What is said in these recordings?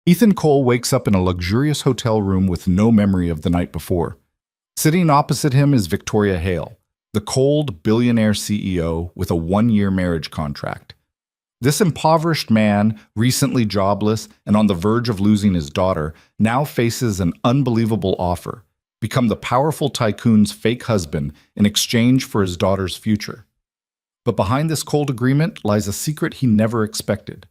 Ethan Cole wakes up in a luxurious hotel room with no memory of the night before. Sitting opposite him is Victoria Hale, the cold billionaire CEO with a one-year marriage contract. This impoverished man, recently jobless and on the verge of losing his daughter, now faces an unbelievable offer: become the powerful tycoon's fake husband in exchange for his daughter's future. But behind this cold agreement lies a secret he never expected: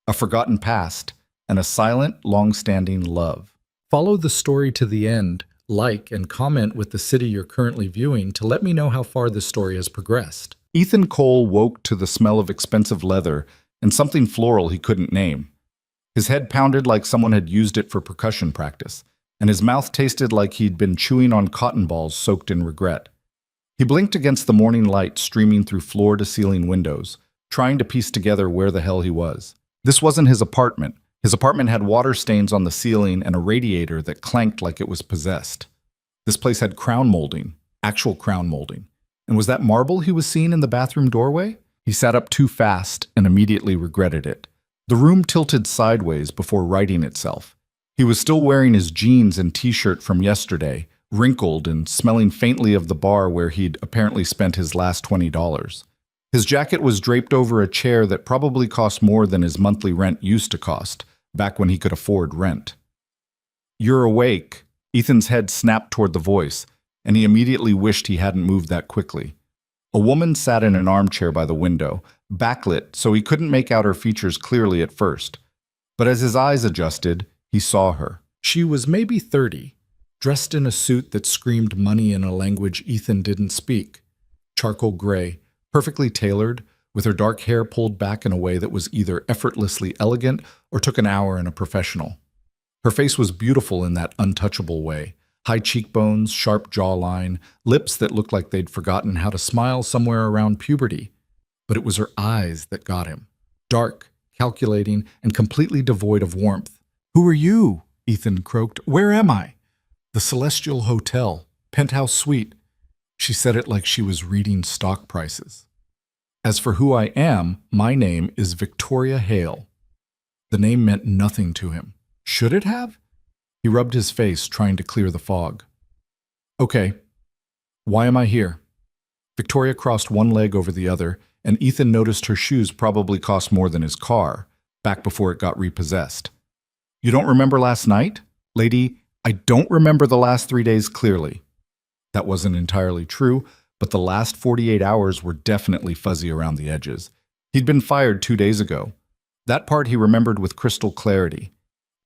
a forgotten past and a silent, long-standing love. Follow the story to the end, like and comment with the city you're currently viewing to let me know how far this story has progressed. Ethan Cole woke to the smell of expensive leather and something floral he couldn't name. His head pounded like someone had used it for percussion practice, and his mouth tasted like he'd been chewing on cotton balls soaked in regret. He blinked against the morning light streaming through floor-to-ceiling windows, trying to piece together where the hell he was. This wasn't his apartment. His apartment had water stains on the ceiling and a radiator that clanked like it was possessed. This place had crown molding, actual crown molding. And was that marble he was seeing in the bathroom doorway? He sat up too fast and immediately regretted it. The room tilted sideways before righting itself. He was still wearing his jeans and t-shirt from yesterday, wrinkled and smelling faintly of the bar where he'd apparently spent his last $20. His jacket was draped over a chair that probably cost more than his monthly rent used to cost, back when he could afford rent. "You're awake." Ethan's head snapped toward the voice, and he immediately wished he hadn't moved that quickly. A woman sat in an armchair by the window, backlit so he couldn't make out her features clearly at first. But as his eyes adjusted, he saw her. She was maybe 30, dressed in a suit that screamed money in a language Ethan didn't speak. Charcoal gray, perfectly tailored, with her dark hair pulled back in a way that was either effortlessly elegant or took an hour in a professional. Her face was beautiful in that untouchable way: high cheekbones, sharp jawline, lips that looked like they'd forgotten how to smile somewhere around puberty. But it was her eyes that got him. Dark, calculating, and completely devoid of warmth. "Who are you?" Ethan croaked. "Where am I?" "The Celestial Hotel, penthouse suite." She said it like she was reading stock prices. "As for who I am, my name is Victoria Hale." The name meant nothing to him. Should it have? He rubbed his face, trying to clear the fog. "Okay, why am I here?" Victoria crossed one leg over the other, and Ethan noticed her shoes probably cost more than his car, back before it got repossessed. "You don't remember last night?" "Lady, I don't remember the last 3 days clearly." That wasn't entirely true, but the last 48 hours were definitely fuzzy around the edges. He'd been fired 2 days ago. That part he remembered with crystal clarity.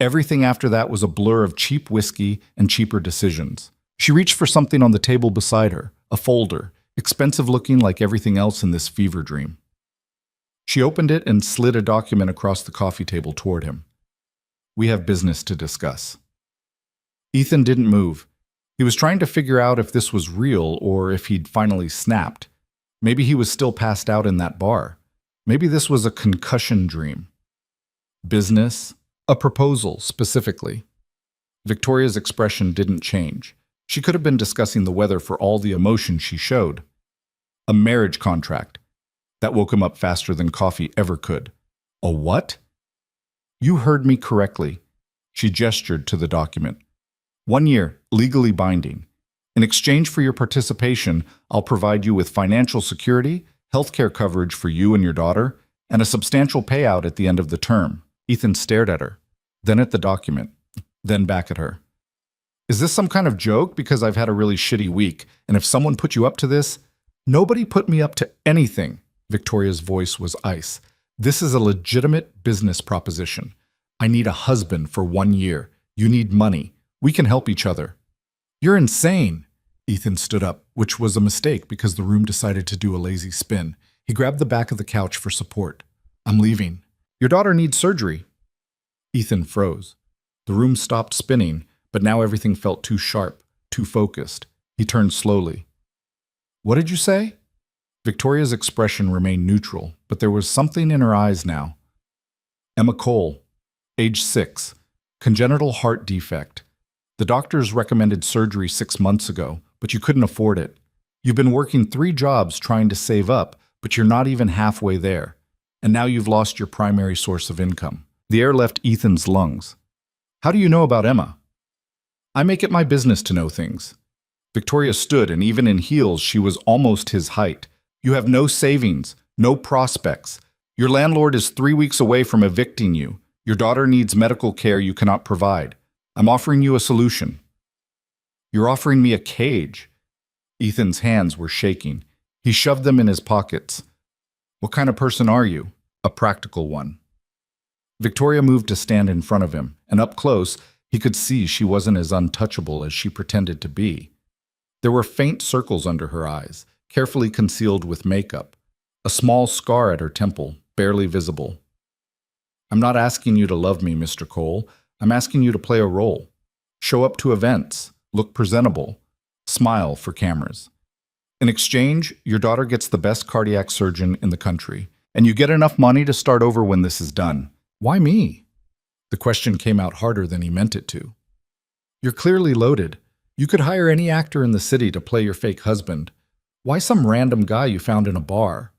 Everything after that was a blur of cheap whiskey and cheaper decisions. She reached for something on the table beside her, a folder, expensive looking like everything else in this fever dream. She opened it and slid a document across the coffee table toward him. "We have business to discuss." Ethan didn't move. He was trying to figure out if this was real or if he'd finally snapped. Maybe he was still passed out in that bar. Maybe this was a concussion dream. Business? A proposal, specifically. Victoria's expression didn't change. She could have been discussing the weather for all the emotion she showed. A marriage contract. That woke him up faster than coffee ever could. A what? "You heard me correctly." She gestured to the document. 1 year, legally binding. In exchange for your participation, I'll provide you with financial security, healthcare coverage for you and your daughter, and a substantial payout at the end of the term. Ethan stared at her, then at the document, then back at her. "Is this some kind of joke because I've had a really shitty week, and if someone put you up to this?" "Nobody put me up to anything." Victoria's voice was ice. "This is a legitimate business proposition. I need a husband for 1 year. You need money. We can help each other." "You're insane." Ethan stood up, which was a mistake because the room decided to do a lazy spin. He grabbed the back of the couch for support. "I'm leaving." "Your daughter needs surgery." Ethan froze. The room stopped spinning, but now everything felt too sharp, too focused. He turned slowly. "What did you say?" Victoria's expression remained neutral, but there was something in her eyes now. "Emma Cole, age 6, congenital heart defect. The doctors recommended surgery 6 months ago, but you couldn't afford it. You've been working 3 jobs trying to save up, but you're not even halfway there. And now you've lost your primary source of income." The air left Ethan's lungs. How do you know about Emma? I make it my business to know things. Victoria stood, and even in heels, she was almost his height. You have no savings, no prospects. Your landlord is 3 weeks away from evicting you. Your daughter needs medical care you cannot provide. I'm offering you a solution. You're offering me a cage. Ethan's hands were shaking. He shoved them in his pockets. What kind of person are you? A practical one. Victoria moved to stand in front of him, and up close, he could see she wasn't as untouchable as she pretended to be. There were faint circles under her eyes, carefully concealed with makeup. A small scar at her temple, barely visible. I'm not asking you to love me, Mr. Cole. I'm asking you to play a role. Show up to events, look presentable, smile for cameras. In exchange, your daughter gets the best cardiac surgeon in the country, and you get enough money to start over when this is done. Why me? The question came out harder than he meant it to. You're clearly loaded. You could hire any actor in the city to play your fake husband. Why some random guy you found in a bar?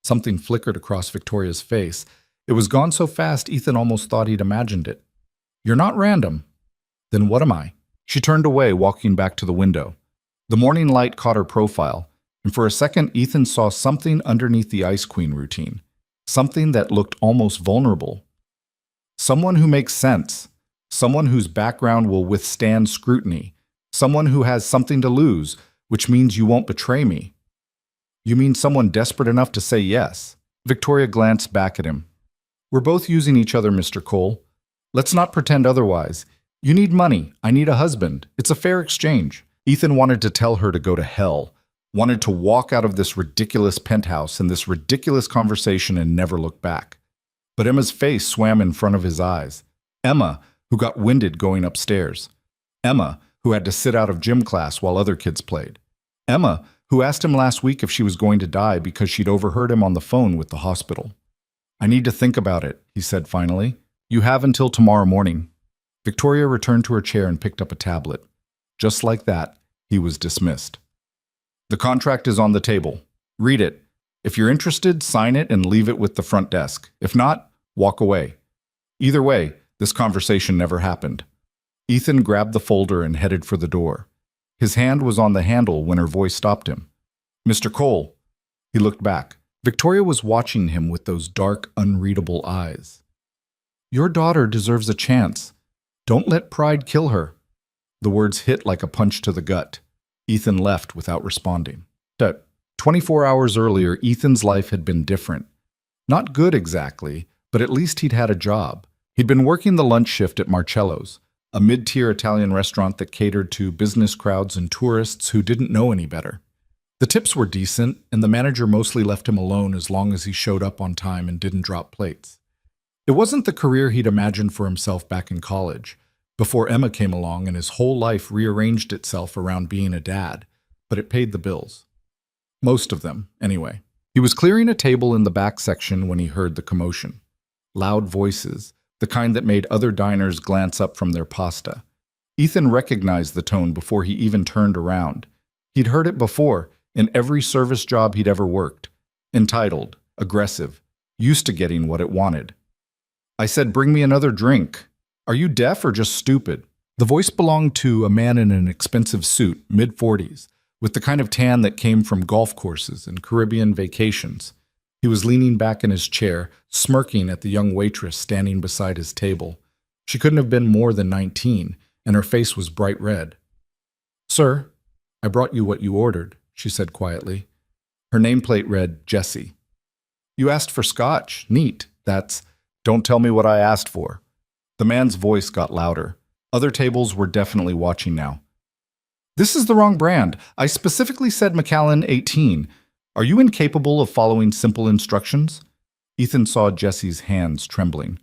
Something flickered across Victoria's face. It was gone so fast Ethan almost thought he'd imagined it. You're not random. Then what am I? She turned away, walking back to the window. The morning light caught her profile, and for a second Ethan saw something underneath the Ice Queen routine. Something that looked almost vulnerable. Someone who makes sense. Someone whose background will withstand scrutiny. Someone who has something to lose, which means you won't betray me. You mean someone desperate enough to say yes? Victoria glanced back at him. We're both using each other, Mr. Cole. Let's not pretend otherwise. You need money. I need a husband. It's a fair exchange. Ethan wanted to tell her to go to hell, wanted to walk out of this ridiculous penthouse and this ridiculous conversation and never look back. But Emma's face swam in front of his eyes. Emma, who got winded going upstairs. Emma, who had to sit out of gym class while other kids played. Emma, who asked him last week if she was going to die because she'd overheard him on the phone with the hospital. I need to think about it, he said finally. You have until tomorrow morning. Victoria returned to her chair and picked up a tablet. Just like that, he was dismissed. The contract is on the table. Read it. If you're interested, sign it and leave it with the front desk. If not, walk away. Either way, this conversation never happened. Ethan grabbed the folder and headed for the door. His hand was on the handle when her voice stopped him. Mr. Cole. He looked back. Victoria was watching him with those dark, unreadable eyes. Your daughter deserves a chance. Don't let pride kill her. The words hit like a punch to the gut. Ethan left without responding. 24 hours earlier, Ethan's life had been different. Not good exactly, but at least he'd had a job. He'd been working the lunch shift at Marcello's, a mid-tier Italian restaurant that catered to business crowds and tourists who didn't know any better. The tips were decent, and the manager mostly left him alone as long as he showed up on time and didn't drop plates. It wasn't the career he'd imagined for himself back in college, before Emma came along and his whole life rearranged itself around being a dad, but it paid the bills. Most of them, anyway. He was clearing a table in the back section when he heard the commotion. Loud voices, the kind that made other diners glance up from their pasta. Ethan recognized the tone before he even turned around. He'd heard it before, in every service job he'd ever worked. Entitled, aggressive, used to getting what it wanted. I said, bring me another drink. Are you deaf or just stupid? The voice belonged to a man in an expensive suit, mid-40s, with the kind of tan that came from golf courses and Caribbean vacations. He was leaning back in his chair, smirking at the young waitress standing beside his table. She couldn't have been more than 19, and her face was bright red. Sir, I brought you what you ordered, she said quietly. Her nameplate read, Jessie. You asked for scotch. Neat. That's, don't tell me what I asked for. The man's voice got louder. Other tables were definitely watching now. This is the wrong brand. I specifically said Macallan 18. Are you incapable of following simple instructions? Ethan saw Jessie's hands trembling.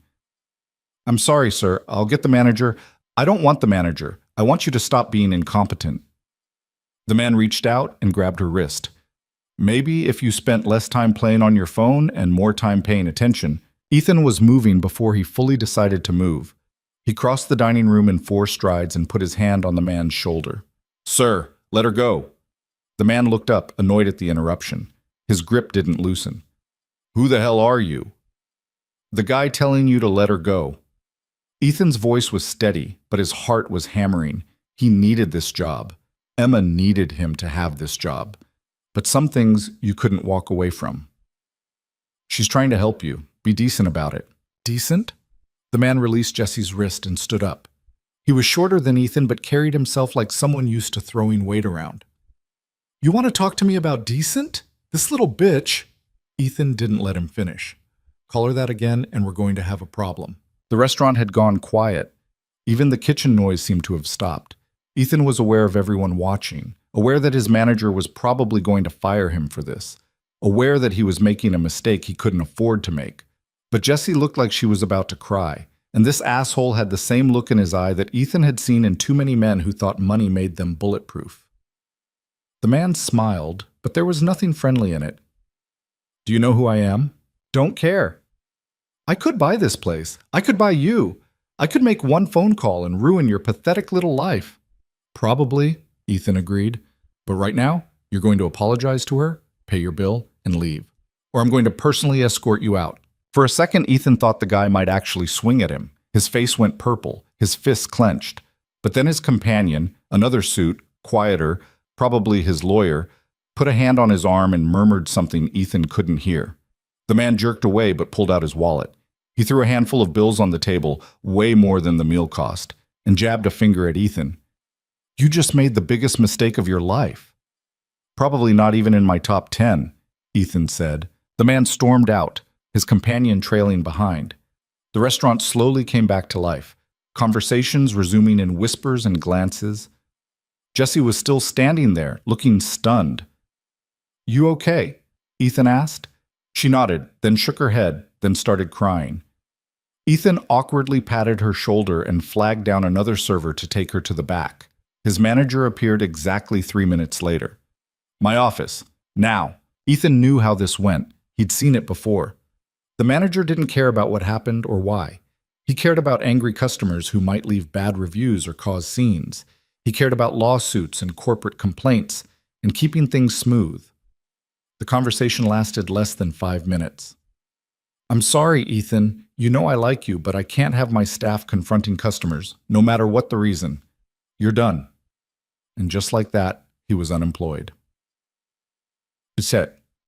I'm sorry, sir. I'll get the manager. I don't want the manager. I want you to stop being incompetent. The man reached out and grabbed her wrist. Maybe if you spent less time playing on your phone and more time paying attention. Ethan was moving before he fully decided to move. He crossed the dining room in 4 strides and put his hand on the man's shoulder. Sir, let her go. The man looked up, annoyed at the interruption. His grip didn't loosen. Who the hell are you? The guy telling you to let her go. Ethan's voice was steady, but his heart was hammering. He needed this job. Emma needed him to have this job. But some things you couldn't walk away from. She's trying to help you. Be decent about it. Decent? The man released Jesse's wrist and stood up. He was shorter than Ethan, but carried himself like someone used to throwing weight around. You want to talk to me about decent? This little bitch. Ethan didn't let him finish. Call her that again, and we're going to have a problem. The restaurant had gone quiet. Even the kitchen noise seemed to have stopped. Ethan was aware of everyone watching, aware that his manager was probably going to fire him for this, aware that he was making a mistake he couldn't afford to make. But Jessie looked like she was about to cry, and this asshole had the same look in his eye that Ethan had seen in too many men who thought money made them bulletproof. The man smiled, but there was nothing friendly in it. Do you know who I am? Don't care. I could buy this place. I could buy you. I could make one phone call and ruin your pathetic little life. Probably, Ethan agreed. But right now, you're going to apologize to her, pay your bill, and leave. Or I'm going to personally escort you out. For a second, Ethan thought the guy might actually swing at him. His face went purple, his fists clenched. But then his companion, another suit, quieter, probably his lawyer, put a hand on his arm and murmured something Ethan couldn't hear. The man jerked away but pulled out his wallet. He threw a handful of bills on the table, way more than the meal cost, and jabbed a finger at Ethan. You just made the biggest mistake of your life. Probably not even in my top 10, Ethan said. The man stormed out, his companion trailing behind. The restaurant slowly came back to life, conversations resuming in whispers and glances. Jessie was still standing there, looking stunned. You okay? Ethan asked. She nodded, then shook her head, then started crying. Ethan awkwardly patted her shoulder and flagged down another server to take her to the back. His manager appeared exactly 3 minutes later. My office. Now. Ethan knew how this went. He'd seen it before. The manager didn't care about what happened or why. He cared about angry customers who might leave bad reviews or cause scenes. He cared about lawsuits and corporate complaints and keeping things smooth. The conversation lasted less than 5 minutes. I'm sorry, Ethan. You know I like you, but I can't have my staff confronting customers, no matter what the reason. You're done. And just like that, he was unemployed.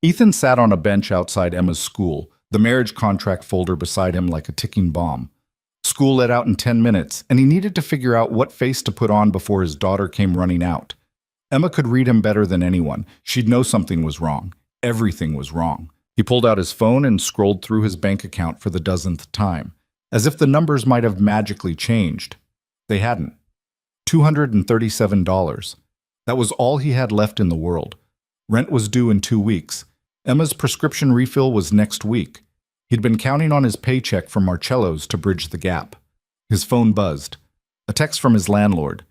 Ethan sat on a bench outside Emma's school, the marriage contract folder beside him like a ticking bomb. School let out in 10 minutes, and he needed to figure out what face to put on before his daughter came running out. Emma could read him better than anyone. She'd know something was wrong. Everything was wrong. He pulled out his phone and scrolled through his bank account for the dozenth time, as if the numbers might have magically changed. They hadn't. $237. That was all he had left in the world. Rent was due in 2 weeks. Emma's prescription refill was next week. He'd been counting on his paycheck from Marcello's to bridge the gap. His phone buzzed. A text from his landlord.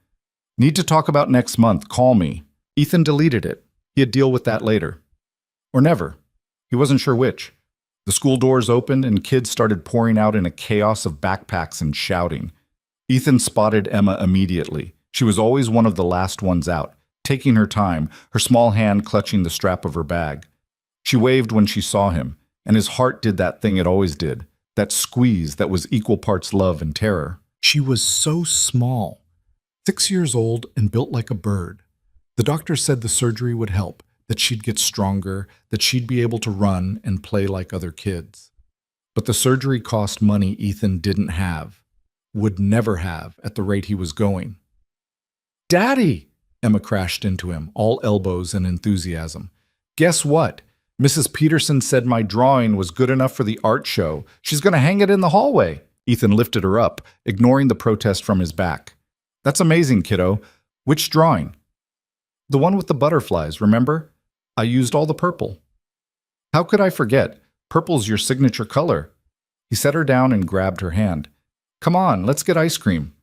Need to talk about next month. Call me. Ethan deleted it. He'd deal with that later. Or never. He wasn't sure which. The school doors opened and kids started pouring out in a chaos of backpacks and shouting. Ethan spotted Emma immediately. She was always one of the last ones out, taking her time, her small hand clutching the strap of her bag. She waved when she saw him, and his heart did that thing it always did, that squeeze that was equal parts love and terror. She was so small, 6 years old and built like a bird. The doctor said the surgery would help, that she'd get stronger, that she'd be able to run and play like other kids. But the surgery cost money Ethan didn't have, would never have at the rate he was going. Daddy! Emma crashed into him, all elbows and enthusiasm. Guess what? Mrs. Peterson said my drawing was good enough for the art show. She's going to hang it in the hallway. Ethan lifted her up, ignoring the protest from his back. That's amazing, kiddo. Which drawing? The one with the butterflies, remember? I used all the purple. How could I forget? Purple's your signature color. He set her down and grabbed her hand. Come on, let's get ice cream.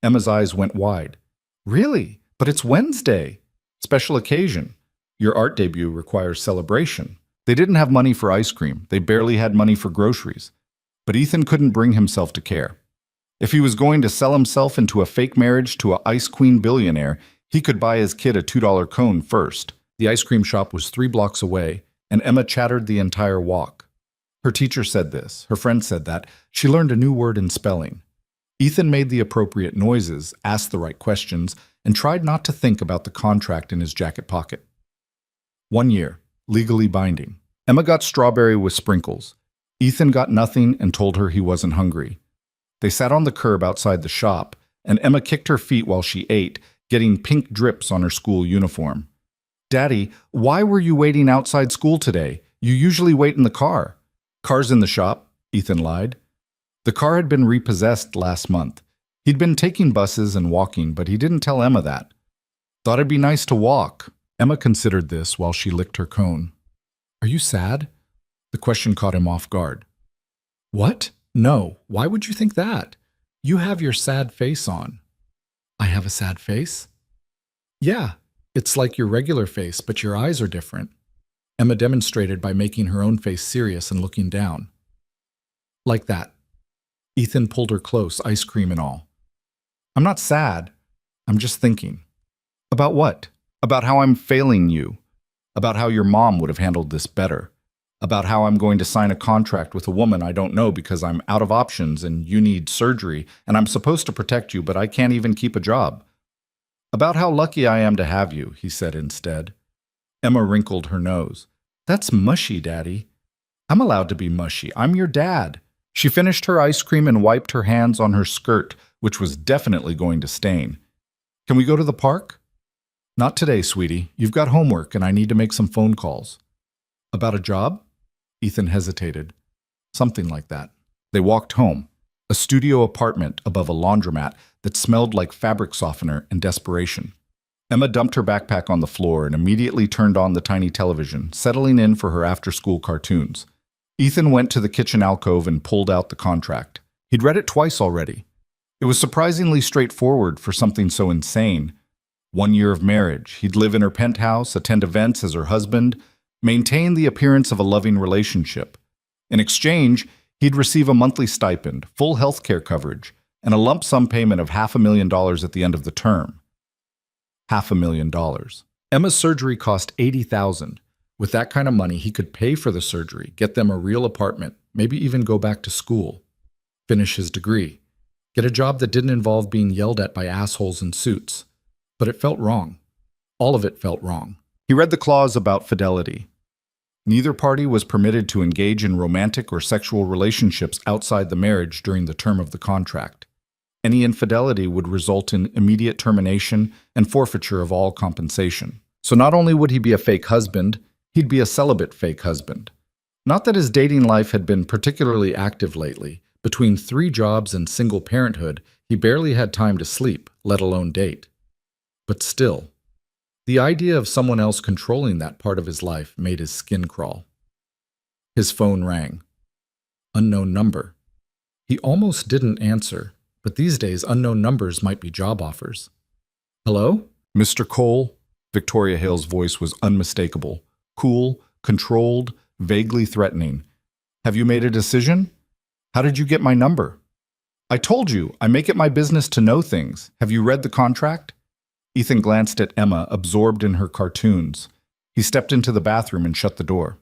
Emma's eyes went wide. Really? But it's Wednesday. Special occasion. Your art debut requires celebration. They didn't have money for ice cream. They barely had money for groceries. But Ethan couldn't bring himself to care. If he was going to sell himself into a fake marriage to an ice queen billionaire, he could buy his kid a $2 cone first. The ice cream shop was 3 blocks away, and Emma chattered the entire walk. Her teacher said this, her friend said that. She learned a new word in spelling. Ethan made the appropriate noises, asked the right questions, and tried not to think about the contract in his jacket pocket. 1 year, legally binding. Emma got strawberry with sprinkles. Ethan got nothing and told her he wasn't hungry. They sat on the curb outside the shop, and Emma kicked her feet while she ate, getting pink drips on her school uniform. "Daddy, why were you waiting outside school today? You usually wait in the car." "Car's in the shop," Ethan lied. The car had been repossessed last month. He'd been taking buses and walking, but he didn't tell Emma that. "Thought it'd be nice to walk." Emma considered this while she licked her cone. "Are you sad?" The question caught him off guard. "What? No. Why would you think that? You have your sad face on." "I have a sad face?" "Yeah. It's like your regular face, but your eyes are different." Emma demonstrated by making her own face serious and looking down. "Like that." Ethan pulled her close, ice cream and all. "I'm not sad. I'm just thinking." "About what?" "About how I'm failing you. About how your mom would have handled this better. About how I'm going to sign a contract with a woman I don't know because I'm out of options and you need surgery and I'm supposed to protect you, but I can't even keep a job. About how lucky I am to have you," he said instead. Emma wrinkled her nose. "That's mushy, Daddy." "I'm allowed to be mushy. I'm your dad." She finished her ice cream and wiped her hands on her skirt, which was definitely going to stain. "Can we go to the park?" "Not today, sweetie. You've got homework and I need to make some phone calls." "About a job?" Ethan hesitated. "Something like that." They walked home, a studio apartment above a laundromat that smelled like fabric softener and desperation. Emma dumped her backpack on the floor and immediately turned on the tiny television, settling in for her after-school cartoons. Ethan went to the kitchen alcove and pulled out the contract. He'd read it twice already. It was surprisingly straightforward for something so insane. 1 year of marriage. He'd live in her penthouse, attend events as her husband, maintain the appearance of a loving relationship. In exchange, he'd receive a monthly stipend, full health care coverage, and a lump sum payment of $500,000 at the end of the term. $500,000. Emma's surgery cost $80,000. With that kind of money, he could pay for the surgery, get them a real apartment, maybe even go back to school, finish his degree, get a job that didn't involve being yelled at by assholes in suits. But it felt wrong. All of it felt wrong. He read the clause about fidelity. Neither party was permitted to engage in romantic or sexual relationships outside the marriage during the term of the contract. Any infidelity would result in immediate termination and forfeiture of all compensation. So not only would he be a fake husband, he'd be a celibate fake husband. Not that his dating life had been particularly active lately. Between 3 jobs and single parenthood, he barely had time to sleep, let alone date. But still, the idea of someone else controlling that part of his life made his skin crawl. His phone rang. Unknown number. He almost didn't answer, but these days unknown numbers might be job offers. "Hello?" "Mr. Cole?" Victoria Hale's voice was unmistakable. Cool, controlled, vaguely threatening. "Have you made a decision? How did you get my number?" "I told you, I make it my business to know things. Have you read the contract?" Ethan glanced at Emma, absorbed in her cartoons. He stepped into the bathroom and shut the door.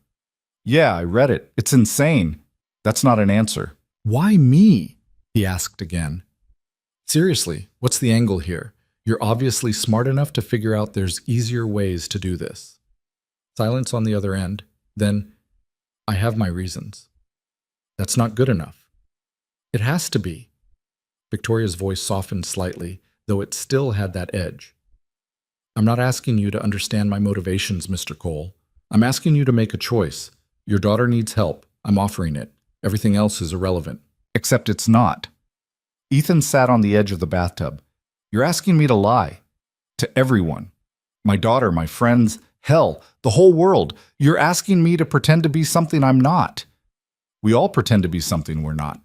"Yeah, I read it. It's insane." "That's not an answer." "Why me?" he asked again. "Seriously, what's the angle here? You're obviously smart enough to figure out there's easier ways to do this." Silence on the other end. Then, "I have my reasons." "That's not good enough." "It has to be." Victoria's voice softened slightly, though it still had that edge. "I'm not asking you to understand my motivations, Mr. Cole. I'm asking you to make a choice. Your daughter needs help. I'm offering it. Everything else is irrelevant." "Except it's not." Ethan sat on the edge of the bathtub. "You're asking me to lie. To everyone. My daughter, my friends, hell, the whole world. You're asking me to pretend to be something I'm not. We all pretend to be something we're not.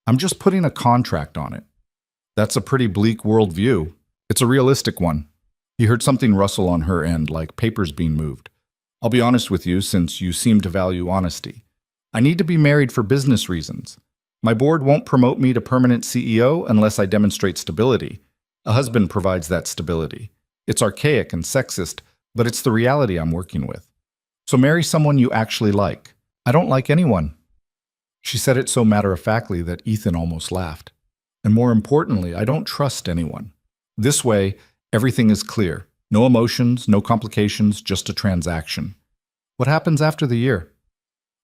I'm just putting a contract on it." "That's a pretty bleak worldview." "It's a realistic one." He heard something rustle on her end, like papers being moved. "I'll be honest with you, since you seem to value honesty. I need to be married for business reasons. My board won't promote me to permanent CEO unless I demonstrate stability. A husband provides that stability. It's archaic and sexist, but it's the reality I'm working with. So marry someone you actually like." "I don't like anyone." She said it so matter-of-factly that Ethan almost laughed. And more importantly, I don't trust anyone. This way, everything is clear. No emotions, no complications, just a transaction. What happens after the year?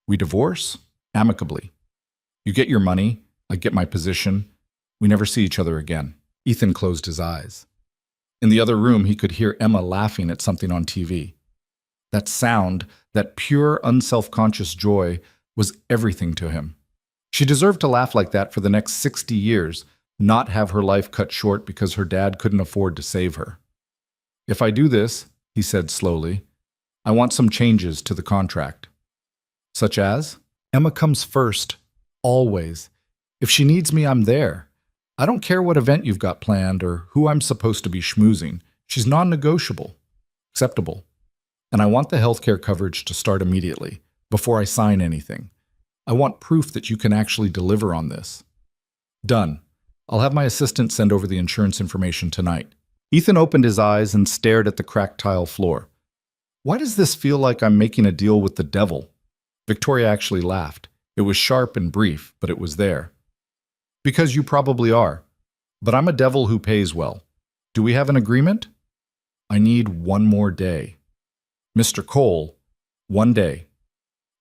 We divorce amicably. You get your money, I get my position. We never see each other again. Ethan closed his eyes. In the other room, he could hear Emma laughing at something on TV. That sound, that pure, unself-conscious joy, was everything to him. She deserved to laugh like that for the next 60 years, not have her life cut short because her dad couldn't afford to save her. If I do this, he said slowly, I want some changes to the contract. Such as? Emma comes first, always. If she needs me, I'm there. I don't care what event you've got planned or who I'm supposed to be schmoozing. She's non-negotiable. Acceptable. And I want the healthcare coverage to start immediately, before I sign anything. I want proof that you can actually deliver on this. Done. I'll have my assistant send over the insurance information tonight. Ethan opened his eyes and stared at the cracked tile floor. Why does this feel like I'm making a deal with the devil? Victoria actually laughed. It was sharp and brief, but it was there. Because you probably are. But I'm a devil who pays well. Do we have an agreement? I need one more day. Mr. Cole, one day.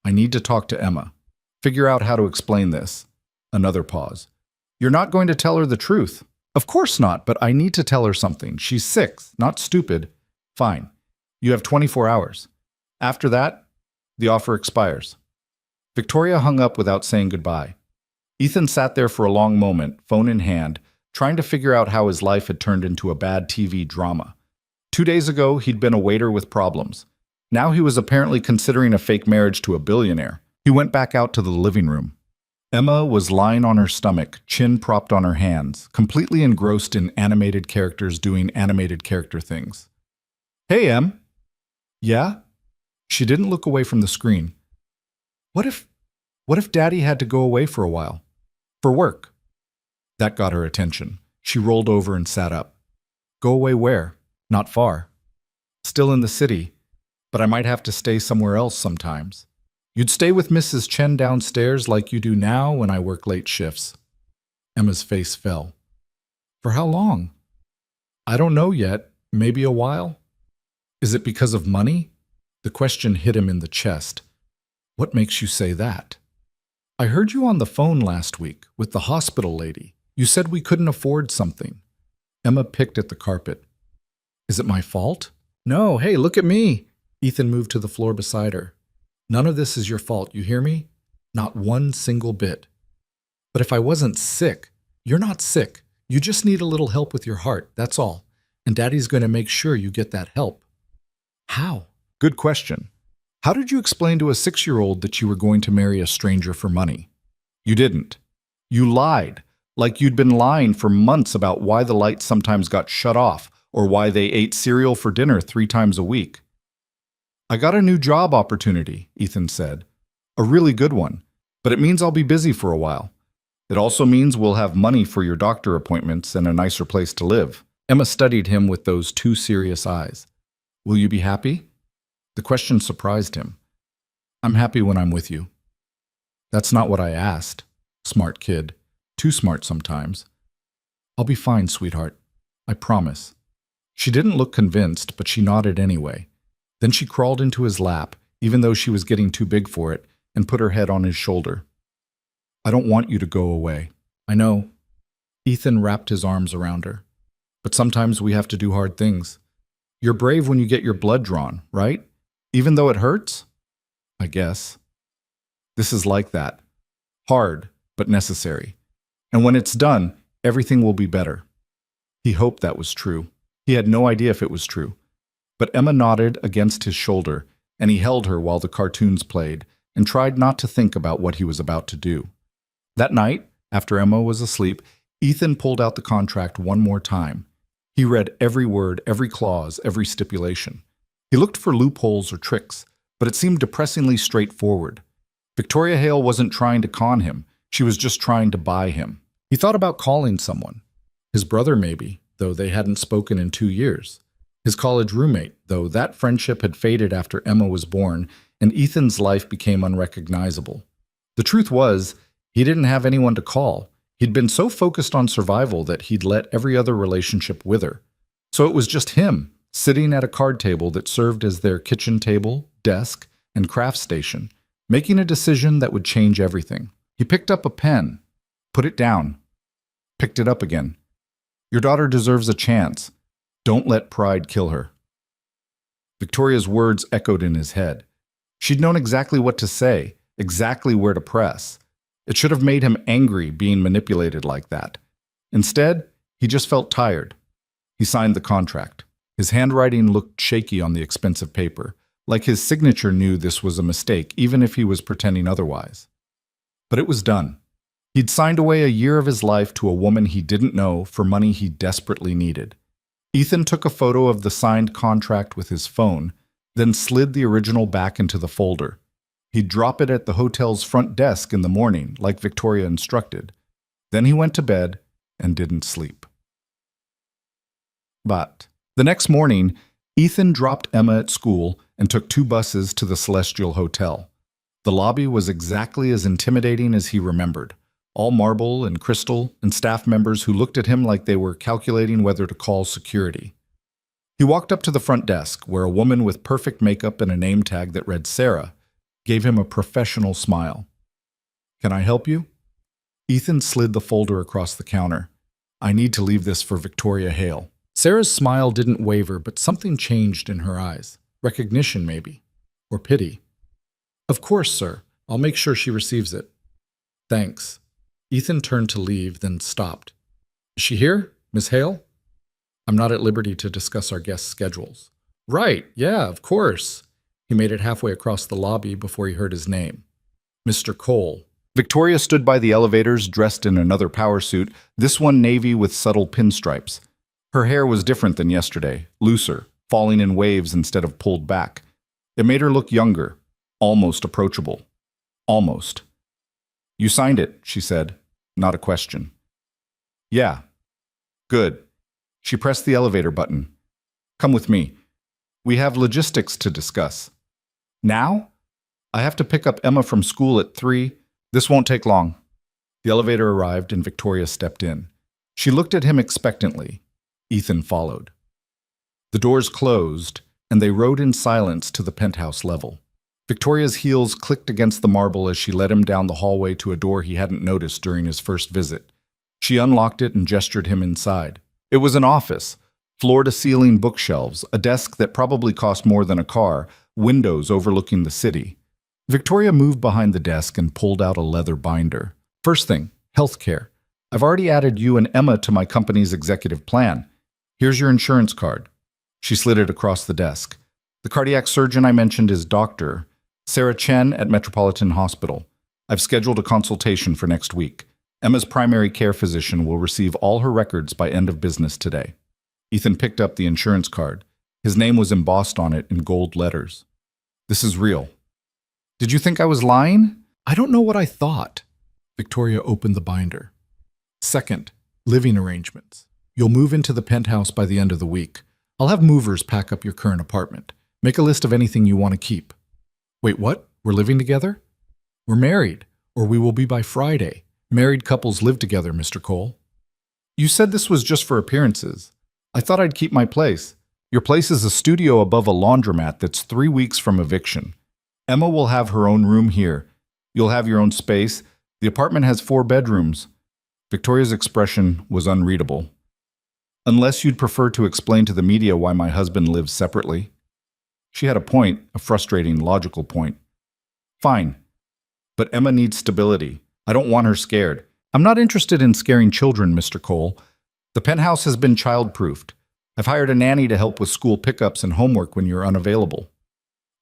I need to talk to Emma. Figure out how to explain this. Another pause. You're not going to tell her the truth. Of course not, but I need to tell her something. She's 6, not stupid. Fine. You have 24 hours. After that, the offer expires. Victoria hung up without saying goodbye. Ethan sat there for a long moment, phone in hand, trying to figure out how his life had turned into a bad TV drama. 2 days ago, he'd been a waiter with problems. Now he was apparently considering a fake marriage to a billionaire. He went back out to the living room. Emma was lying on her stomach, chin propped on her hands, completely engrossed in animated characters doing animated character things. Hey, Em. Yeah? She didn't look away from the screen. What if Daddy had to go away for a while? For work? That got her attention. She rolled over and sat up. Go away where? Not far. Still in the city, but I might have to stay somewhere else sometimes. You'd stay with Mrs. Chen downstairs like you do now when I work late shifts. Emma's face fell. For how long? I don't know yet. Maybe a while. Is it because of money? The question hit him in the chest. What makes you say that? I heard you on the phone last week with the hospital lady. You said we couldn't afford something. Emma picked at the carpet. Is it my fault? No, hey, look at me. Ethan moved to the floor beside her. None of this is your fault, you hear me? Not one single bit. But if I wasn't sick, you're not sick. You just need a little help with your heart, that's all. And Daddy's going to make sure you get that help. How? Good question. How did you explain to a 6-year-old that you were going to marry a stranger for money? You didn't. You lied, like you'd been lying for months about why the lights sometimes got shut off or why they ate cereal for dinner 3 times a week. I got a new job opportunity, Ethan said. A really good one, but it means I'll be busy for a while. It also means we'll have money for your doctor appointments and a nicer place to live. Emma studied him with those 2 serious eyes. Will you be happy? The question surprised him. I'm happy when I'm with you. That's not what I asked. Smart kid. Too smart sometimes. I'll be fine, sweetheart. I promise. She didn't look convinced, but she nodded anyway. Then she crawled into his lap, even though she was getting too big for it, and put her head on his shoulder. I don't want you to go away. I know. Ethan wrapped his arms around her. But sometimes we have to do hard things. You're brave when you get your blood drawn, right? Even though it hurts? I guess. This is like that. Hard, but necessary. And when it's done, everything will be better. He hoped that was true. He had no idea if it was true. But Emma nodded against his shoulder, and he held her while the cartoons played and tried not to think about what he was about to do. That night, after Emma was asleep, Ethan pulled out the contract one more time. He read every word, every clause, every stipulation. He looked for loopholes or tricks, but it seemed depressingly straightforward. Victoria Hale wasn't trying to con him. She was just trying to buy him. He thought about calling someone. His brother maybe, though they hadn't spoken in 2 years. His college roommate, though that friendship had faded after Emma was born, and Ethan's life became unrecognizable. The truth was, he didn't have anyone to call. He'd been so focused on survival that he'd let every other relationship wither. So it was just him, sitting at a card table that served as their kitchen table, desk, and craft station, making a decision that would change everything. He picked up a pen, put it down, picked it up again. Your daughter deserves a chance. Don't let pride kill her. Victoria's words echoed in his head. She'd known exactly what to say, exactly where to press. It should have made him angry being manipulated like that. Instead, he just felt tired. He signed the contract. His handwriting looked shaky on the expensive paper, like his signature knew this was a mistake, even if he was pretending otherwise. But it was done. He'd signed away a year of his life to a woman he didn't know for money he desperately needed. Ethan took a photo of the signed contract with his phone, then slid the original back into the folder. He'd drop it at the hotel's front desk in the morning, like Victoria instructed. Then he went to bed and didn't sleep. But the next morning, Ethan dropped Emma at school and took 2 buses to the Celestial Hotel. The lobby was exactly as intimidating as he remembered. All marble and crystal, and staff members who looked at him like they were calculating whether to call security. He walked up to the front desk, where a woman with perfect makeup and a name tag that read Sarah gave him a professional smile. "Can I help you?" Ethan slid the folder across the counter. "I need to leave this for Victoria Hale." Sarah's smile didn't waver, but something changed in her eyes. Recognition, maybe. Or pity. "Of course, sir. I'll make sure she receives it." "Thanks." Ethan turned to leave, then stopped. "Is she here, Miss Hale?" "I'm not at liberty to discuss our guests' schedules." "Right, yeah, of course." He made it halfway across the lobby before he heard his name. "Mr. Cole." Victoria stood by the elevators, dressed in another power suit, this one navy with subtle pinstripes. Her hair was different than yesterday, looser, falling in waves instead of pulled back. It made her look younger, almost approachable. Almost. "You signed it," she said, not a question. "Yeah." "Good." She pressed the elevator button. "Come with me. We have logistics to discuss." "Now?" "I have to pick up Emma from school at 3. This won't take long." The elevator arrived and Victoria stepped in. She looked at him expectantly. Ethan followed. The doors closed, and they rode in silence to the penthouse level. Victoria's heels clicked against the marble as she led him down the hallway to a door he hadn't noticed during his first visit. She unlocked it and gestured him inside. It was an office, floor-to-ceiling bookshelves, a desk that probably cost more than a car, windows overlooking the city. Victoria moved behind the desk and pulled out a leather binder. "First thing, healthcare. I've already added you and Emma to my company's executive plan. Here's your insurance card." She slid it across the desk. "The cardiac surgeon I mentioned is Dr. Sarah Chen at Metropolitan Hospital. I've scheduled a consultation for next week. Emma's primary care physician will receive all her records by end of business today." Ethan picked up the insurance card. His name was embossed on it in gold letters. "This is real." "Did you think I was lying?" "I don't know what I thought." Victoria opened the binder. "Second, living arrangements. You'll move into the penthouse by the end of the week. I'll have movers pack up your current apartment. Make a list of anything you want to keep." "Wait, what? We're living together?" "We're married, or we will be by Friday. Married couples live together, Mr. Cole." "You said this was just for appearances. I thought I'd keep my place. Your place is a studio above a laundromat that's 3 weeks from eviction. Emma will have her own room here. You'll have your own space. The apartment has 4 bedrooms. Victoria's expression was unreadable. "Unless you'd prefer to explain to the media why my husband lives separately." She had a point, a frustrating, logical point. "Fine. But Emma needs stability. I don't want her scared. I'm not interested in scaring children, Mr. Cole. The penthouse has been child-proofed. I've hired a nanny to help with school pickups and homework when you're unavailable."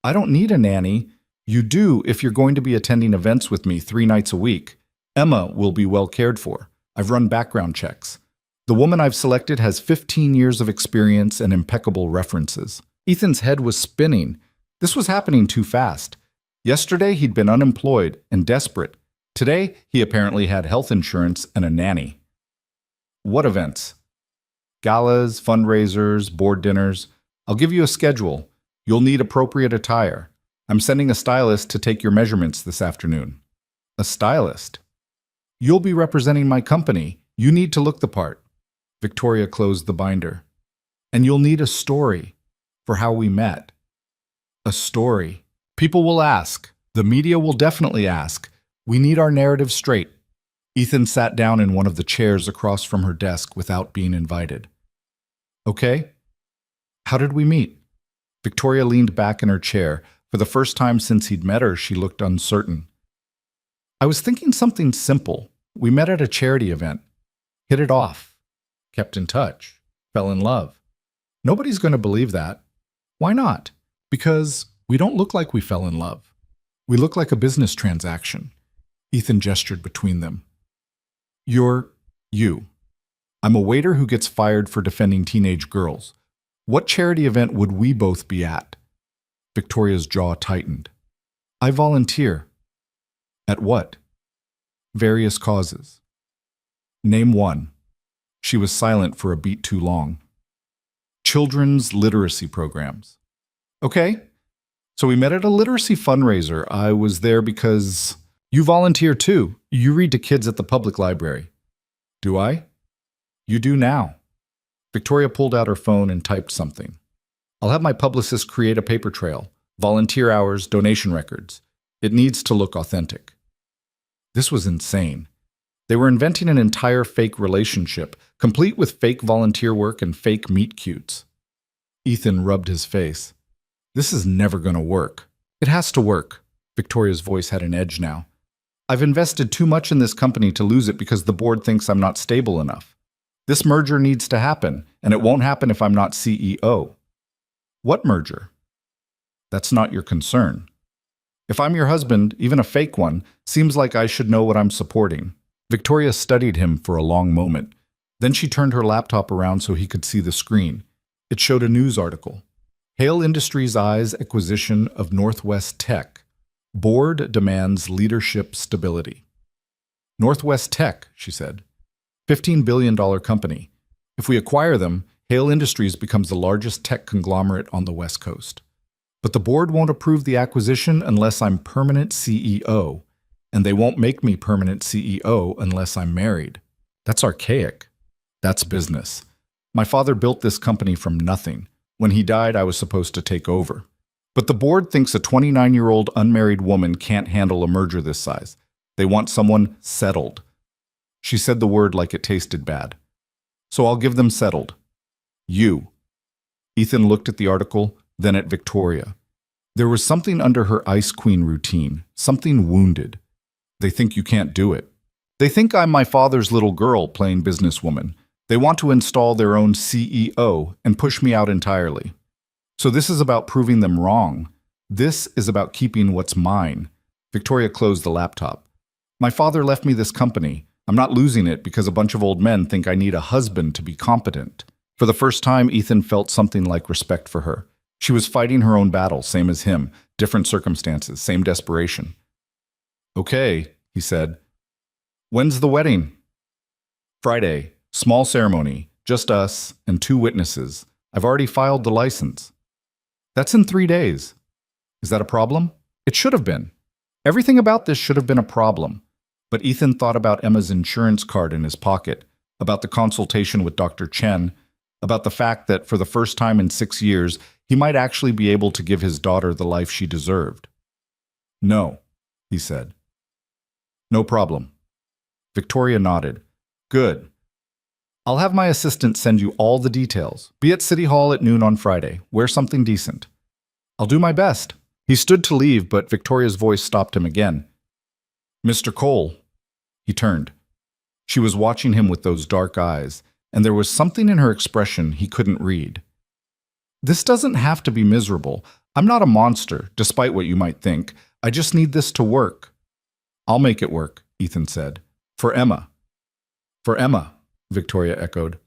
"I don't need a nanny." "You do if you're going to be attending events with me 3 nights a week. Emma will be well cared for. I've run background checks. The woman I've selected has 15 years of experience and impeccable references." Ethan's head was spinning. This was happening too fast. Yesterday, he'd been unemployed and desperate. Today, he apparently had health insurance and a nanny. "What events?" "Galas, fundraisers, board dinners. I'll give you a schedule. You'll need appropriate attire. I'm sending a stylist to take your measurements this afternoon." "A stylist?" You'll be representing my company. You need to look the part. Victoria closed the binder. And you'll need a story for how we met. A story. People will ask. The media will definitely ask. We need our narrative straight. Ethan sat down in one of the chairs across from her desk without being invited. Okay. How did we meet? Victoria leaned back in her chair. For the first time since he'd met her, she looked uncertain. I was thinking something simple. We met at a charity event. Hit it off. Kept in touch. Fell in love. Nobody's going to believe that. Why not? Because we don't look like we fell in love. We look like a business transaction. Ethan gestured between them. You're you. I'm a waiter who gets fired for defending teenage girls. What charity event would we both be at? Victoria's jaw tightened. I volunteer. At what? Various causes. Name one. She was silent for a beat too long. Children's literacy programs. Okay. So we met at a literacy fundraiser. I was there because you volunteer too. You read to kids at the public library. Do I? You do now. Victoria pulled out her phone and typed something. I'll have my publicist create a paper trail. Volunteer hours, donation records. It needs to look authentic. This was insane. They were inventing an entire fake relationship, complete with fake volunteer work and fake meet cutes. Ethan rubbed his face. This is never going to work. It has to work. Victoria's voice had an edge now. I've invested too much in this company to lose it because the board thinks I'm not stable enough. This merger needs to happen, and it won't happen if I'm not CEO. What merger? That's not your concern. If I'm your husband, even a fake one, seems like I should know what I'm supporting. Victoria studied him for a long moment. Then she turned her laptop around so he could see the screen. It showed a news article. Hale Industries Eyes acquisition of Northwest Tech. Board demands leadership stability. Northwest Tech, she said. $15 billion company. If we acquire them, Hale Industries becomes the largest tech conglomerate on the West Coast. But the board won't approve the acquisition unless I'm permanent CEO, and they won't make me permanent CEO unless I'm married. That's archaic. That's business. My father built this company from nothing. When he died, I was supposed to take over. But the board thinks a 29-year-old unmarried woman can't handle a merger this size. They want someone settled. She said the word like it tasted bad. So I'll give them settled. You. Ethan looked at the article, then at Victoria. There was something under her Ice Queen routine, something wounded. They think you can't do it. They think I'm my father's little girl playing businesswoman. They want to install their own CEO and push me out entirely. So this is about proving them wrong. This is about keeping what's mine. Victoria closed the laptop. My father left me this company. I'm not losing it because a bunch of old men think I need a husband to be competent. For the first time, Ethan felt something like respect for her. She was fighting her own battle, same as him, different circumstances, same desperation. Okay, he said. When's the wedding? Friday. Small ceremony. Just us and 2 witnesses. I've already filed the license. That's in 3 days. Is that a problem? It should have been. Everything about this should have been a problem. But Ethan thought about Emma's insurance card in his pocket, about the consultation with Dr. Chen, about the fact that for the first time in 6 years, he might actually be able to give his daughter the life she deserved. No, he said. No problem. Victoria nodded. Good. I'll have my assistant send you all the details. Be at City Hall at noon on Friday. Wear something decent. I'll do my best. He stood to leave, but Victoria's voice stopped him again. Mr. Cole. He turned. She was watching him with those dark eyes, and there was something in her expression he couldn't read. This doesn't have to be miserable. I'm not a monster, despite what you might think. I just need this to work. I'll make it work, Ethan said. For Emma. For Emma, Victoria echoed.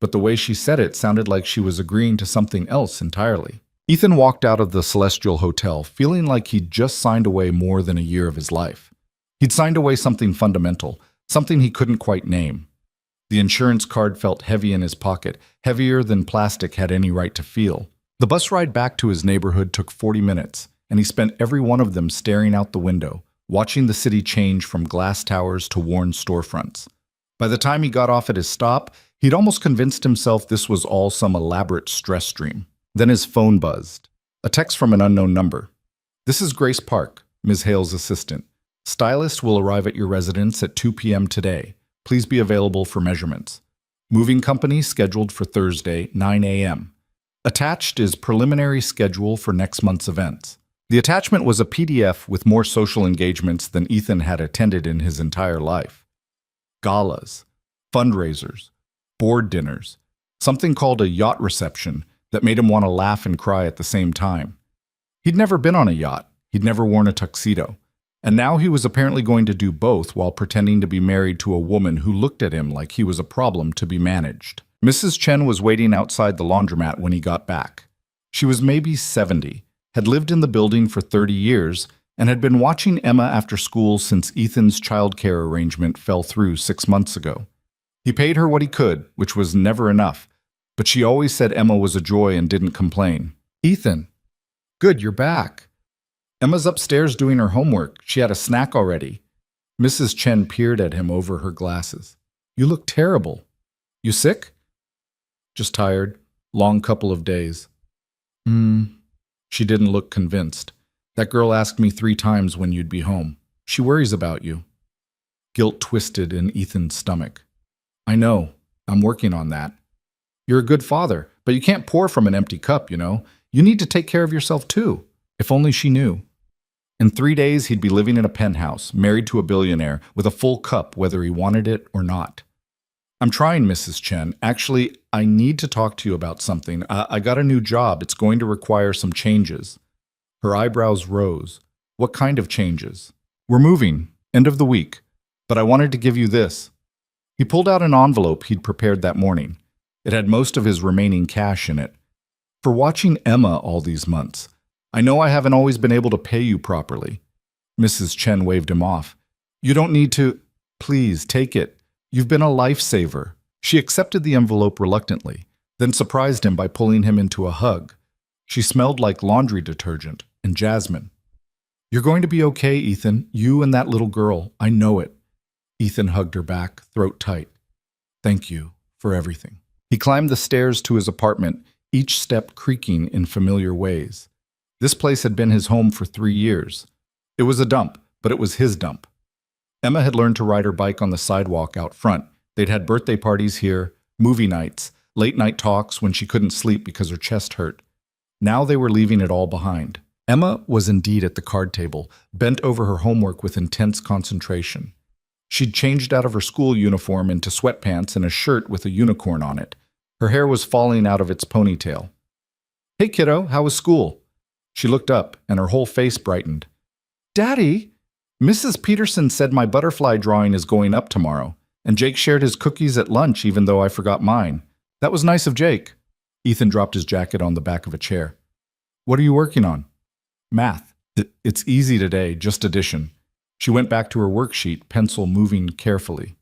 But the way she said it sounded like she was agreeing to something else entirely. Ethan walked out of the Celestial Hotel feeling like he'd just signed away more than a year of his life. He'd signed away something fundamental, something he couldn't quite name. The insurance card felt heavy in his pocket, heavier than plastic had any right to feel. The bus ride back to his neighborhood took 40 minutes, and he spent every one of them staring out the window, watching the city change from glass towers to worn storefronts. By the time he got off at his stop, he'd almost convinced himself this was all some elaborate stress dream. Then his phone buzzed. A text from an unknown number. "This is Grace Park, Ms. Hale's assistant. Stylist will arrive at your residence at 2 p.m. today. Please be available for measurements. Moving company scheduled for Thursday, 9 a.m. Attached is preliminary schedule for next month's events." The attachment was a PDF with more social engagements than Ethan had attended in his entire life. Galas, fundraisers, board dinners, something called a yacht reception that made him want to laugh and cry at the same time. He'd never been on a yacht, he'd never worn a tuxedo, and now he was apparently going to do both while pretending to be married to a woman who looked at him like he was a problem to be managed. Mrs. Chen was waiting outside the laundromat when he got back. She was maybe 70, had lived in the building for 30 years, and had been watching Emma after school since Ethan's childcare arrangement fell through 6 months ago. He paid her what he could, which was never enough, but she always said Emma was a joy and didn't complain. "Ethan, good, you're back." "Emma's upstairs doing her homework. She had a snack already." Mrs. Chen peered at him over her glasses. "You look terrible. You sick?" "Just tired. Long couple of days." She didn't look convinced. "That girl asked me 3 times when you'd be home. She worries about you." Guilt twisted in Ethan's stomach. "I know. I'm working on that." "You're a good father, but you can't pour from an empty cup, you know. You need to take care of yourself too." If only she knew. In 3 days, he'd be living in a penthouse, married to a billionaire, with a full cup whether he wanted it or not. "I'm trying, Mrs. Chen. Actually, I need to talk to you about something. I got a new job. It's going to require some changes." Her eyebrows rose. "What kind of changes?" "We're moving. End of the week. But I wanted to give you this." He pulled out an envelope he'd prepared that morning. It had most of his remaining cash in it. "For watching Emma all these months. I know I haven't always been able to pay you properly." Mrs. Chen waved him off. "You don't need to. Please, take it. You've been a lifesaver." She accepted the envelope reluctantly, then surprised him by pulling him into a hug. She smelled like laundry detergent and jasmine. "You're going to be okay, Ethan. You and that little girl. I know it." Ethan hugged her back, throat tight. "Thank you for everything." He climbed the stairs to his apartment, each step creaking in familiar ways. This place had been his home for 3 years. It was a dump, but it was his dump. Emma had learned to ride her bike on the sidewalk out front. They'd had birthday parties here, movie nights, late-night talks when she couldn't sleep because her chest hurt. Now they were leaving it all behind. Emma was indeed at the card table, bent over her homework with intense concentration. She'd changed out of her school uniform into sweatpants and a shirt with a unicorn on it. Her hair was falling out of its ponytail. "Hey, kiddo, how was school?" She looked up, and her whole face brightened. "Daddy, Mrs. Peterson said my butterfly drawing is going up tomorrow, and Jake shared his cookies at lunch even though I forgot mine. That was nice of Jake." Ethan dropped his jacket on the back of a chair. "What are you working on?" "Math. It's easy today, just addition." She went back to her worksheet, pencil moving carefully.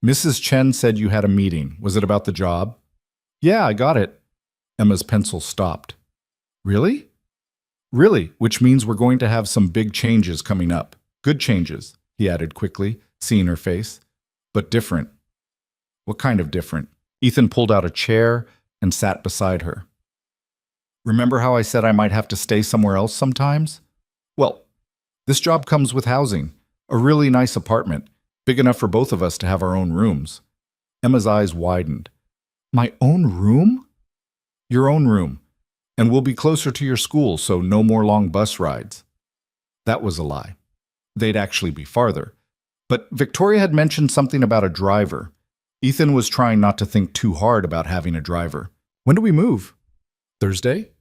"Mrs. Chen said you had a meeting. Was it about the job?" "Yeah, I got it." Emma's pencil stopped. "Really?" "Really, which means we're going to have some big changes coming up. Good changes," he added quickly, seeing her face. "But different." "What kind of different?" Ethan pulled out a chair and sat beside her. "Remember how I said I might have to stay somewhere else sometimes? Well, this job comes with housing, a really nice apartment, big enough for both of us to have our own rooms." Emma's eyes widened. "My own room?" "Your own room. And we'll be closer to your school, so no more long bus rides." That was a lie. They'd actually be farther. But Victoria had mentioned something about a driver. Ethan was trying not to think too hard about having a driver. "When do we move?" "Thursday?"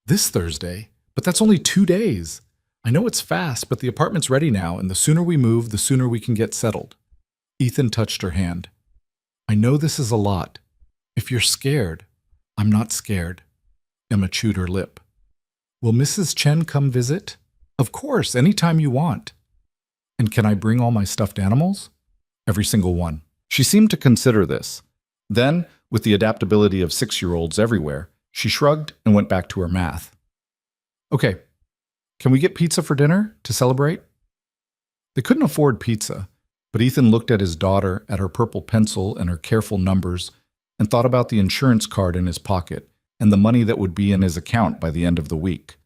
"This Thursday? But that's only 2 days. I know it's fast, but the apartment's ready now, and the sooner we move, the sooner we can get settled." Ethan touched her hand. "I know this is a lot. If you're scared, I'm not scared." Emma chewed her lip. "Will Mrs. Chen come visit?" "Of course, anytime you want." "And can I bring all my stuffed animals?" "Every single one." She seemed to consider this. Then, with the adaptability of 6-year-olds everywhere, she shrugged and went back to her math. "Okay, can we get pizza for dinner to celebrate?" They couldn't afford pizza, but Ethan looked at his daughter, at her purple pencil and her careful numbers, and thought about the insurance card in his pocket and the money that would be in his account by the end of the week.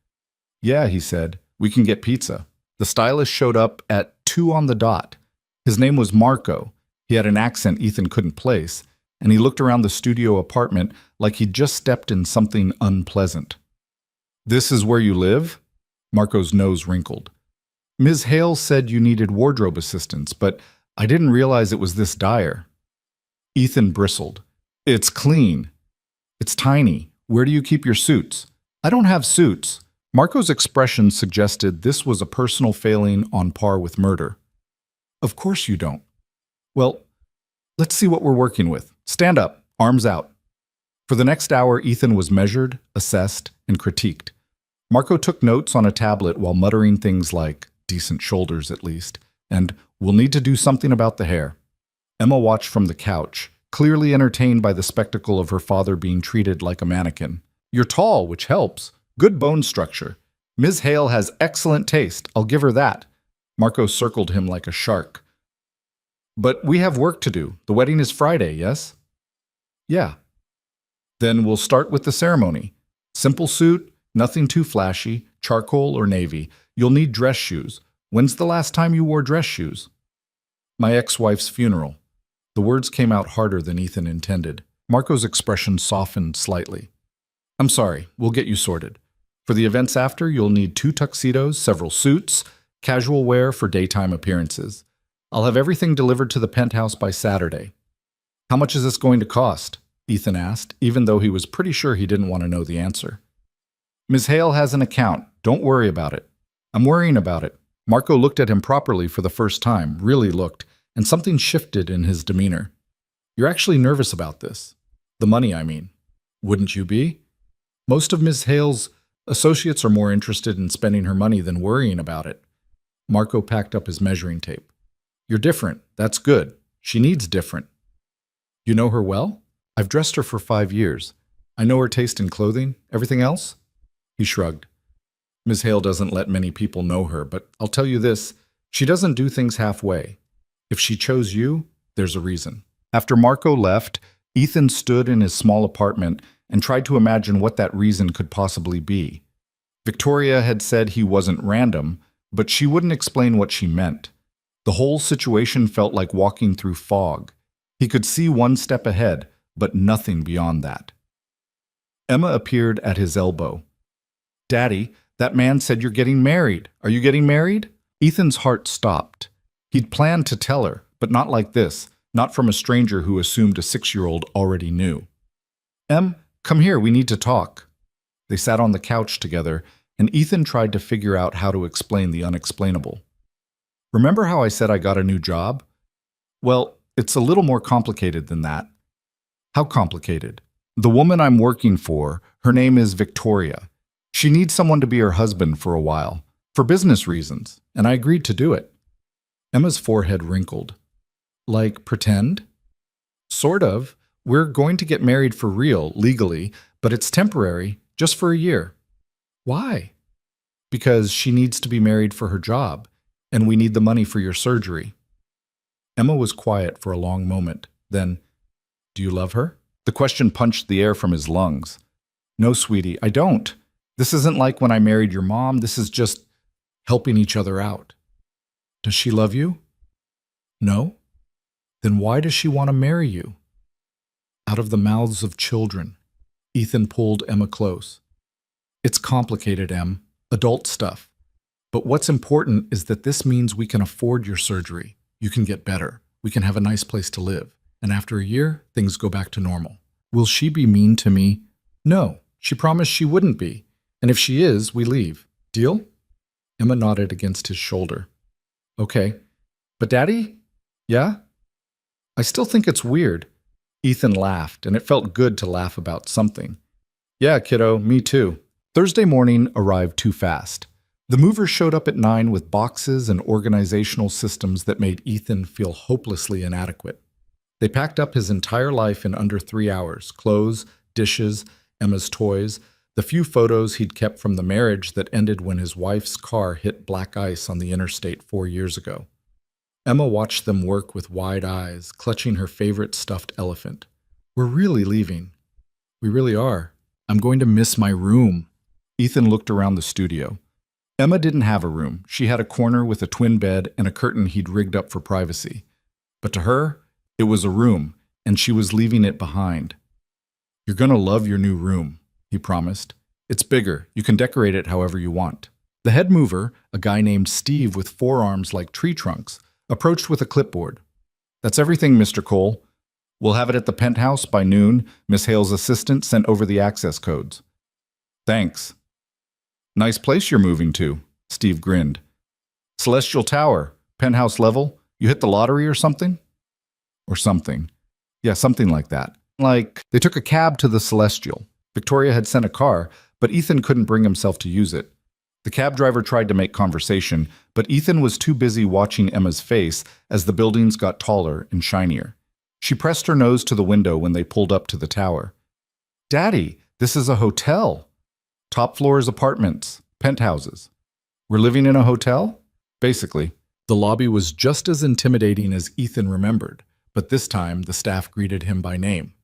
Yeah, he said, we can get pizza. The stylist showed up at 2 on the dot. His name was Marco. He had an accent Ethan couldn't place, and he looked around the studio apartment like he'd just stepped in something unpleasant. This is where you live? Marco's nose wrinkled. Ms. Hale said you needed wardrobe assistance, but I didn't realize it was this dire. Ethan bristled. It's clean. It's tiny. Where do you keep your suits? I don't have suits. Marco's expression suggested this was a personal failing on par with murder. Of course you don't. Well, let's see what we're working with. Stand up, arms out. For the next hour, Ethan was measured, assessed, and critiqued. Marco took notes on a tablet while muttering things like, decent shoulders at least, and we'll need to do something about the hair. Emma watched from the couch, clearly entertained by the spectacle of her father being treated like a mannequin. You're tall, which helps. Good bone structure. Ms. Hale has excellent taste, I'll give her that. Marco circled him like a shark. But we have work to do. The wedding is Friday, yes? Yeah. Then we'll start with the ceremony. Simple suit, nothing too flashy, charcoal or navy. You'll need dress shoes. When's the last time you wore dress shoes? My ex-wife's funeral. The words came out harder than Ethan intended. Marco's expression softened slightly. I'm sorry, we'll get you sorted. For the events after, you'll need 2 tuxedos, several suits, casual wear for daytime appearances. I'll have everything delivered to the penthouse by Saturday. How much is this going to cost? Ethan asked, even though he was pretty sure he didn't want to know the answer. Ms. Hale has an account. Don't worry about it. I'm worrying about it. Marco looked at him properly for the first time, really looked, and something shifted in his demeanor. You're actually nervous about this. The money, I mean. Wouldn't you be? Most of Ms. Hale's associates are more interested in spending her money than worrying about it. Marco packed up his measuring tape. You're different. That's good. She needs different. You know her well? I've dressed her for 5 years. I know her taste in clothing. Everything else? He shrugged. Ms. Hale doesn't let many people know her, but I'll tell you this, she doesn't do things halfway. If she chose you, there's a reason. After Marco left, Ethan stood in his small apartment and tried to imagine what that reason could possibly be. Victoria had said he wasn't random, but she wouldn't explain what she meant. The whole situation felt like walking through fog. He could see one step ahead, but nothing beyond that. Emma appeared at his elbow. Daddy, that man said you're getting married. Are you getting married? Ethan's heart stopped. He'd planned to tell her, but not like this, not from a stranger who assumed a 6-year-old already knew. Em, come here, we need to talk. They sat on the couch together, and Ethan tried to figure out how to explain the unexplainable. Remember how I said I got a new job? Well, it's a little more complicated than that. How complicated? The woman I'm working for, her name is Victoria. She needs someone to be her husband for a while, for business reasons, and I agreed to do it. Emma's forehead wrinkled. Like pretend? Sort of. We're going to get married for real, legally, but it's temporary, just for a year. Why? Because she needs to be married for her job, and we need the money for your surgery. Emma was quiet for a long moment. Then, do you love her? The question punched the air from his lungs. No, sweetie, I don't. This isn't like when I married your mom. This is just helping each other out. Does she love you? No? Then why does she want to marry you? Out of the mouths of children. Ethan pulled Emma close. It's complicated, Em. Adult stuff. But what's important is that this means we can afford your surgery. You can get better. We can have a nice place to live. And after a year, things go back to normal. Will she be mean to me? No. She promised she wouldn't be. And if she is, we leave. Deal? Emma nodded against his shoulder. Okay. But Daddy? Yeah? I still think it's weird. Ethan laughed, and it felt good to laugh about something. Yeah, kiddo, me too. Thursday morning arrived too fast. The movers showed up at 9 with boxes and organizational systems that made Ethan feel hopelessly inadequate. They packed up his entire life in under 3 hours: clothes, dishes, Emma's toys, the few photos he'd kept from the marriage that ended when his wife's car hit black ice on the interstate 4 years ago. Emma watched them work with wide eyes, clutching her favorite stuffed elephant. We're really leaving. We really are. I'm going to miss my room. Ethan looked around the studio. Emma didn't have a room. She had a corner with a twin bed and a curtain he'd rigged up for privacy. But to her, it was a room, and she was leaving it behind. You're going to love your new room, he promised. It's bigger. You can decorate it however you want. The head mover, a guy named Steve with forearms like tree trunks, approached with a clipboard. That's everything, Mr. Cole. We'll have it at the penthouse by noon. Miss Hale's assistant sent over the access codes. Thanks. Nice place you're moving to, Steve grinned. Celestial Tower, penthouse level. You hit the lottery or something? Or something. Yeah, something like that. Like, they took a cab to the Celestial. Victoria had sent a car, but Ethan couldn't bring himself to use it. The cab driver tried to make conversation, but Ethan was too busy watching Emma's face as the buildings got taller and shinier. She pressed her nose to the window when they pulled up to the tower. Daddy, this is a hotel. Top floors apartments, penthouses. We're living in a hotel? Basically. The lobby was just as intimidating as Ethan remembered, but this time the staff greeted him by name.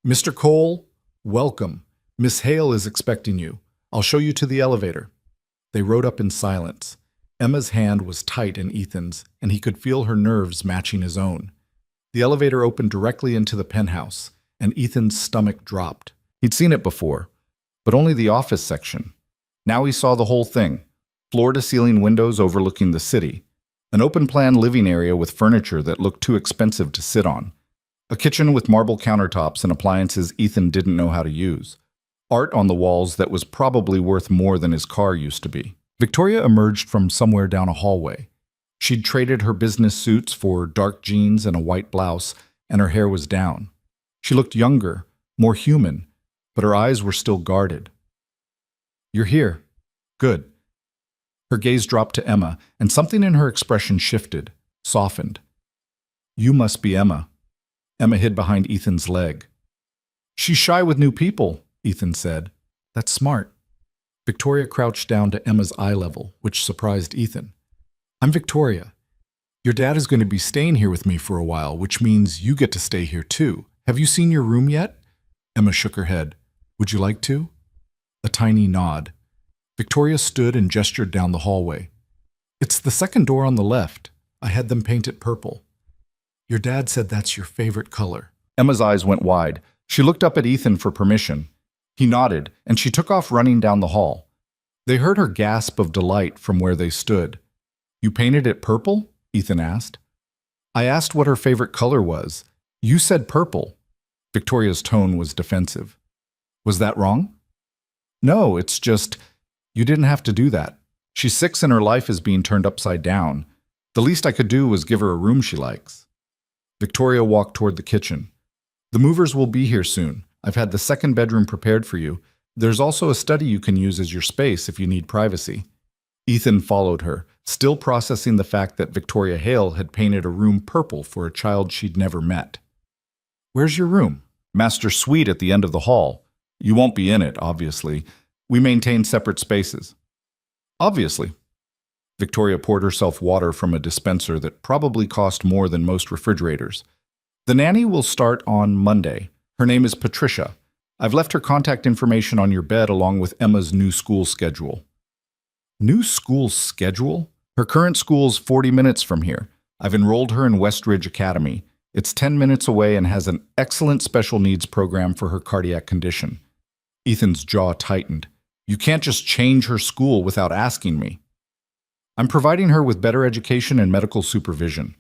Mr. Cole, welcome. Miss Hale is expecting you. I'll show you to the elevator. They rode up in silence. Emma's hand was tight in Ethan's, and he could feel her nerves matching his own. The elevator opened directly into the penthouse, and Ethan's stomach dropped. He'd seen it before, but only the office section. Now he saw the whole thing. Floor-to-ceiling windows overlooking the city. An open-plan living area with furniture that looked too expensive to sit on. A kitchen with marble countertops and appliances Ethan didn't know how to use. Art on the walls that was probably worth more than his car used to be. Victoria emerged from somewhere down a hallway. She'd traded her business suits for dark jeans and a white blouse, and her hair was down. She looked younger, more human, but her eyes were still guarded. You're here. Good. Her gaze dropped to Emma, and something in her expression shifted, softened. You must be Emma. Emma hid behind Ethan's leg. She's shy with new people, Ethan said. That's smart. Victoria crouched down to Emma's eye level, which surprised Ethan. I'm Victoria. Your dad is going to be staying here with me for a while, which means you get to stay here too. Have you seen your room yet? Emma shook her head. Would you like to? A tiny nod. Victoria stood and gestured down the hallway. It's the second door on the left. I had them paint it purple. Your dad said that's your favorite color. Emma's eyes went wide. She looked up at Ethan for permission. He nodded, and she took off running down the hall. They heard her gasp of delight from where they stood. You painted it purple? Ethan asked. I asked what her favorite color was. You said purple. Victoria's tone was defensive. Was that wrong? No, it's just, you didn't have to do that. She's 6 and her life is being turned upside down. The least I could do was give her a room she likes. Victoria walked toward the kitchen. The movers will be here soon. I've had the second bedroom prepared for you. There's also a study you can use as your space if you need privacy. Ethan followed her, still processing the fact that Victoria Hale had painted a room purple for a child she'd never met. Where's your room? Master suite at the end of the hall. You won't be in it, obviously. We maintain separate spaces. Obviously. Victoria poured herself water from a dispenser that probably cost more than most refrigerators. The nanny will start on Monday. Her name is Patricia. I've left her contact information on your bed along with Emma's new school schedule. New school schedule? Her current school's 40 minutes from here. I've enrolled her in Westridge Academy. It's 10 minutes away and has an excellent special needs program for her cardiac condition. Ethan's jaw tightened. You can't just change her school without asking me. I'm providing her with better education and medical supervision.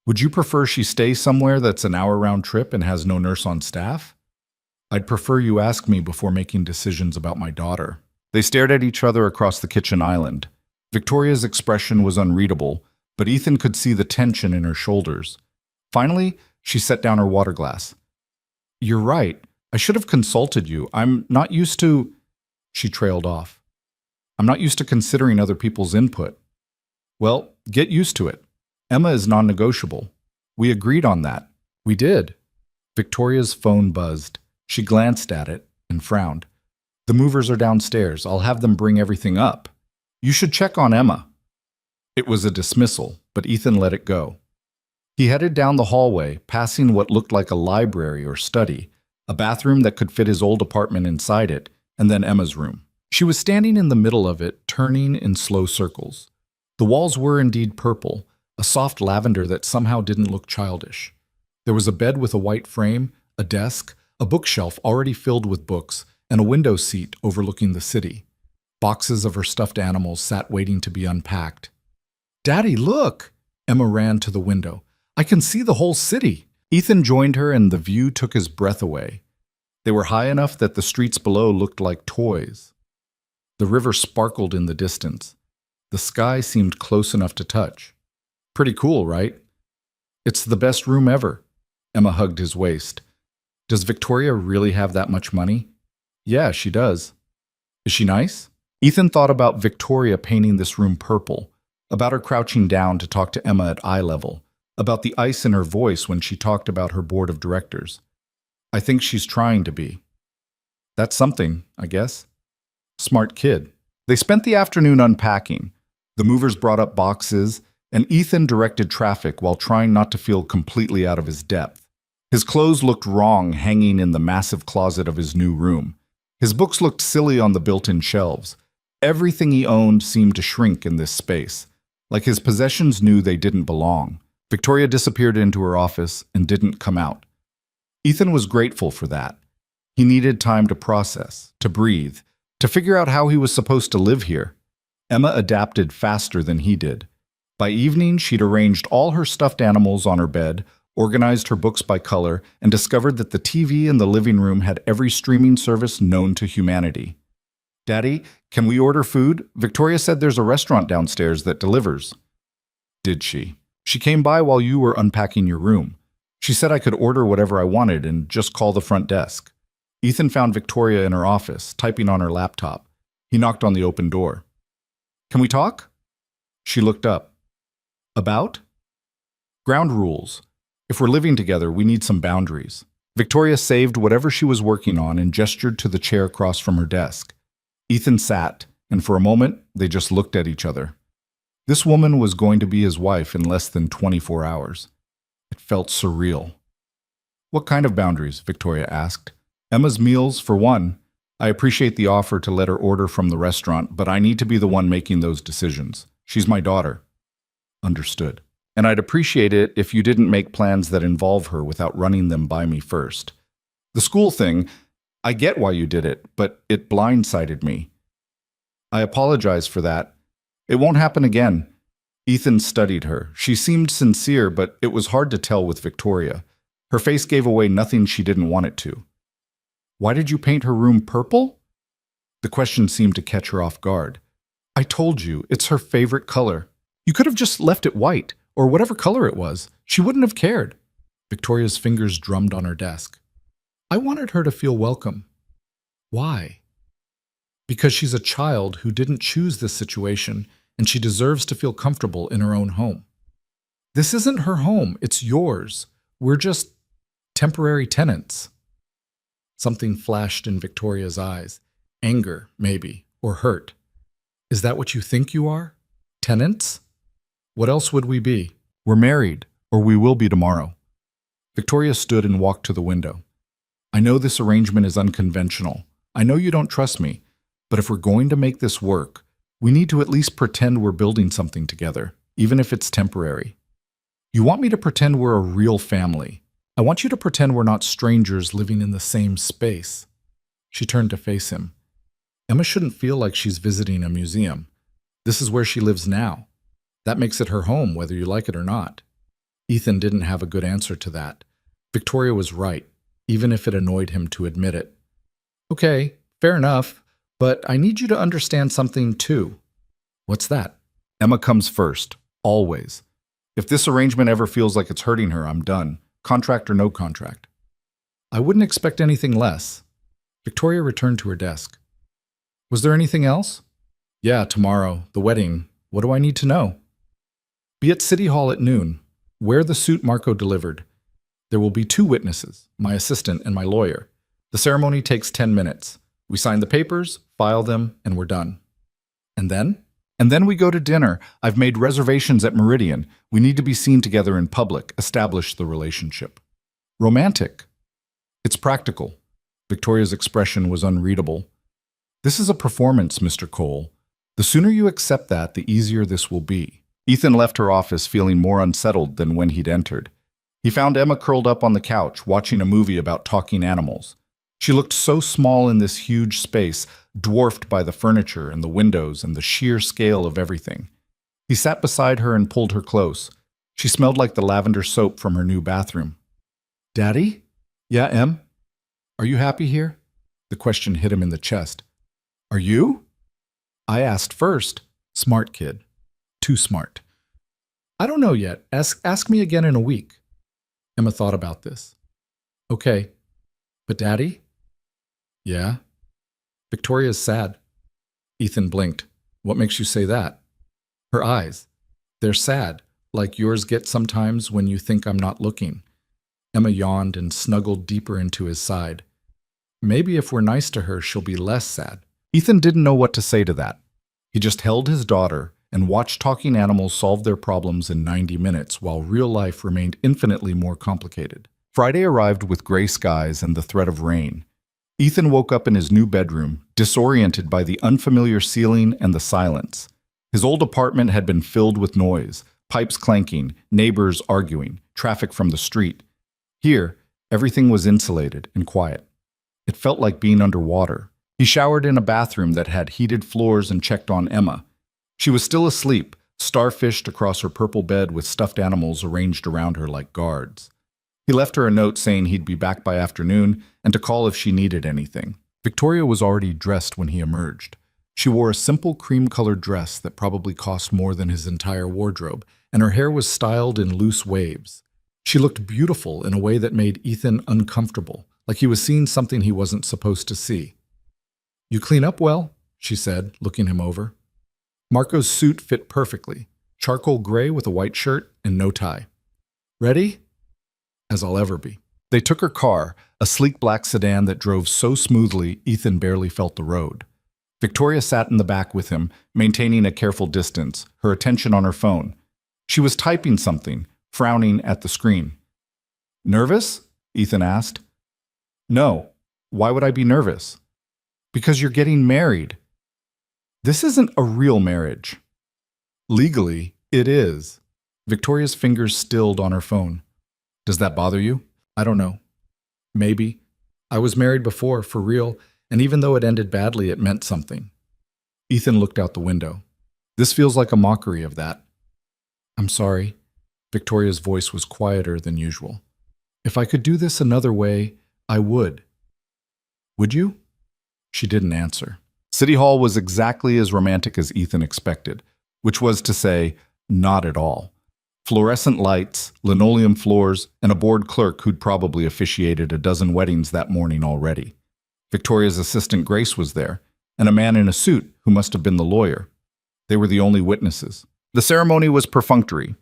Would you prefer she stay somewhere that's an hour-round trip and has no nurse on staff? I'd prefer you ask me before making decisions about my daughter. They stared at each other across the kitchen island. Victoria's expression was unreadable, but Ethan could see the tension in her shoulders. Finally, she set down her water glass. You're right. I should have consulted you. I'm not used to... She trailed off. I'm not used to considering other people's input. Well, get used to it. Emma is non-negotiable. We agreed on that. We did. Victoria's phone buzzed. She glanced at it and frowned. The movers are downstairs. I'll have them bring everything up. You should check on Emma. It was a dismissal, but Ethan let it go. He headed down the hallway, passing what looked like a library or study, a bathroom that could fit his old apartment inside it, and then Emma's room. She was standing in the middle of it, turning in slow circles. The walls were indeed purple, a soft lavender that somehow didn't look childish. There was a bed with a white frame, a desk, a bookshelf already filled with books, and a window seat overlooking the city. Boxes of her stuffed animals sat waiting to be unpacked. "Daddy, look!" Emma ran to the window. "I can see the whole city." Ethan joined her and the view took his breath away. They were high enough that the streets below looked like toys. The river sparkled in the distance. The sky seemed close enough to touch. "Pretty cool, right?" "It's the best room ever." Emma hugged his waist. "Does Victoria really have that much money?" "Yeah, she does." "Is she nice?" Ethan thought about Victoria painting this room purple, about her crouching down to talk to Emma at eye level, about the ice in her voice when she talked about her board of directors. "I think she's trying to be." "That's something, I guess." "Smart kid." They spent the afternoon unpacking. The movers brought up boxes, and Ethan directed traffic while trying not to feel completely out of his depth. His clothes looked wrong hanging in the massive closet of his new room. His books looked silly on the built-in shelves. Everything he owned seemed to shrink in this space, like his possessions knew they didn't belong. Victoria disappeared into her office and didn't come out. Ethan was grateful for that. He needed time to process, to breathe, to figure out how he was supposed to live here. Emma adapted faster than he did. By evening, she'd arranged all her stuffed animals on her bed, organized her books by color, and discovered that the TV in the living room had every streaming service known to humanity. "Daddy, can we order food? Victoria said there's a restaurant downstairs that delivers." "Did she?" "She came by while you were unpacking your room. She said I could order whatever I wanted and just call the front desk." Ethan found Victoria in her office, typing on her laptop. He knocked on the open door. "Can we talk?" She looked up. "About?" "Ground rules. If we're living together, we need some boundaries." Victoria saved whatever she was working on and gestured to the chair across from her desk. Ethan sat, and for a moment, they just looked at each other. This woman was going to be his wife in less than 24 hours. It felt surreal. "What kind of boundaries?" Victoria asked. "Emma's meals, for one. I appreciate the offer to let her order from the restaurant, but I need to be the one making those decisions. She's my daughter." "Understood. And I'd appreciate it if you didn't make plans that involve her without running them by me first. The school thing, I get why you did it, but it blindsided me. I apologize for that. It won't happen again." Ethan studied her. She seemed sincere, but it was hard to tell with Victoria. Her face gave away nothing she didn't want it to. "Why did you paint her room purple?" The question seemed to catch her off guard. "I told you, it's her favorite color. You could have just left it white, or whatever color it was. She wouldn't have cared." Victoria's fingers drummed on her desk. "I wanted her to feel welcome." "Why?" "Because she's a child who didn't choose this situation, and she deserves to feel comfortable in her own home." "This isn't her home, it's yours. We're just temporary tenants." Something flashed in Victoria's eyes. Anger, maybe, or hurt. "Is that what you think you are? Tenants? What else would we be? We're married, or we will be tomorrow." Victoria stood and walked to the window. "I know this arrangement is unconventional. I know you don't trust me, but if we're going to make this work, we need to at least pretend we're building something together, even if it's temporary. You want me to pretend we're a real family. I want you to pretend we're not strangers living in the same space." She turned to face him. "Emma shouldn't feel like she's visiting a museum. This is where she lives now. That makes it her home, whether you like it or not." Ethan didn't have a good answer to that. Victoria was right, even if it annoyed him to admit it. "Okay, fair enough, but I need you to understand something too." "What's that?" "Emma comes first, always. If this arrangement ever feels like it's hurting her, I'm done. Contract or no contract." "I wouldn't expect anything less." Victoria returned to her desk. "Was there anything else?" "Yeah, tomorrow, the wedding. What do I need to know?" "Be at City Hall at noon. Wear the suit Marco delivered. There will be 2 witnesses, my assistant and my lawyer. The ceremony takes 10 minutes. We sign the papers, file them, and we're done." "And then?" And then we go to dinner. I've made reservations at Meridian. We need to be seen together in public, establish the relationship. Romantic. It's practical. Victoria's expression was unreadable. This is a performance, Mr. Cole. The sooner you accept that, the easier this will be. Ethan left her office feeling more unsettled than when he'd entered. He found Emma curled up on the couch, watching a movie about talking animals. She looked so small in this huge space, dwarfed by the furniture and the windows and the sheer scale of everything. He sat beside her and pulled her close. She smelled like the lavender soap from her new bathroom. Daddy? Yeah, Em? Are you happy here? The question hit him in the chest. Are you? I asked first. Smart kid. Too smart. I don't know yet. Ask me again in a week. Emma thought about this. Okay. But Daddy? Yeah? Victoria's sad. Ethan blinked. What makes you say that? Her eyes. They're sad, like yours get sometimes when you think I'm not looking. Emma yawned and snuggled deeper into his side. Maybe if we're nice to her, she'll be less sad. Ethan didn't know what to say to that. He just held his daughter and watched talking animals solve their problems in 90 minutes while real life remained infinitely more complicated. Friday arrived with gray skies and the threat of rain. Ethan woke up in his new bedroom, disoriented by the unfamiliar ceiling and the silence. His old apartment had been filled with noise, pipes clanking, neighbors arguing, traffic from the street. Here, everything was insulated and quiet. It felt like being underwater. He showered in a bathroom that had heated floors and checked on Emma. She was still asleep, starfished across her purple bed with stuffed animals arranged around her like guards. He left her a note saying he'd be back by afternoon and to call if she needed anything. Victoria was already dressed when he emerged. She wore a simple cream-colored dress that probably cost more than his entire wardrobe, and her hair was styled in loose waves. She looked beautiful in a way that made Ethan uncomfortable, like he was seeing something he wasn't supposed to see. You clean up well, she said, looking him over. Marco's suit fit perfectly, charcoal gray with a white shirt and no tie. Ready? As I'll ever be. They took her car, a sleek black sedan that drove so smoothly Ethan barely felt the road. Victoria sat in the back with him, maintaining a careful distance, her attention on her phone. She was typing something, frowning at the screen. Nervous? Ethan asked. No. Why would I be nervous? Because you're getting married. This isn't a real marriage. Legally, it is. Victoria's fingers stilled on her phone. Does that bother you? I don't know. Maybe. I was married before, for real, and even though it ended badly, it meant something. Ethan looked out the window. This feels like a mockery of that. I'm sorry. Victoria's voice was quieter than usual. If I could do this another way, I would. Would you? She didn't answer. City Hall was exactly as romantic as Ethan expected, which was to say, not at all. Fluorescent lights, linoleum floors, and a bored clerk who'd probably officiated a dozen weddings that morning already. Victoria's assistant Grace was there, and a man in a suit who must have been the lawyer. They were the only witnesses. The ceremony was perfunctory.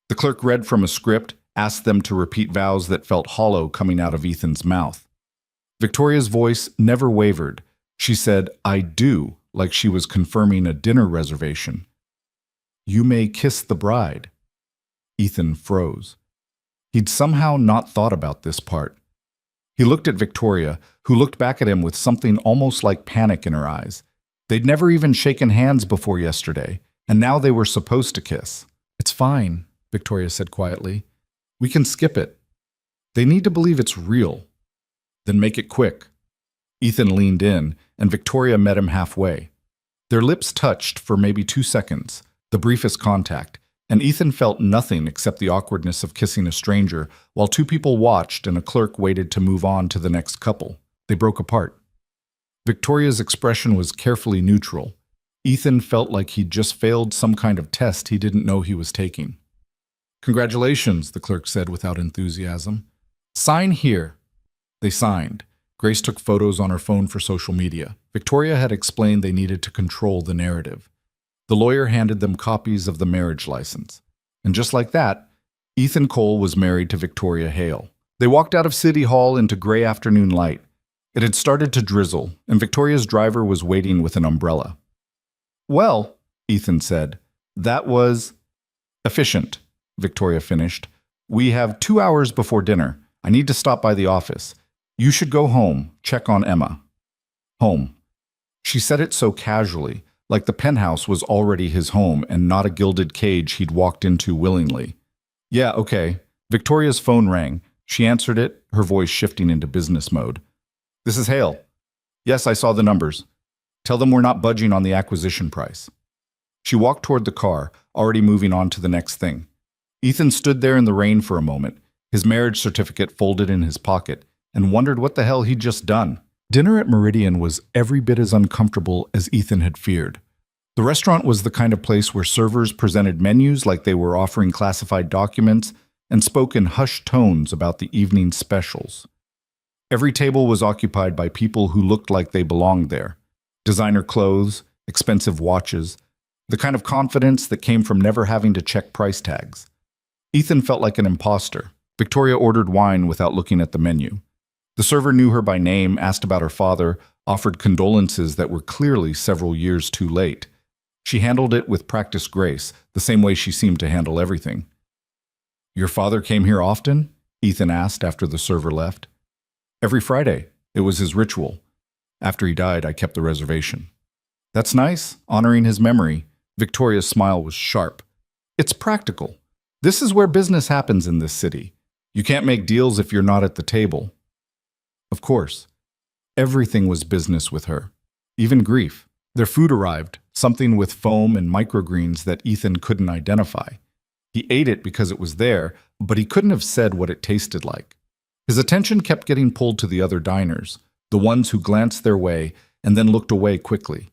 The clerk read from a script, asked them to repeat vows that felt hollow coming out of Ethan's mouth. Victoria's voice never wavered. She said, I do, like she was confirming a dinner reservation. You may kiss the bride. Ethan froze. He'd somehow not thought about this part. He looked at Victoria, who looked back at him with something almost like panic in her eyes. They'd never even shaken hands before yesterday, and now they were supposed to kiss. It's fine, Victoria said quietly. We can skip it. They need to believe it's real. Then make it quick. Ethan leaned in, and Victoria met him halfway. Their lips touched for maybe 2 seconds, the briefest contact, and Ethan felt nothing except the awkwardness of kissing a stranger while two people watched and a clerk waited to move on to the next couple. They broke apart. Victoria's expression was carefully neutral. Ethan felt like he'd just failed some kind of test he didn't know he was taking. Congratulations, the clerk said without enthusiasm. Sign here. They signed. Grace took photos on her phone for social media. Victoria had explained they needed to control the narrative. The lawyer handed them copies of the marriage license. And just like that, Ethan Cole was married to Victoria Hale. They walked out of City Hall into gray afternoon light. It had started to drizzle, and Victoria's driver was waiting with an umbrella. Well, Ethan said. That was efficient, Victoria finished. We have 2 hours before dinner. I need to stop by the office. You should go home, check on Emma. Home. She said it so casually, like the penthouse was already his home and not a gilded cage he'd walked into willingly. Yeah, okay. Victoria's phone rang. She answered it, her voice shifting into business mode. This is Hale. Yes, I saw the numbers. Tell them we're not budging on the acquisition price. She walked toward the car, already moving on to the next thing. Ethan stood there in the rain for a moment, his marriage certificate folded in his pocket, and wondered what the hell he'd just done. Dinner at Meridian was every bit as uncomfortable as Ethan had feared. The restaurant was the kind of place where servers presented menus like they were offering classified documents and spoke in hushed tones about the evening specials. Every table was occupied by people who looked like they belonged there. Designer clothes, expensive watches, the kind of confidence that came from never having to check price tags. Ethan felt like an imposter. Victoria ordered wine without looking at the menu. The server knew her by name, asked about her father, offered condolences that were clearly several years too late. She handled it with practiced grace, the same way she seemed to handle everything. Your father came here often? Ethan asked after the server left. Every Friday. It was his ritual. After he died, I kept the reservation. That's nice, honoring his memory. Victoria's smile was sharp. It's practical. This is where business happens in this city. You can't make deals if you're not at the table. Of course. Everything was business with her. Even grief. Their food arrived, something with foam and microgreens that Ethan couldn't identify. He ate it because it was there, but he couldn't have said what it tasted like. His attention kept getting pulled to the other diners, the ones who glanced their way and then looked away quickly,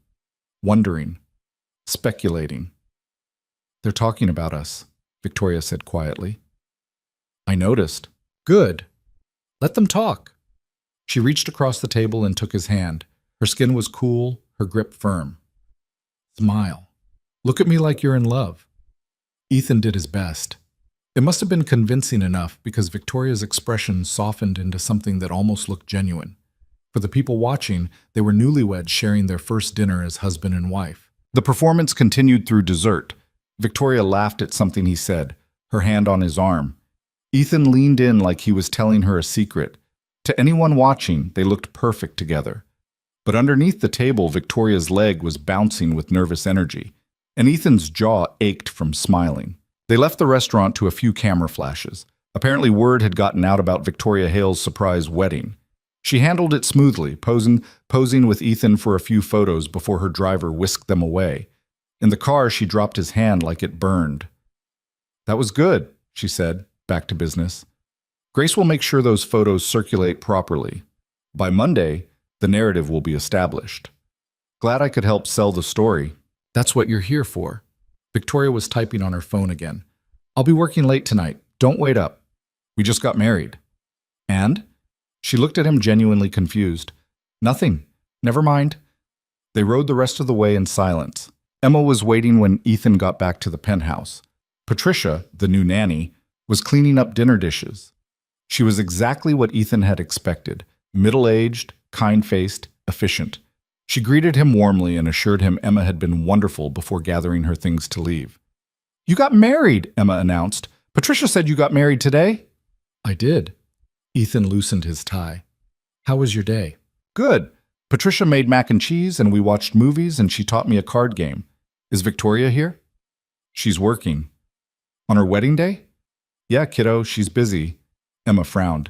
wondering, speculating. They're talking about us, Victoria said quietly. I noticed. Good. Let them talk. She reached across the table and took his hand. Her skin was cool, her grip firm. Smile. Look at me like you're in love. Ethan did his best. It must have been convincing enough because Victoria's expression softened into something that almost looked genuine. For the people watching, they were newlyweds sharing their first dinner as husband and wife. The performance continued through dessert. Victoria laughed at something he said, her hand on his arm. Ethan leaned in like he was telling her a secret. To anyone watching, they looked perfect together. But underneath the table, Victoria's leg was bouncing with nervous energy, and Ethan's jaw ached from smiling. They left the restaurant to a few camera flashes. Apparently word had gotten out about Victoria Hale's surprise wedding. She handled it smoothly, posing with Ethan for a few photos before her driver whisked them away. In the car, she dropped his hand like it burned. That was good, she said, back to business. Grace will make sure those photos circulate properly. By Monday, the narrative will be established. Glad I could help sell the story. That's what you're here for. Victoria was typing on her phone again. I'll be working late tonight. Don't wait up. We just got married. And? She looked at him genuinely confused. Nothing. Never mind. They rode the rest of the way in silence. Emma was waiting when Ethan got back to the penthouse. Patricia, the new nanny, was cleaning up dinner dishes. She was exactly what Ethan had expected, middle-aged, kind-faced, efficient. She greeted him warmly and assured him Emma had been wonderful before gathering her things to leave. You got married, Emma announced. Patricia said you got married today? I did. Ethan loosened his tie. How was your day? Good. Patricia made mac and cheese and we watched movies and she taught me a card game. Is Victoria here? She's working. On her wedding day? Yeah, kiddo, she's busy. Emma frowned.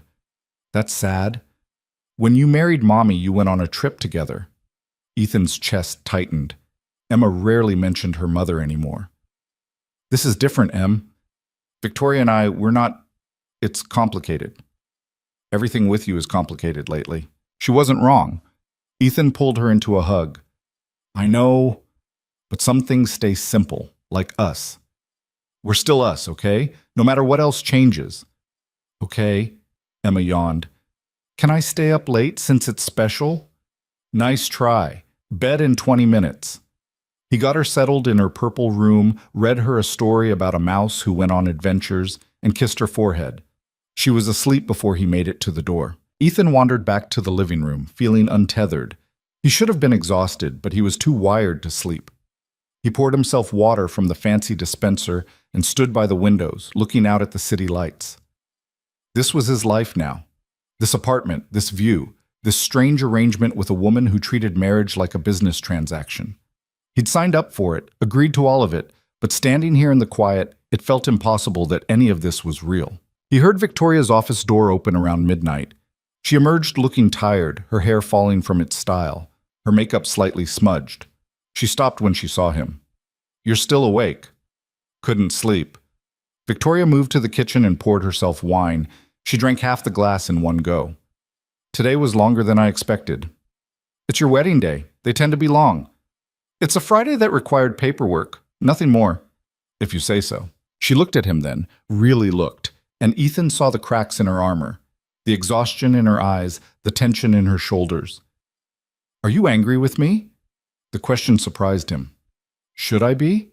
That's sad. When you married Mommy, you went on a trip together. Ethan's chest tightened. Emma rarely mentioned her mother anymore. This is different, Em. Victoria and I, we're not... It's complicated. Everything with you is complicated lately. She wasn't wrong. Ethan pulled her into a hug. I know, but some things stay simple, like us. We're still us, okay? No matter what else changes. Okay, Emma yawned. Can I stay up late since it's special? Nice try. Bed in 20 minutes. He got her settled in her purple room, read her a story about a mouse who went on adventures, and kissed her forehead. She was asleep before he made it to the door. Ethan wandered back to the living room, feeling untethered. He should have been exhausted, but he was too wired to sleep. He poured himself water from the fancy dispenser and stood by the windows, looking out at the city lights. This was his life now. This apartment, this view, this strange arrangement with a woman who treated marriage like a business transaction. He'd signed up for it, agreed to all of it, but standing here in the quiet, it felt impossible that any of this was real. He heard Victoria's office door open around midnight. She emerged looking tired, her hair falling from its style, her makeup slightly smudged. She stopped when she saw him. "You're still awake." "Couldn't sleep." Victoria moved to the kitchen and poured herself wine. She drank half the glass in one go. "Today was longer than I expected." "It's your wedding day. They tend to be long." "It's a Friday that required paperwork. Nothing more." "If you say so." She looked at him then, really looked, and Ethan saw the cracks in her armor, the exhaustion in her eyes, the tension in her shoulders. "Are you angry with me?" The question surprised him. "Should I be?"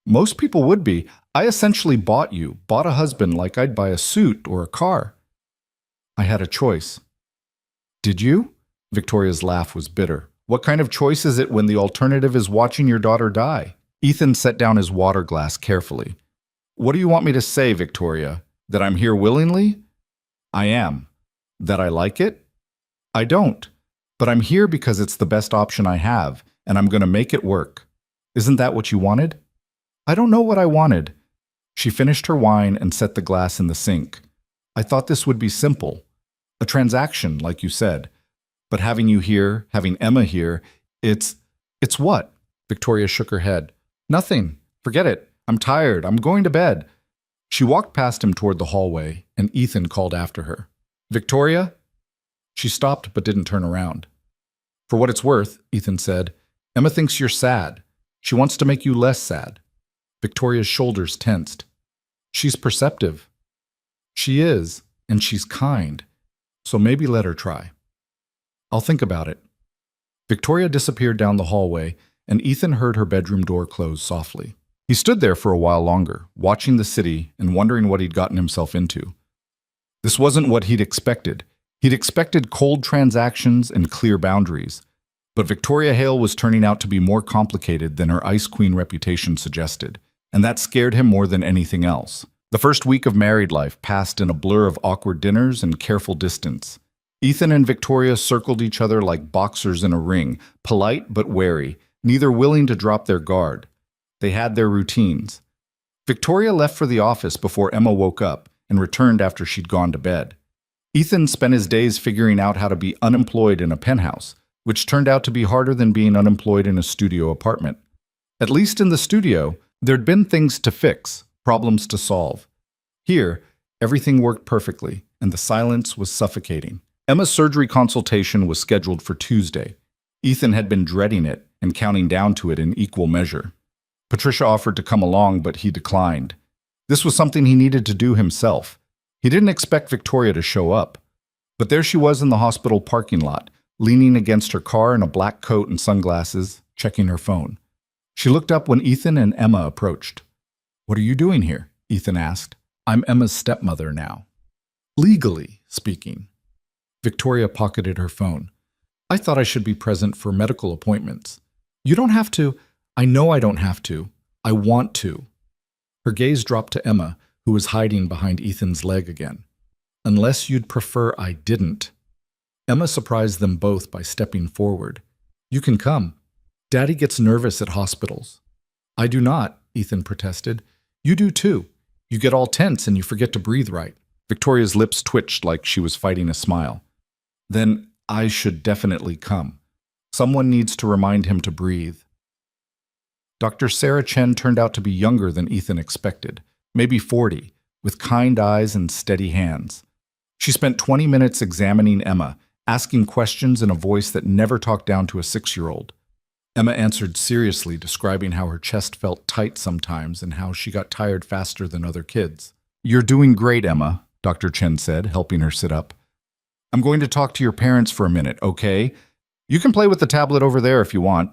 "Most people would be. I essentially bought you, bought a husband like I'd buy a suit or a car." "I had a choice." "Did you?" Victoria's laugh was bitter. "What kind of choice is it when the alternative is watching your daughter die?" Ethan set down his water glass carefully. "What do you want me to say, Victoria? That I'm here willingly?" "I am." "That I like it?" "I don't. But I'm here because it's the best option I have, and I'm going to make it work. Isn't that what you wanted?" "I don't know what I wanted." She finished her wine and set the glass in the sink. "I thought this would be simple. A transaction, like you said. But having you here, having Emma here, it's what?" Victoria shook her head. "Nothing. Forget it. I'm tired. I'm going to bed." She walked past him toward the hallway, and Ethan called after her. "Victoria?" She stopped but didn't turn around. "For what it's worth," Ethan said, "Emma thinks you're sad. She wants to make you less sad." Victoria's shoulders tensed. "She's perceptive." "She is, and she's kind. So maybe let her try." "I'll think about it." Victoria disappeared down the hallway, and Ethan heard her bedroom door close softly. He stood there for a while longer, watching the city and wondering what he'd gotten himself into. This wasn't what he'd expected. He'd expected cold transactions and clear boundaries. But Victoria Hale was turning out to be more complicated than her Ice Queen reputation suggested, and that scared him more than anything else. The first week of married life passed in a blur of awkward dinners and careful distance. Ethan and Victoria circled each other like boxers in a ring, polite but wary, neither willing to drop their guard. They had their routines. Victoria left for the office before Emma woke up and returned after she'd gone to bed. Ethan spent his days figuring out how to be unemployed in a penthouse, which turned out to be harder than being unemployed in a studio apartment. At least in the studio, there'd been things to fix, problems to solve. Here, everything worked perfectly, and the silence was suffocating. Emma's surgery consultation was scheduled for Tuesday. Ethan had been dreading it and counting down to it in equal measure. Patricia offered to come along, but he declined. This was something he needed to do himself. He didn't expect Victoria to show up. But there she was in the hospital parking lot, leaning against her car in a black coat and sunglasses, checking her phone. She looked up when Ethan and Emma approached. "What are you doing here?" Ethan asked. "I'm Emma's stepmother now." "Legally speaking." Victoria pocketed her phone. "I thought I should be present for medical appointments." "You don't have to." "I know I don't have to. I want to." Her gaze dropped to Emma, who was hiding behind Ethan's leg again. "Unless you'd prefer I didn't." Emma surprised them both by stepping forward. "You can come. Daddy gets nervous at hospitals." "I do not," Ethan protested. "You do too. You get all tense and you forget to breathe right." Victoria's lips twitched like she was fighting a smile. "Then I should definitely come. Someone needs to remind him to breathe." Dr. Sarah Chen turned out to be younger than Ethan expected, maybe 40, with kind eyes and steady hands. She spent 20 minutes examining Emma, asking questions in a voice that never talked down to a 6-year-old. Emma answered seriously, describing how her chest felt tight sometimes and how she got tired faster than other kids. "You're doing great, Emma," Dr. Chen said, helping her sit up. "I'm going to talk to your parents for a minute, okay? You can play with the tablet over there if you want."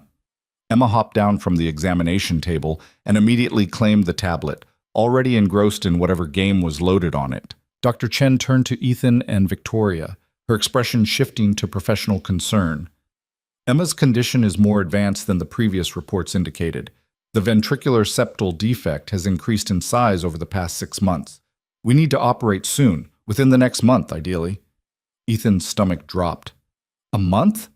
Emma hopped down from the examination table and immediately claimed the tablet, already engrossed in whatever game was loaded on it. Dr. Chen turned to Ethan and Victoria, her expression shifting to professional concern. "Emma's condition is more advanced than the previous reports indicated. The ventricular septal defect has increased in size over the past 6 months. We need to operate soon, within the next month, ideally. Ethan's stomach dropped. A month?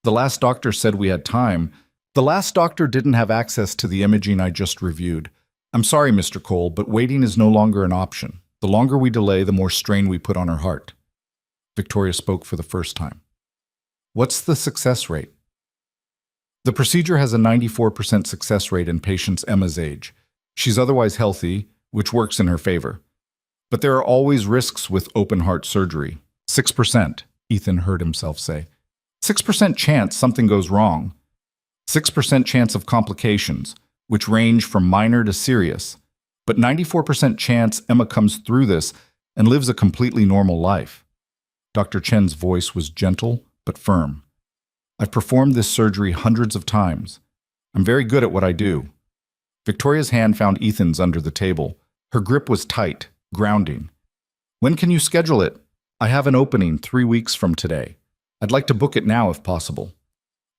The last doctor said we had time. The last doctor didn't have access to the imaging I just reviewed. I'm sorry, Mr. Cole, but waiting is no longer an option. The longer we delay, the more strain we put on her heart. Victoria spoke for the first time. What's the success rate? The procedure has a 94% success rate in patients Emma's age. She's otherwise healthy, which works in her favor. But there are always risks with open heart surgery. 6%, Ethan heard himself say. 6% chance something goes wrong. 6% chance of complications, which range from minor to serious. But 94% chance Emma comes through this and lives a completely normal life. Dr. Chen's voice was gentle but firm. I've performed this surgery hundreds of times. I'm very good at what I do. Victoria's hand found Ethan's under the table. Her grip was tight, grounding. When can you schedule it? I have an opening 3 weeks from today. I'd like to book it now if possible.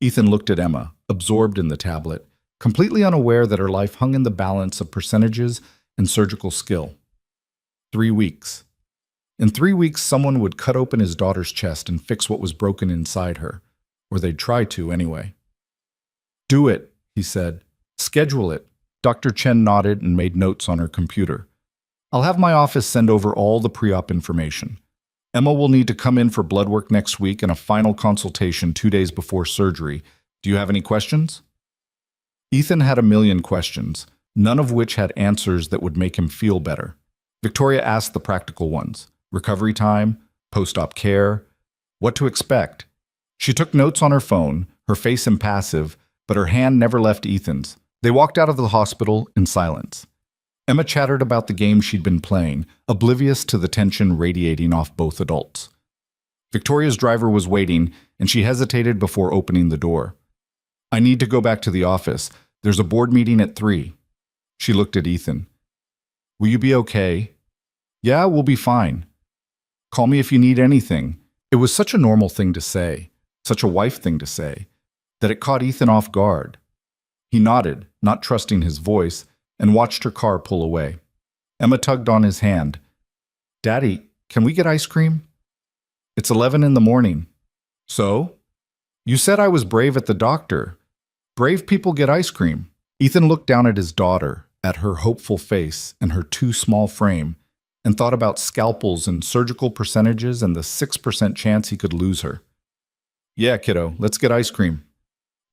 Ethan looked at Emma, absorbed in the tablet, completely unaware that her life hung in the balance of percentages and surgical skill. 3 weeks. In 3 weeks, someone would cut open his daughter's chest and fix what was broken inside her, or they'd try to anyway. Do it, he said. Schedule it. Dr. Chen nodded and made notes on her computer. I'll have my office send over all the pre-op information. Emma will need to come in for blood work next week and a final consultation 2 days before surgery. Do you have any questions? Ethan had a million questions, none of which had answers that would make him feel better. Victoria asked the practical ones. Recovery time, post-op care, what to expect. She took notes on her phone, her face impassive, but her hand never left Ethan's. They walked out of the hospital in silence. Emma chattered about the game she'd been playing, oblivious to the tension radiating off both adults. Victoria's driver was waiting, and she hesitated before opening the door. I need to go back to the office. There's a board meeting at 3. She looked at Ethan. Will you be okay? Yeah, we'll be fine. Call me if you need anything. It was such a normal thing to say, such a wife thing to say, that it caught Ethan off guard. He nodded, not trusting his voice, and watched her car pull away. Emma tugged on his hand. Daddy, can we get ice cream? It's 11 in the morning. So? You said I was brave at the doctor. Brave people get ice cream. Ethan looked down at his daughter, at her hopeful face and her too small frame, and thought about scalpels and surgical percentages and the 6% chance he could lose her. Yeah, kiddo, let's get ice cream.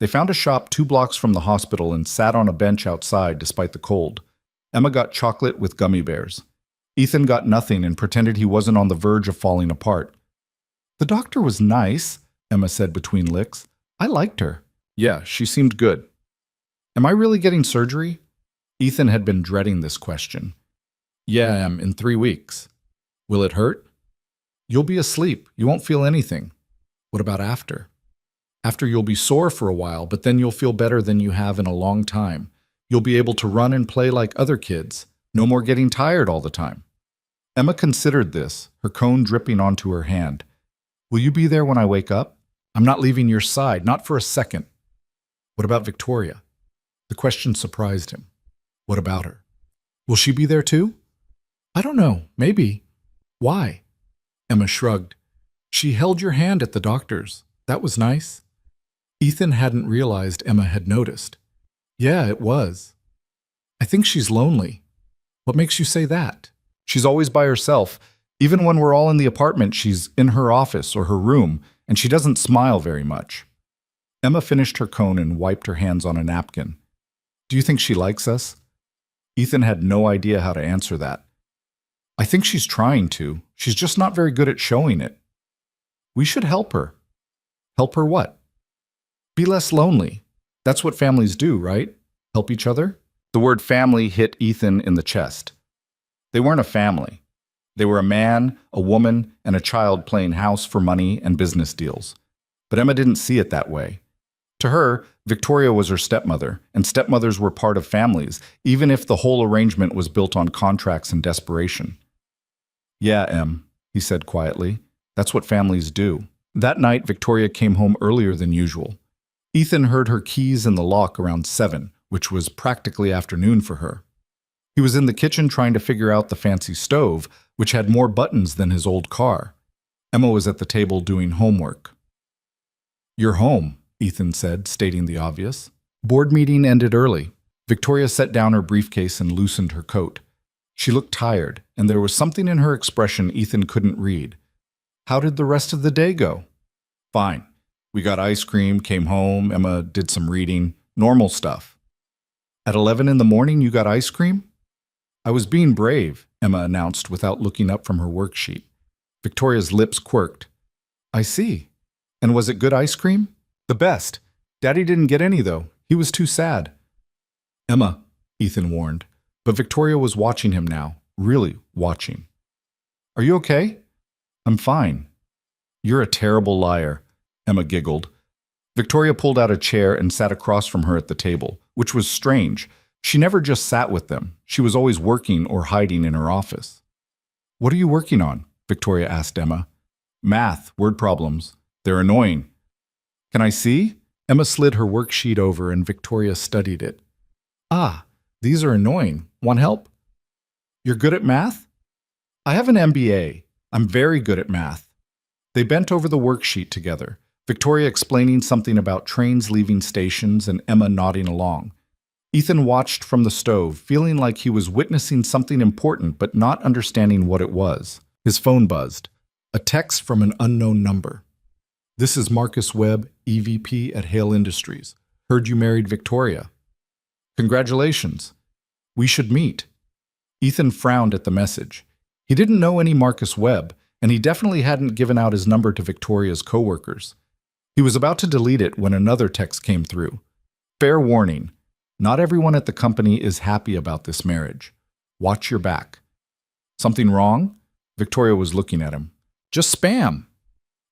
They found a shop 2 blocks from the hospital and sat on a bench outside despite the cold. Emma got chocolate with gummy bears. Ethan got nothing and pretended he wasn't on the verge of falling apart. The doctor was nice, Emma said between licks. I liked her. Yeah, she seemed good. Am I really getting surgery? Ethan had been dreading this question. Yeah, I am, in 3 weeks. Will it hurt? You'll be asleep. You won't feel anything. What about after? After you'll be sore for a while, but then you'll feel better than you have in a long time. You'll be able to run and play like other kids. No more getting tired all the time. Emma considered this, her cone dripping onto her hand. Will you be there when I wake up? I'm not leaving your side, not for a second. What about Victoria? The question surprised him. What about her? Will she be there too? I don't know, maybe. Why? Emma shrugged. She held your hand at the doctor's. That was nice. Ethan hadn't realized Emma had noticed. Yeah, it was. I think she's lonely. What makes you say that? She's always by herself. Even when we're all in the apartment, she's in her office or her room, and she doesn't smile very much. Emma finished her cone and wiped her hands on a napkin. Do you think she likes us? Ethan had no idea how to answer that. I think she's trying to. She's just not very good at showing it. We should help her. Help her what? Be less lonely. That's what families do, right? Help each other? The word family hit Ethan in the chest. They weren't a family. They were a man, a woman, and a child playing house for money and business deals. But Emma didn't see it that way. To her, Victoria was her stepmother, and stepmothers were part of families, even if the whole arrangement was built on contracts and desperation. Yeah, Em, he said quietly. That's what families do. That night, Victoria came home earlier than usual. Ethan heard her keys in the lock around 7, which was practically afternoon for her. He was in the kitchen trying to figure out the fancy stove, which had more buttons than his old car. Emma was at the table doing homework. "You're home," Ethan said, stating the obvious. Board meeting ended early. Victoria set down her briefcase and loosened her coat. She looked tired, and there was something in her expression Ethan couldn't read. "How did the rest of the day go?" "Fine. We got ice cream, came home, Emma did some reading, normal stuff." "At 11 in the morning you got ice cream?" "I was being brave," Emma announced without looking up from her worksheet. Victoria's lips quirked. "I see. And was it good ice cream?" "The best. Daddy didn't get any, though. He was too sad." "Emma," Ethan warned, but Victoria was watching him now, really watching. "Are you okay?" "I'm fine." "You're a terrible liar," Emma giggled. Victoria pulled out a chair and sat across from her at the table, which was strange. She never just sat with them. She was always working or hiding in her office. "What are you working on?" Victoria asked Emma. "Math, word problems. They're annoying." "Can I see?" Emma slid her worksheet over and Victoria studied it. "Ah, these are annoying. Want help?" "You're good at math?" "I have an MBA. I'm very good at math." They bent over the worksheet together, Victoria explaining something about trains leaving stations and Emma nodding along. Ethan watched from the stove, feeling like he was witnessing something important but not understanding what it was. His phone buzzed. A text from an unknown number. "This is Marcus Webb, EVP at Hale Industries. Heard you married Victoria. Congratulations. We should meet." Ethan frowned at the message. He didn't know any Marcus Webb, and he definitely hadn't given out his number to Victoria's coworkers. He was about to delete it when another text came through. "Fair warning. Not everyone at the company is happy about this marriage. Watch your back." "Something wrong?" Victoria was looking at him. "Just spam."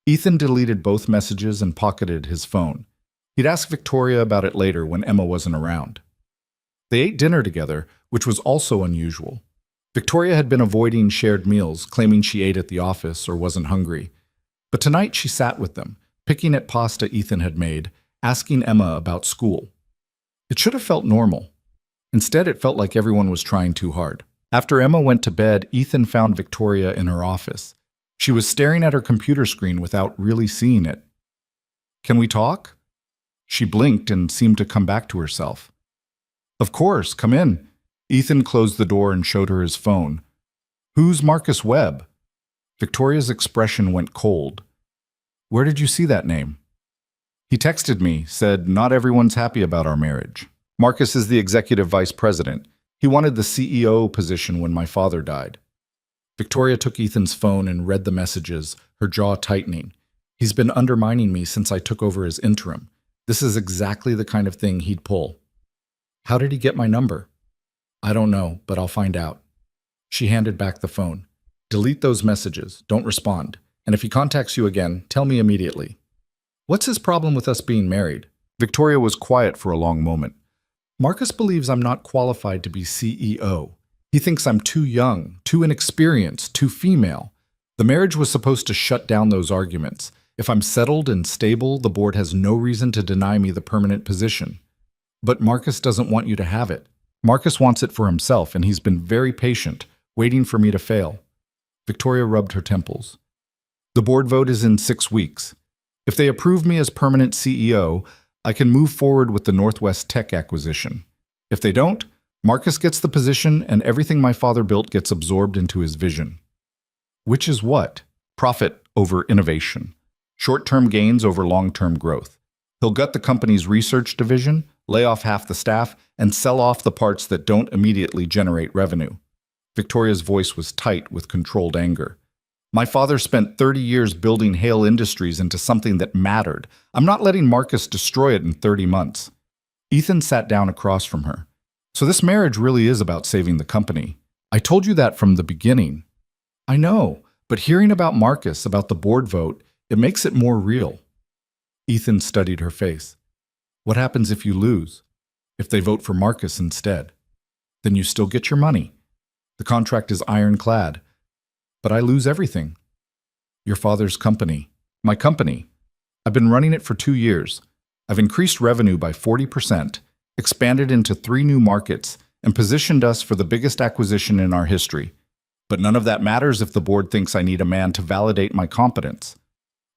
Ethan deleted both messages and pocketed his phone. He'd ask Victoria about it later when Emma wasn't around. They ate dinner together, which was also unusual. Victoria had been avoiding shared meals, claiming she ate at the office or wasn't hungry. But tonight she sat with them, picking at pasta Ethan had made, asking Emma about school. It should have felt normal. Instead, it felt like everyone was trying too hard. After Emma went to bed, Ethan found Victoria in her office. She was staring at her computer screen without really seeing it. "Can we talk?" She blinked and seemed to come back to herself. "Of course, come in." Ethan closed the door and showed her his phone. "Who's Marcus Webb?" Victoria's expression went cold. "Where did you see that name?" "He texted me, said not everyone's happy about our marriage. Marcus is the executive vice president. He wanted the CEO position when my father died." Victoria took Ethan's phone and read the messages, her jaw tightening. "He's been undermining me since I took over as interim. This is exactly the kind of thing he'd pull." "How did he get my number?" "I don't know, but I'll find out." She handed back the phone. "Delete those messages. Don't respond. And if he contacts you again, tell me immediately." "What's his problem with us being married?" Victoria was quiet for a long moment. "Marcus believes I'm not qualified to be CEO. He thinks I'm too young, too inexperienced, too female. The marriage was supposed to shut down those arguments. If I'm settled and stable, the board has no reason to deny me the permanent position. But Marcus doesn't want you to have it. Marcus wants it for himself, and he's been very patient, waiting for me to fail." Victoria rubbed her temples. "The board vote is in 6 weeks. If they approve me as permanent CEO, I can move forward with the Northwest Tech acquisition. If they don't, Marcus gets the position and everything my father built gets absorbed into his vision." Which is what? Profit over innovation. Short-term gains over long-term growth. He'll gut the company's research division, lay off half the staff, and sell off the parts that don't immediately generate revenue. Victoria's voice was tight with controlled anger. "My father spent 30 years building Hale Industries into something that mattered. I'm not letting Marcus destroy it in 30 months. Ethan sat down across from her. "So this marriage really is about saving the company. I told you that from the beginning." "I know, but hearing about Marcus, about the board vote, it makes it more real." Ethan studied her face. "What happens if you lose? If they vote for Marcus instead? Then you still get your money. The contract is ironclad. But I lose everything. Your father's company. My company. I've been running it for 2 years. I've increased revenue by 40%, expanded into 3 new markets, and positioned us for the biggest acquisition in our history. But none of that matters if the board thinks I need a man to validate my competence.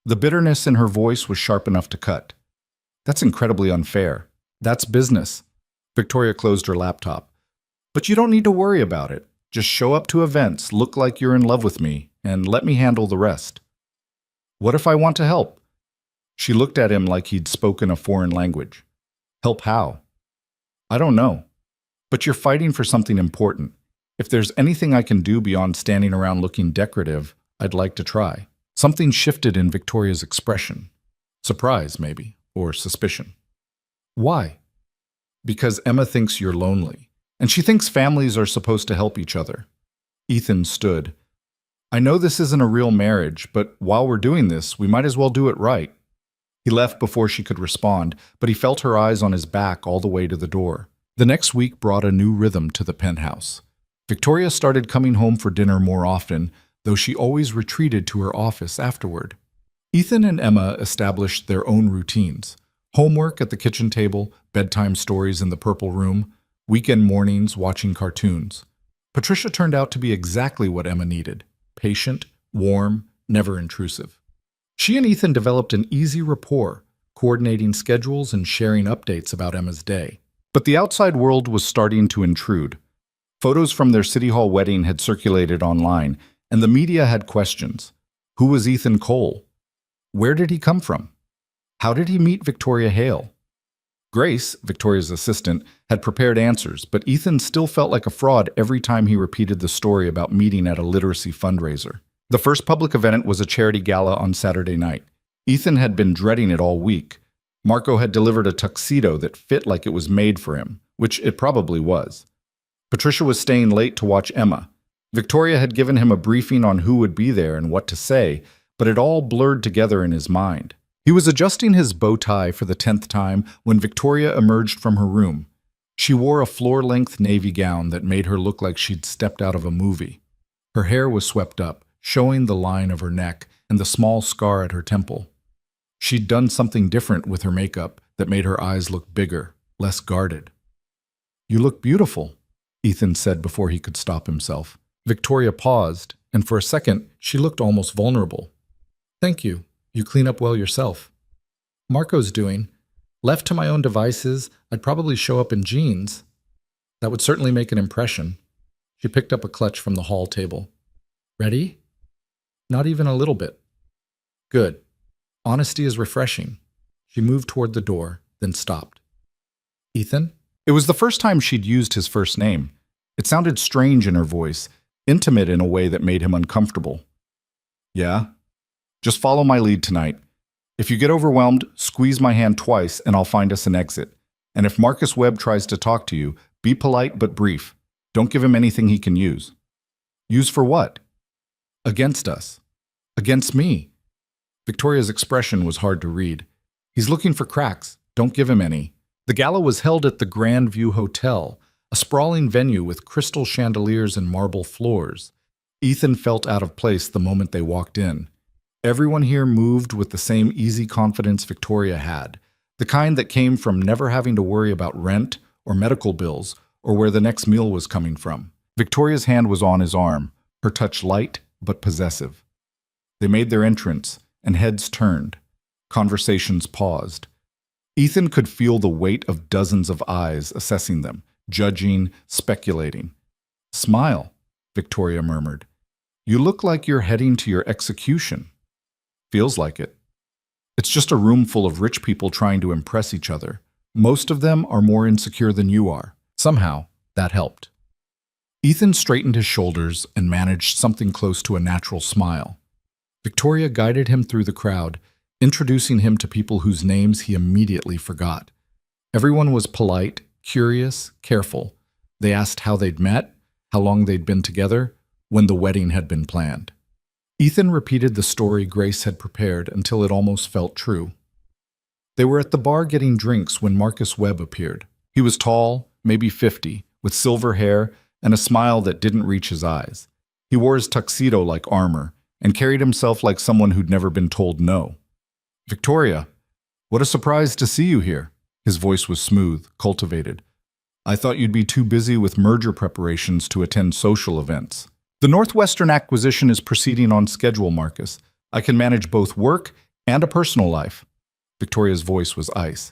The bitterness in her voice was sharp enough to cut. That's incredibly unfair. That's business. Victoria closed her laptop. But you don't need to worry about it. Just show up to events, look like you're in love with me, and let me handle the rest. What if I want to help? She looked at him like he'd spoken a foreign language. Help how? I don't know. But you're fighting for something important. If there's anything I can do beyond standing around looking decorative, I'd like to try. Something shifted in Victoria's expression. Surprise, maybe, or suspicion. Why? Because Emma thinks you're lonely, and she thinks families are supposed to help each other. Ethan stood. I know this isn't a real marriage, but while we're doing this, we might as well do it right. He left before she could respond, but he felt her eyes on his back all the way to the door. The next week brought a new rhythm to the penthouse. Victoria started coming home for dinner more often, though she always retreated to her office afterward. Ethan and Emma established their own routines. Homework at the kitchen table, bedtime stories in the purple room, weekend mornings watching cartoons. Patricia turned out to be exactly what Emma needed. Patient, warm, never intrusive. She and Ethan developed an easy rapport, coordinating schedules and sharing updates about Emma's day. But the outside world was starting to intrude. Photos from their City Hall wedding had circulated online, and the media had questions. Who was Ethan Cole? Where did he come from? How did he meet Victoria Hale? Grace, Victoria's assistant, had prepared answers, but Ethan still felt like a fraud every time he repeated the story about meeting at a literacy fundraiser. The first public event was a charity gala on Saturday night. Ethan had been dreading it all week. Marco had delivered a tuxedo that fit like it was made for him, which it probably was. Patricia was staying late to watch Emma. Victoria had given him a briefing on who would be there and what to say, but it all blurred together in his mind. He was adjusting his bow tie for the 10th time when Victoria emerged from her room. She wore a floor-length navy gown that made her look like she'd stepped out of a movie. Her hair was swept up, showing the line of her neck and the small scar at her temple. She'd done something different with her makeup that made her eyes look bigger, less guarded. "You look beautiful," Ethan said before he could stop himself. Victoria paused, and for a second, she looked almost vulnerable. "Thank you. You clean up well yourself." "Marco's doing. Left to my own devices, I'd probably show up in jeans. That would certainly make an impression." She picked up a clutch from the hall table. "Ready?" "Not even a little bit." "Good. Honesty is refreshing." She moved toward the door, then stopped. "Ethan?" It was the first time she'd used his first name. It sounded strange in her voice, intimate in a way that made him uncomfortable. "Yeah? Just follow my lead tonight. If you get overwhelmed, squeeze my hand twice and I'll find us an exit. And if Marcus Webb tries to talk to you, be polite but brief. Don't give him anything he can use." "Use for what?" "Against us. Against me." Victoria's expression was hard to read. "He's looking for cracks. Don't give him any." The gala was held at the Grand View Hotel, a sprawling venue with crystal chandeliers and marble floors. Ethan felt out of place the moment they walked in. Everyone here moved with the same easy confidence Victoria had, the kind that came from never having to worry about rent or medical bills or where the next meal was coming from. Victoria's hand was on his arm, her touch light but possessive. They made their entrance, and heads turned. Conversations paused. Ethan could feel the weight of dozens of eyes assessing them, judging, speculating. "Smile," Victoria murmured. "You look like you're heading to your execution." "Feels like it. It's just a room full of rich people trying to impress each other. Most of them are more insecure than you are." Somehow, that helped. Ethan straightened his shoulders and managed something close to a natural smile. Victoria guided him through the crowd, introducing him to people whose names he immediately forgot. Everyone was polite, curious, careful. They asked how they'd met, how long they'd been together, when the wedding had been planned. Ethan repeated the story Grace had prepared until it almost felt true. They were at the bar getting drinks when Marcus Webb appeared. He was tall, maybe 50, with silver hair and a smile that didn't reach his eyes. He wore his tuxedo like armor and carried himself like someone who'd never been told no. "Victoria, what a surprise to see you here." His voice was smooth, cultivated. I thought you'd be too busy with merger preparations to attend social events. The Northwestern acquisition is proceeding on schedule, Marcus. I can manage both work and a personal life. Victoria's voice was ice.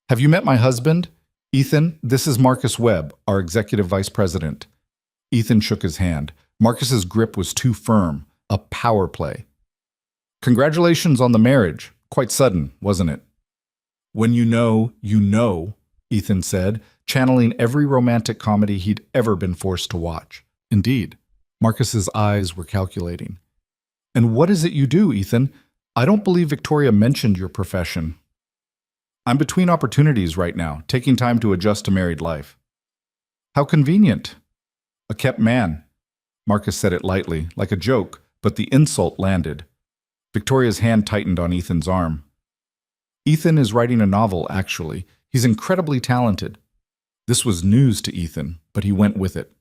Have you met my husband? Ethan, this is Marcus Webb, our executive vice president. Ethan shook his hand. Marcus's grip was too firm, a power play. Congratulations on the marriage. Quite sudden, wasn't it? When you know, Ethan said, channeling every romantic comedy he'd ever been forced to watch. Indeed, Marcus's eyes were calculating. And what is it you do, Ethan? I don't believe Victoria mentioned your profession. I'm between opportunities right now, taking time to adjust to married life. How convenient. A kept man. Marcus said it lightly, like a joke, but the insult landed. Victoria's hand tightened on Ethan's arm. Ethan is writing a novel, actually. He's incredibly talented. This was news to Ethan, but he went with it.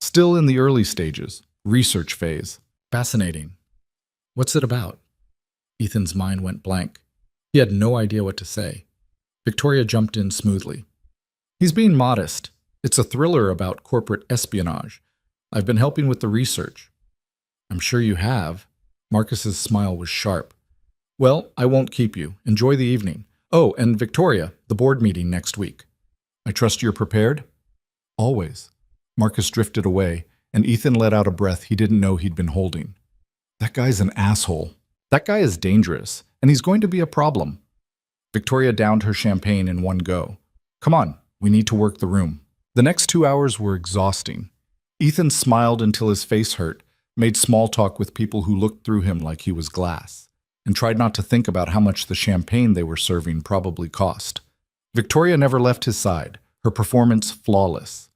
Still in the early stages, research phase. Fascinating. What's it about? Ethan's mind went blank. He had no idea what to say. Victoria jumped in smoothly. He's being modest. It's a thriller about corporate espionage. I've been helping with the research. I'm sure you have. Marcus's smile was sharp. Well, I won't keep you. Enjoy the evening. Oh, and Victoria, the board meeting next week. I trust you're prepared? Always. Marcus drifted away, and Ethan let out a breath he didn't know he'd been holding. That guy's an asshole. That guy is dangerous, and he's going to be a problem. Victoria downed her champagne in one go. Come on, we need to work the room. The next 2 hours were exhausting. Ethan smiled until his face hurt, made small talk with people who looked through him like he was glass, and tried not to think about how much the champagne they were serving probably cost. Victoria never left his side, her performance flawless.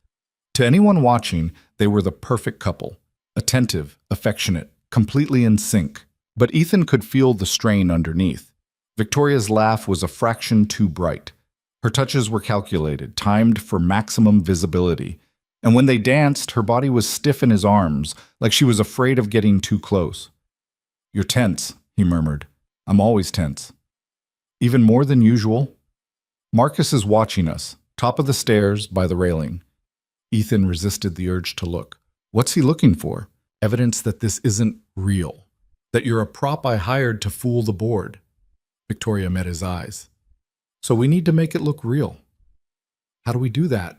To anyone watching, they were the perfect couple, attentive, affectionate, completely in sync. But Ethan could feel the strain underneath. Victoria's laugh was a fraction too bright. Her touches were calculated, timed for maximum visibility. And when they danced, her body was stiff in his arms, like she was afraid of getting too close. You're tense, he murmured. I'm always tense. Even more than usual? Marcus is watching us, top of the stairs, by the railing. Ethan resisted the urge to look. What's he looking for? Evidence that this isn't real. That you're a prop I hired to fool the board. Victoria met his eyes. So we need to make it look real. How do we do that?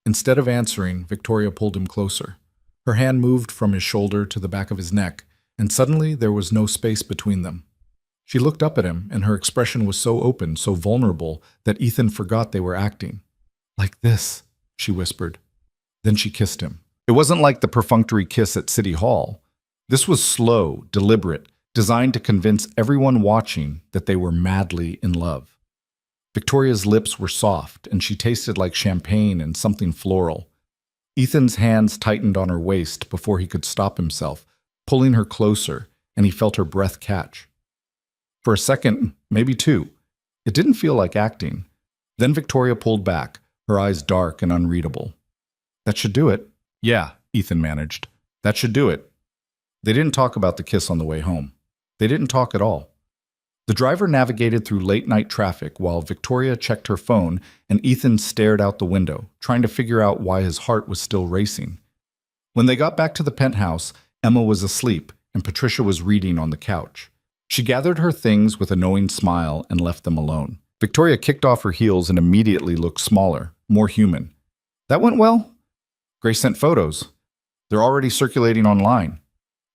Instead of answering, Victoria pulled him closer. Her hand moved from his shoulder to the back of his neck, and suddenly there was no space between them. She looked up at him, and her expression was so open, so vulnerable, that Ethan forgot they were acting. Like this, she whispered. Then she kissed him. It wasn't like the perfunctory kiss at City Hall. This was slow, deliberate, designed to convince everyone watching that they were madly in love. Victoria's lips were soft, and she tasted like champagne and something floral. Ethan's hands tightened on her waist before he could stop himself, pulling her closer, and he felt her breath catch. For a second, maybe two, it didn't feel like acting. Then Victoria pulled back, her eyes dark and unreadable. That should do it. Yeah, Ethan managed. That should do it. They didn't talk about the kiss on the way home. They didn't talk at all. The driver navigated through late-night traffic while Victoria checked her phone and Ethan stared out the window, trying to figure out why his heart was still racing. When they got back to the penthouse, Emma was asleep and Patricia was reading on the couch. She gathered her things with a knowing smile and left them alone. Victoria kicked off her heels and immediately looked smaller, more human. That went well? Grace sent photos. They're already circulating online.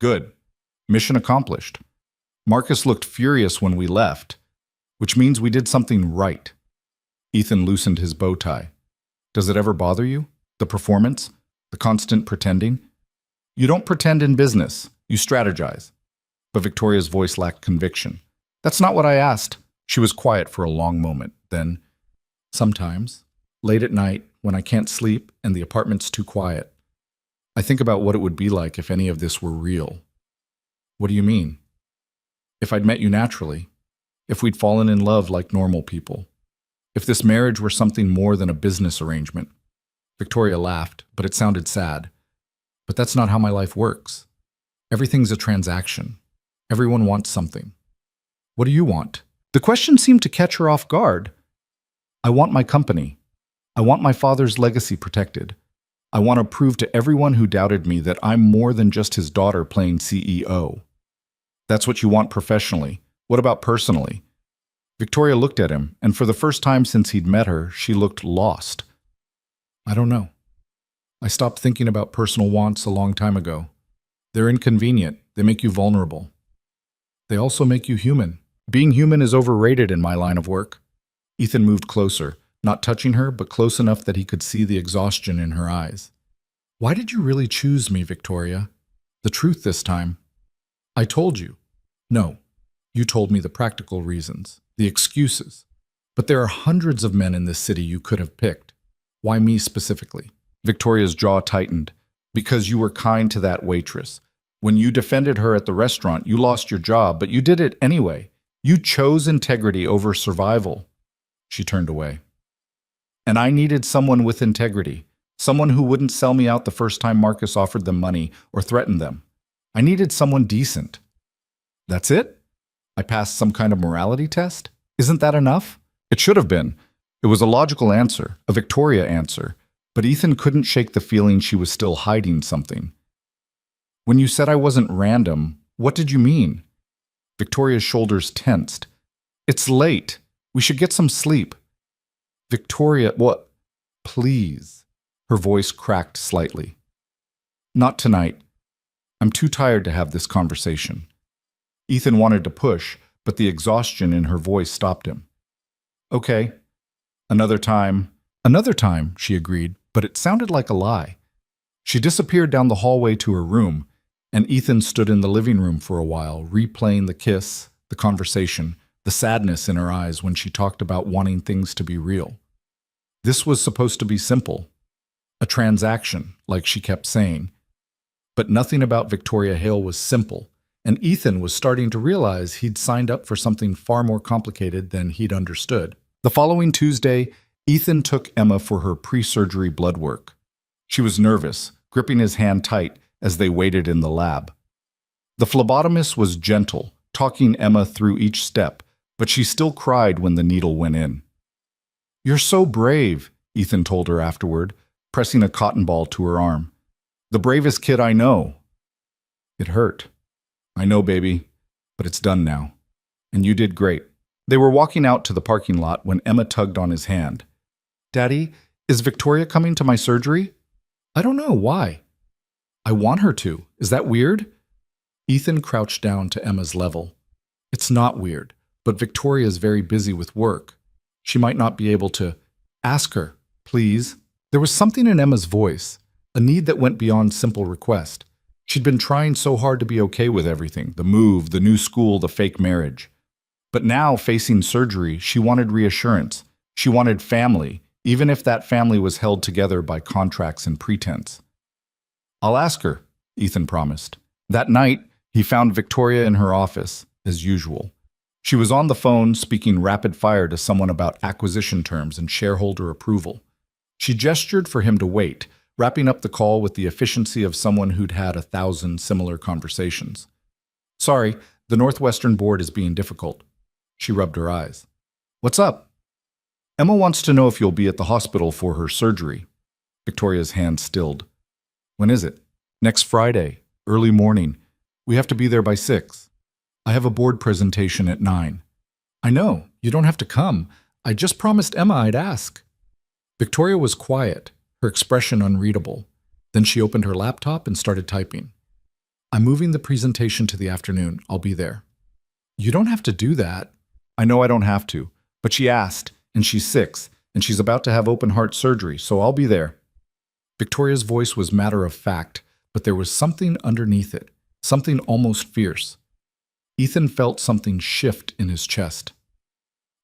Good. Mission accomplished. Marcus looked furious when we left, which means we did something right. Ethan loosened his bow tie. Does it ever bother you? The performance? The constant pretending? You don't pretend in business. You strategize. But Victoria's voice lacked conviction. That's not what I asked. She was quiet for a long moment. Then, sometimes, late at night, when I can't sleep and the apartment's too quiet, I think about what it would be like if any of this were real. What do you mean? If I'd met you naturally, if we'd fallen in love like normal people, if this marriage were something more than a business arrangement. Victoria laughed, but it sounded sad. But that's not how my life works. Everything's a transaction. Everyone wants something. What do you want? The question seemed to catch her off guard. I want my company. I want my father's legacy protected. I want to prove to everyone who doubted me that I'm more than just his daughter playing CEO. That's what you want professionally. What about personally? Victoria looked at him, and for the first time since he'd met her, she looked lost. I don't know. I stopped thinking about personal wants a long time ago. They're inconvenient. They make you vulnerable. They also make you human. Being human is overrated in my line of work. Ethan moved closer, not touching her, but close enough that he could see the exhaustion in her eyes. Why did you really choose me, Victoria? The truth this time. I told you. No, you told me the practical reasons, the excuses. But there are hundreds of men in this city you could have picked. Why me specifically? Victoria's jaw tightened. Because you were kind to that waitress. When you defended her at the restaurant, you lost your job, but you did it anyway. You chose integrity over survival. She turned away. And I needed someone with integrity, someone who wouldn't sell me out the first time Marcus offered them money or threatened them. I needed someone decent. That's it? I passed some kind of morality test? Isn't that enough? It should have been. It was a logical answer, a Victoria answer, but Ethan couldn't shake the feeling she was still hiding something. When you said I wasn't random, what did you mean? Victoria's shoulders tensed. It's late. We should get some sleep. Victoria, what? Please. Her voice cracked slightly. Not tonight. I'm too tired to have this conversation. Ethan wanted to push, but the exhaustion in her voice stopped him. Okay. Another time. Another time, she agreed, but it sounded like a lie. She disappeared down the hallway to her room, and Ethan stood in the living room for a while, replaying the kiss, the conversation, the sadness in her eyes when she talked about wanting things to be real. This was supposed to be simple. A transaction, like she kept saying. But nothing about Victoria Hale was simple, and Ethan was starting to realize he'd signed up for something far more complicated than he'd understood. The following Tuesday, Ethan took Emma for her pre-surgery blood work. She was nervous, gripping his hand tight as they waited in the lab. The phlebotomist was gentle, talking Emma through each step, but she still cried when the needle went in. You're so brave, Ethan told her afterward, pressing a cotton ball to her arm. The bravest kid I know. It hurt. I know, baby, but it's done now. And you did great. They were walking out to the parking lot when Emma tugged on his hand. Daddy, is Victoria coming to my surgery? I don't know. Why? I want her to. Is that weird? Ethan crouched down to Emma's level. It's not weird, but Victoria is very busy with work. She might not be able to. Ask her, please. There was something in Emma's voice, a need that went beyond simple request. She'd been trying so hard to be okay with everything, the move, the new school, the fake marriage. But now, facing surgery, she wanted reassurance. She wanted family, even if that family was held together by contracts and pretense. I'll ask her, Ethan promised. That night, he found Victoria in her office, as usual. She was on the phone speaking rapid fire to someone about acquisition terms and shareholder approval. She gestured for him to wait, wrapping up the call with the efficiency of someone who'd had 1,000 similar conversations. Sorry, the Northwestern board is being difficult. She rubbed her eyes. What's up? Emma wants to know if you'll be at the hospital for her surgery. Victoria's hand stilled. When is it? Next Friday, early morning. We have to be there by 6. I have a board presentation at 9. I know, you don't have to come. I just promised Emma I'd ask. Victoria was quiet, her expression unreadable. Then she opened her laptop and started typing. I'm moving the presentation to the afternoon. I'll be there. You don't have to do that. I know I don't have to, but she asked, and she's 6, and she's about to have open heart surgery, so I'll be there. Victoria's voice was matter of fact, but there was something underneath it, something almost fierce. Ethan felt something shift in his chest.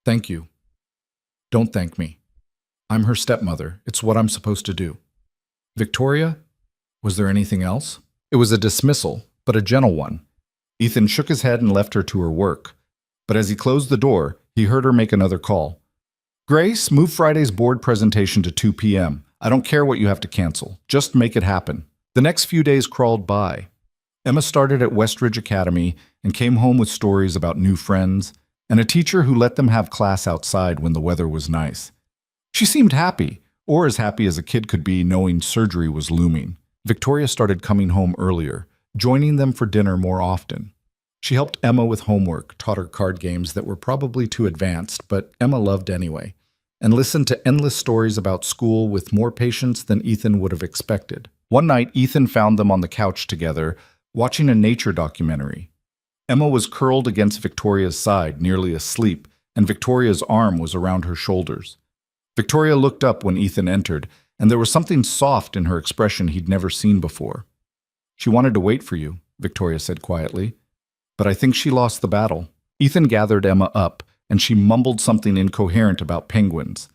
Thank you. Don't thank me. I'm her stepmother. It's what I'm supposed to do. Victoria? Was there anything else? It was a dismissal, but a gentle one. Ethan shook his head and left her to her work. But as he closed the door, he heard her make another call. Grace, move Friday's board presentation to 2 p.m. I don't care what you have to cancel. Just make it happen. The next few days crawled by. Emma started at Westridge Academy and came home with stories about new friends and a teacher who let them have class outside when the weather was nice. She seemed happy, or as happy as a kid could be knowing surgery was looming. Victoria started coming home earlier, joining them for dinner more often. She helped Emma with homework, taught her card games that were probably too advanced, but Emma loved anyway, and listened to endless stories about school with more patience than Ethan would have expected. One night, Ethan found them on the couch together, watching a nature documentary. Emma was curled against Victoria's side, nearly asleep, and Victoria's arm was around her shoulders. Victoria looked up when Ethan entered, and there was something soft in her expression he'd never seen before. "She wanted to wait for you," Victoria said quietly, "but I think she lost the battle." Ethan gathered Emma up, and she mumbled something incoherent about penguins.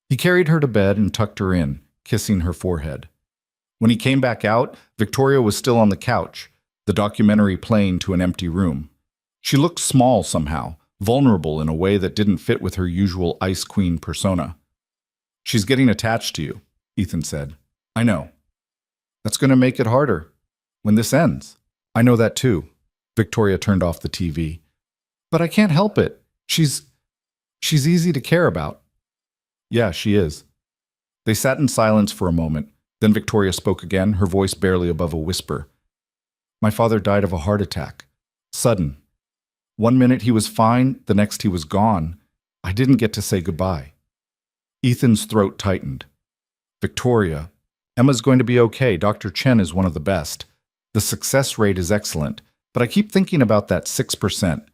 He carried her to bed and tucked her in, kissing her forehead. When he came back out, Victoria was still on the couch, the documentary playing to an empty room. She looked small somehow, vulnerable in a way that didn't fit with her usual Ice Queen persona. "She's getting attached to you," Ethan said. "I know. That's going to make it harder when this ends." "I know that too." Victoria turned off the TV. "But I can't help it. She's easy to care about." "Yeah, she is." They sat in silence for a moment. Then Victoria spoke again, her voice barely above a whisper. "My father died of a heart attack. Sudden. One minute he was fine, the next he was gone. I didn't get to say goodbye." Ethan's throat tightened. "Victoria, Emma's going to be okay. Dr. Chen is one of the best. The success rate is excellent, but I keep thinking about that 6%.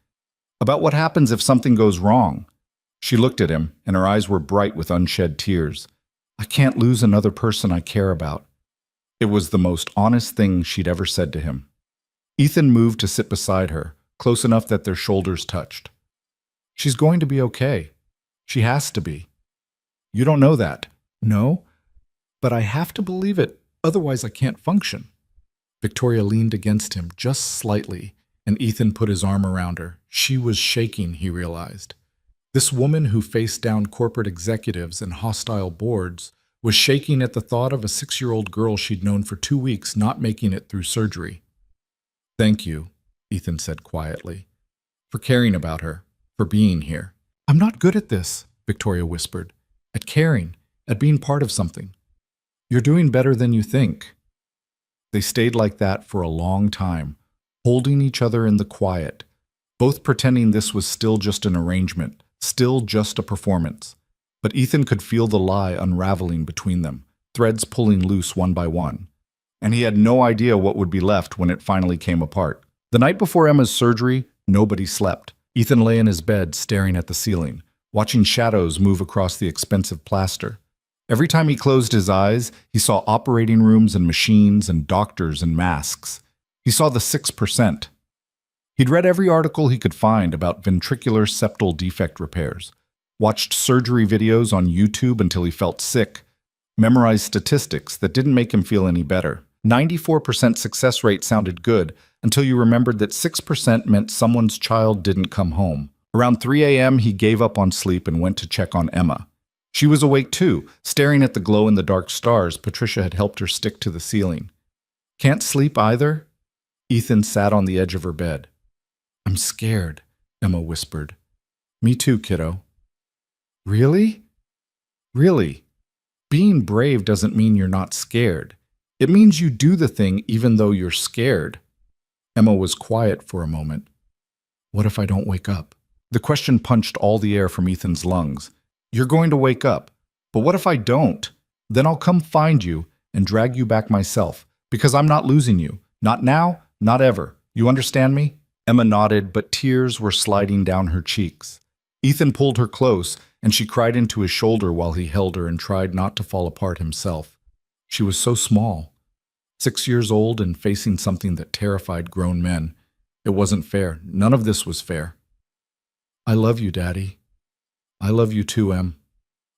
About what happens if something goes wrong." She looked at him, and her eyes were bright with unshed tears. "I can't lose another person I care about." It was the most honest thing she'd ever said to him. Ethan moved to sit beside her, close enough that their shoulders touched. "She's going to be okay. She has to be." "You don't know that." "No, but I have to believe it, otherwise I can't function." Victoria leaned against him just slightly, and Ethan put his arm around her. She was shaking, he realized. This woman who faced down corporate executives and hostile boards was shaking at the thought of a 6-year-old girl she'd known for 2 weeks not making it through surgery. "Thank you," Ethan said quietly, "for caring about her, for being here." "I'm not good at this," Victoria whispered. "At caring, at being part of something." "You're doing better than you think." They stayed like that for a long time, holding each other in the quiet, both pretending this was still just an arrangement, still just a performance. But Ethan could feel the lie unraveling between them, threads pulling loose one by one. And he had no idea what would be left when it finally came apart. The night before Emma's surgery, nobody slept. Ethan lay in his bed staring at the ceiling, watching shadows move across the expensive plaster. Every time he closed his eyes, he saw operating rooms and machines and doctors and masks. He saw the 6%. He'd read every article he could find about ventricular septal defect repairs, watched surgery videos on YouTube until he felt sick, memorized statistics that didn't make him feel any better. 94% success rate sounded good until you remembered that 6% meant someone's child didn't come home. Around 3 a.m., he gave up on sleep and went to check on Emma. She was awake too, staring at the glow-in-the-dark stars Patricia had helped her stick to the ceiling. "Can't sleep either?" Ethan sat on the edge of her bed. "I'm scared," Emma whispered. "Me too, kiddo." "Really?" "Really. Being brave doesn't mean you're not scared. It means you do the thing even though you're scared." Emma was quiet for a moment. "What if I don't wake up?" The question punched all the air from Ethan's lungs. "You're going to wake up. But what if I don't? Then I'll come find you and drag you back myself, because I'm not losing you. Not now, not ever. You understand me?" Emma nodded, but tears were sliding down her cheeks. Ethan pulled her close, and she cried into his shoulder while he held her and tried not to fall apart himself. She was so small. 6 years old and facing something that terrified grown men. It wasn't fair. None of this was fair. "I love you, Daddy." "I love you too, Em.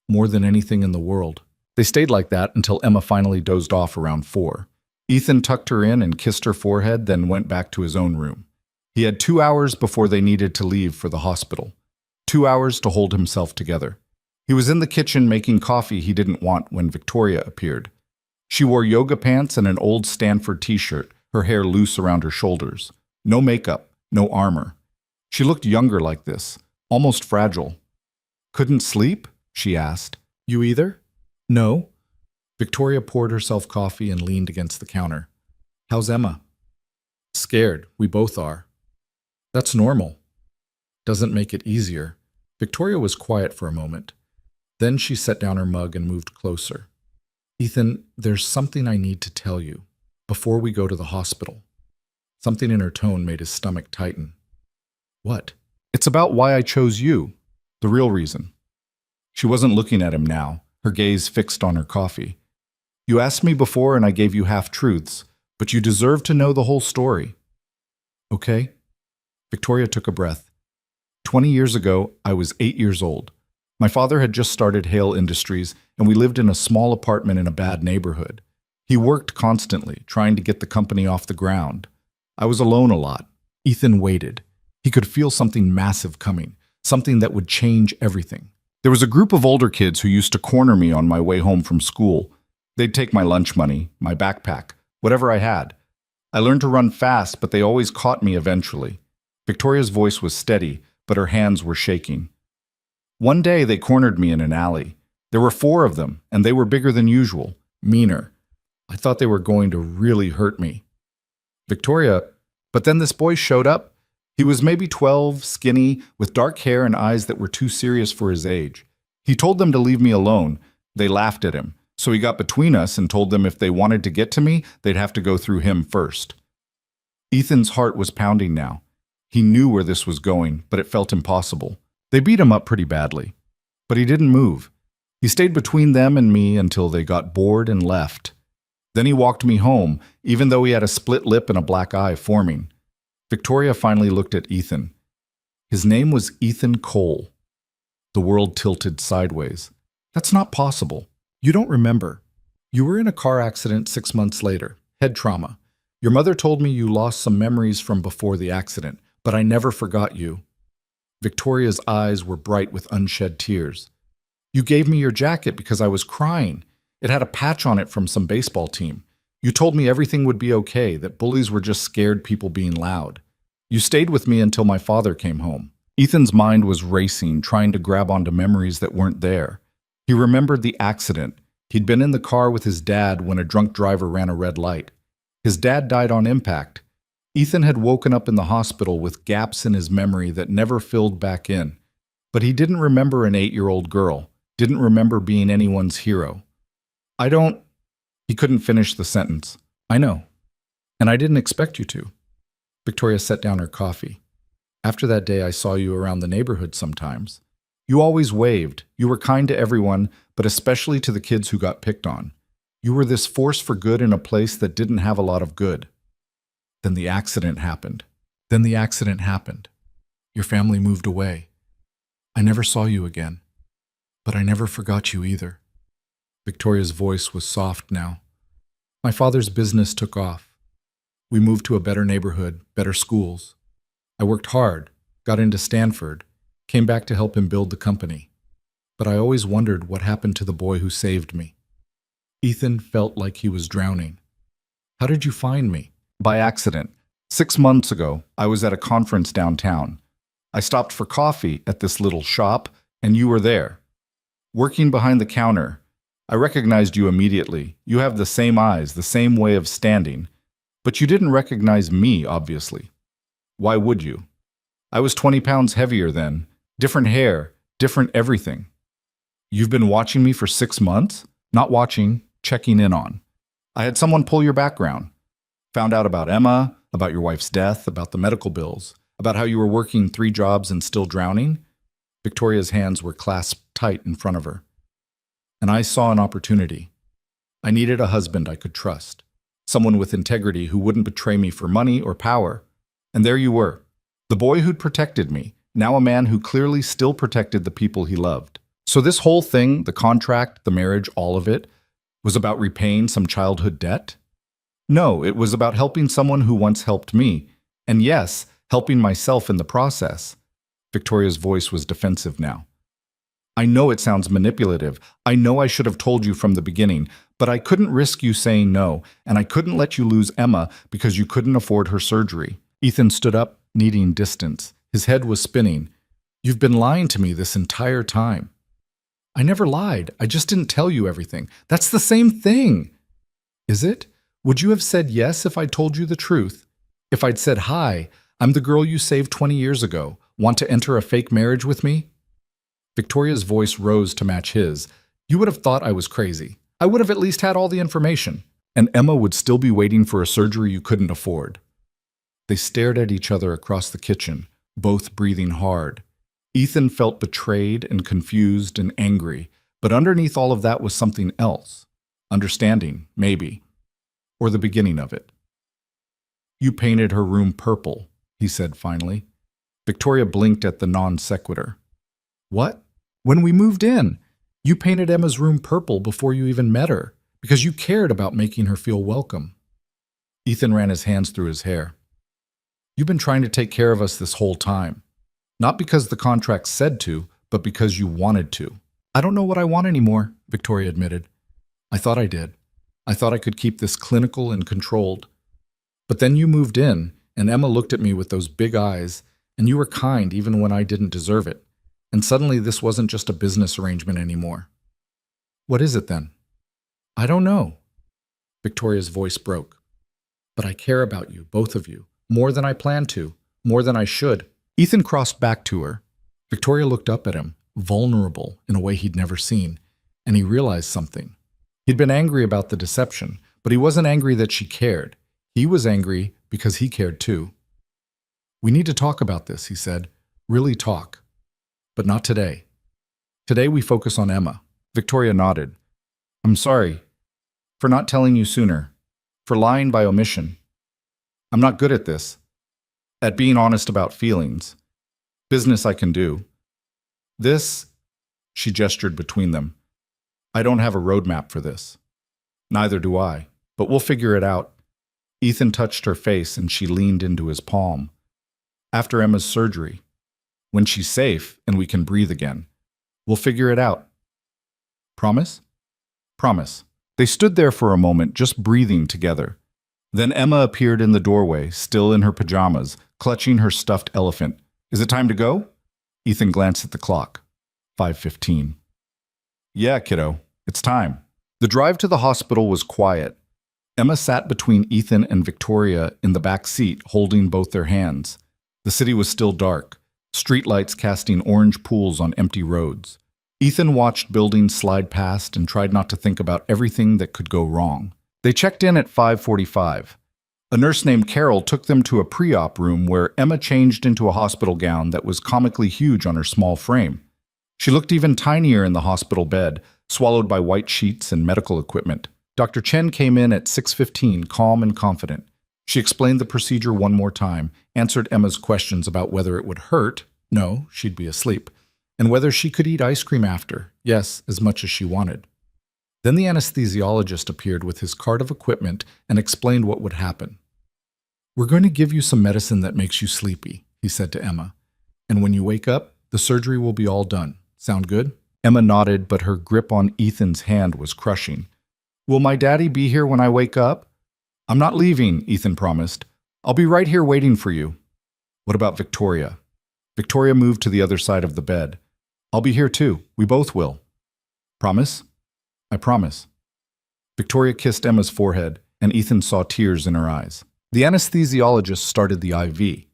More than anything in the world." They stayed like that until Emma finally dozed off around 4. Ethan tucked her in and kissed her forehead, then went back to his own room. He had 2 hours before they needed to leave for the hospital. 2 hours to hold himself together. He was in the kitchen making coffee he didn't want when Victoria appeared. She wore yoga pants and an old Stanford t-shirt, her hair loose around her shoulders. No makeup, no armor. She looked younger like this, almost fragile. "Couldn't sleep?" she asked. You either? No. Victoria poured herself coffee and leaned against the counter. How's Emma? Scared. We both are. That's normal. Doesn't make it easier. Victoria was quiet for a moment. Then she set down her mug and moved closer. Ethan, there's something I need to tell you before we go to the hospital. Something in her tone made his stomach tighten. What? It's about why I chose you. The real reason. She wasn't looking at him now, her gaze fixed on her coffee. You asked me before and I gave you half-truths, but you deserve to know the whole story. Okay? Victoria took a breath. 20 years ago, I was 8 years old. My father had just started Hale Industries, and we lived in a small apartment in a bad neighborhood. He worked constantly, trying to get the company off the ground. I was alone a lot. Ethan waited. He could feel something massive coming, something that would change everything. There was a group of older kids who used to corner me on my way home from school. They'd take my lunch money, my backpack, whatever I had. I learned to run fast, but they always caught me eventually. Victoria's voice was steady, but her hands were shaking. One day they cornered me in an alley. There were 4 of them, and they were bigger than usual, meaner. I thought they were going to really hurt me. Victoria, but then this boy showed up. He was maybe 12, skinny, with dark hair and eyes that were too serious for his age. He told them to leave me alone. They laughed at him, so he got between us and told them if they wanted to get to me, they'd have to go through him first. Ethan's heart was pounding now. He knew where this was going, but it felt impossible. They beat him up pretty badly. But he didn't move. He stayed between them and me until they got bored and left. Then he walked me home, even though he had a split lip and a black eye forming. Victoria finally looked at Ethan. His name was Ethan Cole. The world tilted sideways. That's not possible. You don't remember. You were in a car accident 6 months later. Head trauma. Your mother told me you lost some memories from before the accident, but I never forgot you. Victoria's eyes were bright with unshed tears. You gave me your jacket because I was crying. It had a patch on it from some baseball team. You told me everything would be okay, that bullies were just scared people being loud. You stayed with me until my father came home. Ethan's mind was racing, trying to grab onto memories that weren't there. He remembered the accident. He'd been in the car with his dad when a drunk driver ran a red light. His dad died on impact. Ethan had woken up in the hospital with gaps in his memory that never filled back in. But he didn't remember an 8-year-old girl, didn't remember being anyone's hero. He couldn't finish the sentence. I know. And I didn't expect you to. Victoria set down her coffee. After that day, I saw you around the neighborhood sometimes. You always waved. You were kind to everyone, but especially to the kids who got picked on. You were this force for good in a place that didn't have a lot of good. Then the accident happened. Your family moved away. I never saw you again. But I never forgot you either. Victoria's voice was soft now. My father's business took off. We moved to a better neighborhood, better schools. I worked hard, got into Stanford, came back to help him build the company. But I always wondered what happened to the boy who saved me. Ethan felt like he was drowning. How did you find me? By accident. 6 months ago, I was at a conference downtown. I stopped for coffee at this little shop, and you were there. Working behind the counter, I recognized you immediately. You have the same eyes, the same way of standing. But you didn't recognize me, obviously. Why would you? I was 20 pounds heavier then. Different hair, different everything. You've been watching me for 6 months? Not watching, checking in on. I had someone pull your background. Found out about Emma, about your wife's death, about the medical bills, about how you were working 3 jobs and still drowning. Victoria's hands were clasped tight in front of her. And I saw an opportunity. I needed a husband I could trust, someone with integrity who wouldn't betray me for money or power. And there you were, the boy who'd protected me, now a man who clearly still protected the people he loved. So this whole thing, the contract, the marriage, all of it, was about repaying some childhood debt? No, it was about helping someone who once helped me, and yes, helping myself in the process. Victoria's voice was defensive now. I know it sounds manipulative. I know I should have told you from the beginning, but I couldn't risk you saying no, and I couldn't let you lose Emma because you couldn't afford her surgery. Ethan stood up, needing distance. His head was spinning. You've been lying to me this entire time. I never lied. I just didn't tell you everything. That's the same thing. Is it? Would you have said yes if I told you the truth? If I'd said, hi, I'm the girl you saved 20 years ago. Want to enter a fake marriage with me? Victoria's voice rose to match his. You would have thought I was crazy. I would have at least had all the information. And Emma would still be waiting for a surgery you couldn't afford. They stared at each other across the kitchen, both breathing hard. Ethan felt betrayed and confused and angry, but underneath all of that was something else. Understanding, maybe. Or the beginning of it. You painted her room purple, he said finally. Victoria blinked at the non sequitur. What? When we moved in, you painted Emma's room purple before you even met her, because you cared about making her feel welcome. Ethan ran his hands through his hair. You've been trying to take care of us this whole time. Not because the contract said to, but because you wanted to. I don't know what I want anymore, Victoria admitted. I thought I did. I thought I could keep this clinical and controlled. But then you moved in, and Emma looked at me with those big eyes, and you were kind even when I didn't deserve it. And suddenly this wasn't just a business arrangement anymore. What is it then? I don't know. Victoria's voice broke. But I care about you, both of you, more than I planned to, more than I should. Ethan crossed back to her. Victoria looked up at him, vulnerable in a way he'd never seen, and he realized something. He'd been angry about the deception, but he wasn't angry that she cared. He was angry because he cared too. We need to talk about this, he said. Really talk. But not today. Today we focus on Emma. Victoria nodded. I'm sorry for not telling you sooner, for lying by omission. I'm not good at this, at being honest about feelings. Business I can do. This, she gestured between them. I don't have a roadmap for this. Neither do I, but we'll figure it out. Ethan touched her face and she leaned into his palm. After Emma's surgery, when she's safe and we can breathe again, we'll figure it out. Promise? Promise. They stood there for a moment, just breathing together. Then Emma appeared in the doorway, still in her pajamas, clutching her stuffed elephant. Is it time to go? Ethan glanced at the clock. 5:15. Yeah, kiddo, it's time. The drive to the hospital was quiet. Emma sat between Ethan and Victoria in the back seat, holding both their hands. The city was still dark, streetlights casting orange pools on empty roads. Ethan watched buildings slide past and tried not to think about everything that could go wrong. They checked in at 5:45. A nurse named Carol took them to a pre-op room where Emma changed into a hospital gown that was comically huge on her small frame. She looked even tinier in the hospital bed, swallowed by white sheets and medical equipment. Dr. Chen came in at 6:15, calm and confident. She explained the procedure one more time, answered Emma's questions about whether it would hurt, no, she'd be asleep, and whether she could eat ice cream after, yes, as much as she wanted. Then the anesthesiologist appeared with his cart of equipment and explained what would happen. We're going to give you some medicine that makes you sleepy, he said to Emma. And when you wake up, the surgery will be all done. Sound good? Emma nodded, but her grip on Ethan's hand was crushing. Will my daddy be here when I wake up? I'm not leaving, Ethan promised. I'll be right here waiting for you. What about Victoria? Victoria moved to the other side of the bed. I'll be here too. We both will. Promise? I promise. Victoria kissed Emma's forehead, and Ethan saw tears in her eyes. The anesthesiologist started the IV.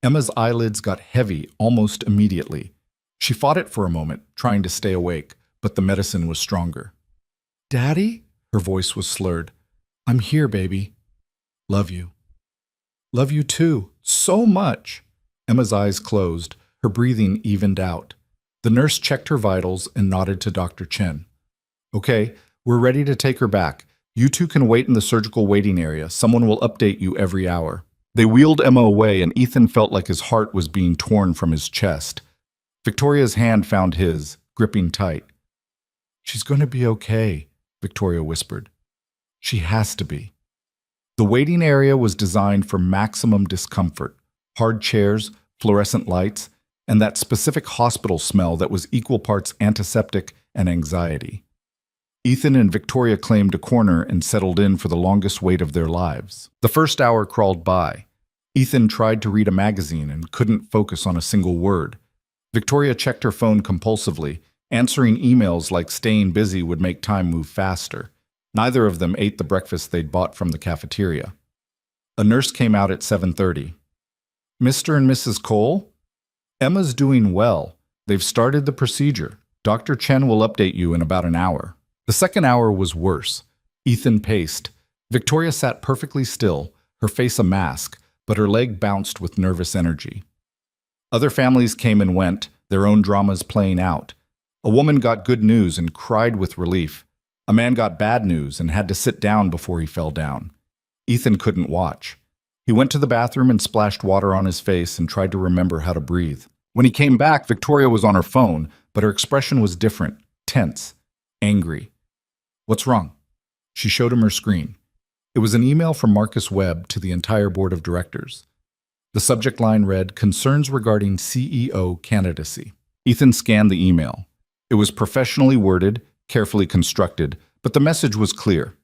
Emma's eyelids got heavy almost immediately. She fought it for a moment, trying to stay awake, but the medicine was stronger. Daddy? Her voice was slurred. I'm here, baby. Love you. Love you too. So much. Emma's eyes closed. Her breathing evened out. The nurse checked her vitals and nodded to Dr. Chen. Okay, we're ready to take her back. You two can wait in the surgical waiting area. Someone will update you every hour. They wheeled Emma away, and Ethan felt like his heart was being torn from his chest. Victoria's hand found his, gripping tight. She's going to be okay, Victoria whispered. She has to be. The waiting area was designed for maximum discomfort. Hard chairs, fluorescent lights, and that specific hospital smell that was equal parts antiseptic and anxiety. Ethan and Victoria claimed a corner and settled in for the longest wait of their lives. The first hour crawled by. Ethan tried to read a magazine and couldn't focus on a single word. Victoria checked her phone compulsively, Answering emails like staying busy would make time move faster. Neither of them ate the breakfast they'd bought from the cafeteria. A nurse came out at 7:30. Mr. and Mrs. Cole? Emma's doing well. They've started the procedure. Dr. Chen will update you in about an hour. The second hour was worse. Ethan paced. Victoria sat perfectly still, her face a mask, but her leg bounced with nervous energy. Other families came and went, their own dramas playing out. A woman got good news and cried with relief. A man got bad news and had to sit down before he fell down. Ethan couldn't watch. He went to the bathroom and splashed water on his face and tried to remember how to breathe. When he came back, Victoria was on her phone, but her expression was different, tense, angry. What's wrong? She showed him her screen. It was an email from Marcus Webb to the entire board of directors. The subject line read, "Concerns regarding CEO candidacy." Ethan scanned the email. It was professionally worded, carefully constructed, but the message was clear.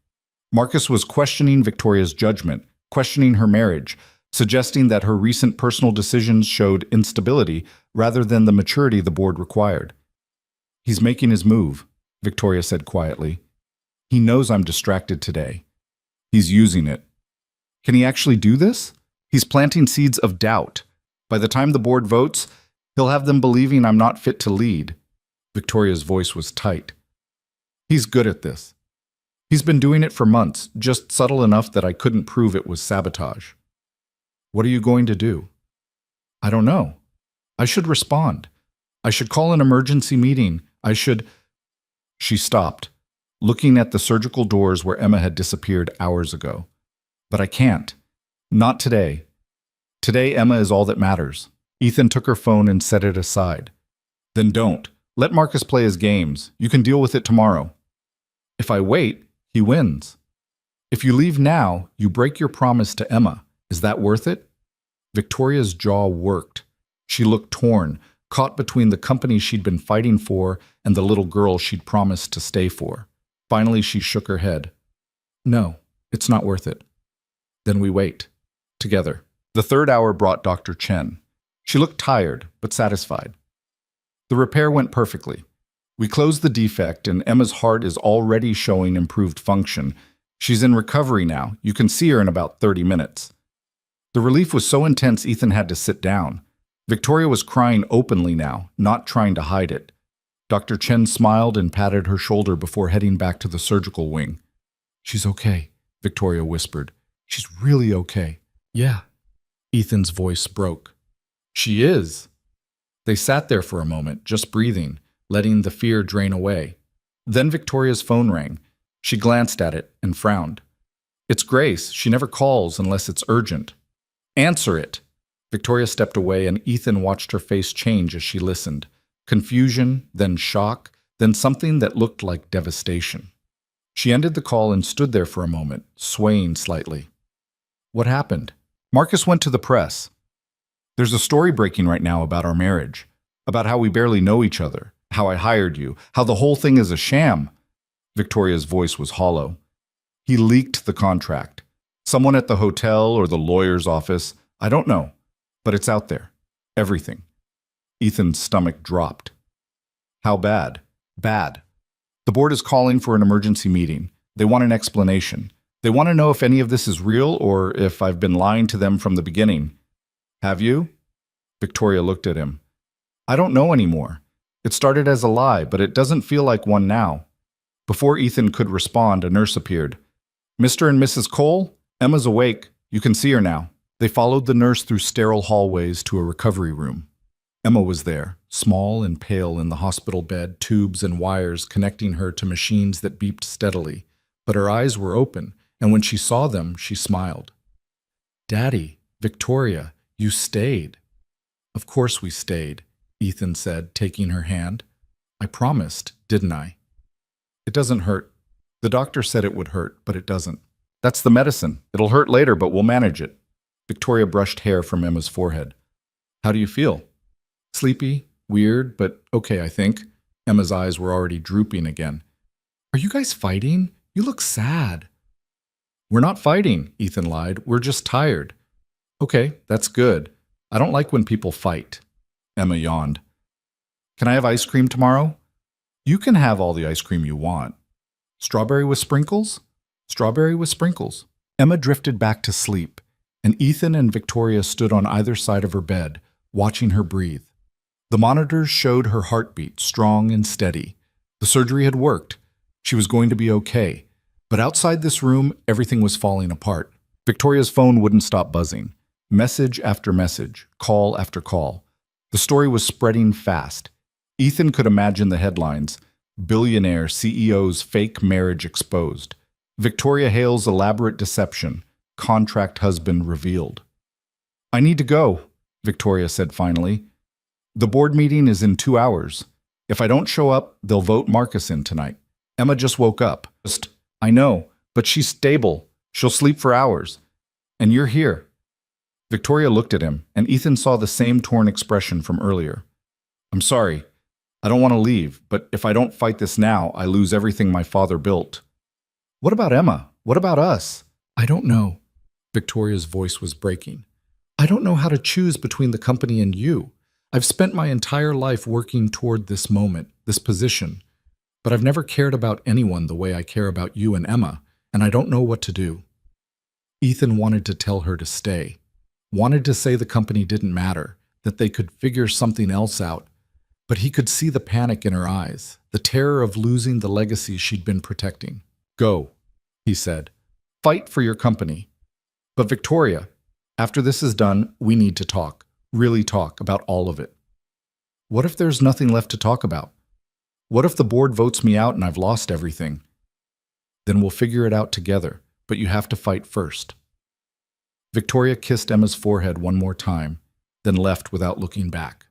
Marcus was questioning Victoria's judgment, questioning her marriage, suggesting that her recent personal decisions showed instability rather than the maturity the board required. "He's making his move," Victoria said quietly. "He knows I'm distracted today. He's using it. Can he actually do this? He's planting seeds of doubt. By the time the board votes, he'll have them believing I'm not fit to lead." Victoria's voice was tight. "He's good at this. He's been doing it for months, just subtle enough that I couldn't prove it was sabotage." "What are you going to do?" "I don't know. I should respond. I should call an emergency meeting. I should—" She stopped, looking at the surgical doors where Emma had disappeared hours ago. "But I can't. Not today. Today, Emma is all that matters." Ethan took her phone and set it aside. "Then don't. Let Marcus play his games. You can deal with it tomorrow." "If I wait, he wins. If you leave now, you break your promise to Emma. Is that worth it?" Victoria's jaw worked. She looked torn, caught between the company she'd been fighting for and the little girl she'd promised to stay for. Finally, she shook her head. "No, it's not worth it." "Then we wait. Together." The third hour brought Dr. Chen. She looked tired, but satisfied. "The repair went perfectly. We closed the defect, and Emma's heart is already showing improved function. She's in recovery now. You can see her in about 30 minutes. The relief was so intense Ethan had to sit down. Victoria was crying openly now, not trying to hide it. Dr. Chen smiled and patted her shoulder before heading back to the surgical wing. "She's okay," Victoria whispered. "She's really okay." "Yeah." Ethan's voice broke. "She is." They sat there for a moment, just breathing, letting the fear drain away. Then Victoria's phone rang. She glanced at it and frowned. "It's Grace. She never calls unless it's urgent." "Answer it." Victoria stepped away and Ethan watched her face change as she listened. Confusion, then shock, then something that looked like devastation. She ended the call and stood there for a moment, swaying slightly. "What happened?" "Marcus went to the press. There's a story breaking right now about our marriage, about how we barely know each other, how I hired you, how the whole thing is a sham." Victoria's voice was hollow. "He leaked the contract. Someone at the hotel or the lawyer's office, I don't know, but it's out there. Everything." Ethan's stomach dropped. "How bad?" "Bad. The board is calling for an emergency meeting. They want an explanation. They want to know if any of this is real or if I've been lying to them from the beginning." "Have you?" Victoria looked at him. "I don't know anymore. It started as a lie, but it doesn't feel like one now." Before Ethan could respond, a nurse appeared. "Mr. and Mrs. Cole, Emma's awake. You can see her now." They followed the nurse through sterile hallways to a recovery room. Emma was there, small and pale in the hospital bed, tubes and wires connecting her to machines that beeped steadily. But her eyes were open, and when she saw them, she smiled. "Daddy, Victoria, you stayed." "Of course we stayed," Ethan said, taking her hand. "I promised, didn't I?" "It doesn't hurt. The doctor said it would hurt, but it doesn't. That's the medicine. It'll hurt later, but we'll manage it." Victoria brushed hair from Emma's forehead. "How do you feel?" "Sleepy, weird, but okay, I think." Emma's eyes were already drooping again. "Are you guys fighting? You look sad." "We're not fighting," Ethan lied. "We're just tired." "Okay, that's good. I don't like when people fight." Emma yawned. "Can I have ice cream tomorrow?" You can have all the ice cream you want. Strawberry with sprinkles? Strawberry with sprinkles. Emma drifted back to sleep, and Ethan and Victoria stood on either side of her bed, watching her breathe. The monitors showed her heartbeat strong and steady. The surgery had worked. She was going to be okay. But outside this room, everything was falling apart. Victoria's phone wouldn't stop buzzing. Message after message, call after call. The story was spreading fast. Ethan could imagine the headlines: billionaire CEO's fake marriage exposed. Victoria Hale's elaborate deception. Contract husband revealed. I need to go, Victoria said finally. The board meeting is in 2 hours. If I don't show up, they'll vote Marcus in tonight. Emma just woke up. I know, but she's stable. She'll sleep for hours. And you're here. Victoria looked at him, and Ethan saw the same torn expression from earlier. I'm sorry. I don't want to leave, but if I don't fight this now, I lose everything my father built. What about Emma? What about us? I don't know. Victoria's voice was breaking. I don't know how to choose between the company and you. I've spent my entire life working toward this moment, this position, but I've never cared about anyone the way I care about you and Emma, and I don't know what to do. Ethan wanted to tell her to stay, wanted to say the company didn't matter, that they could figure something else out, but he could see the panic in her eyes, the terror of losing the legacy she'd been protecting. Go, he said. Fight for your company. But Victoria, after this is done, we need to talk, really talk about all of it. What if there's nothing left to talk about? What if the board votes me out and I've lost everything? Then we'll figure it out together, but you have to fight first. Victoria kissed Emma's forehead one more time, then left without looking back.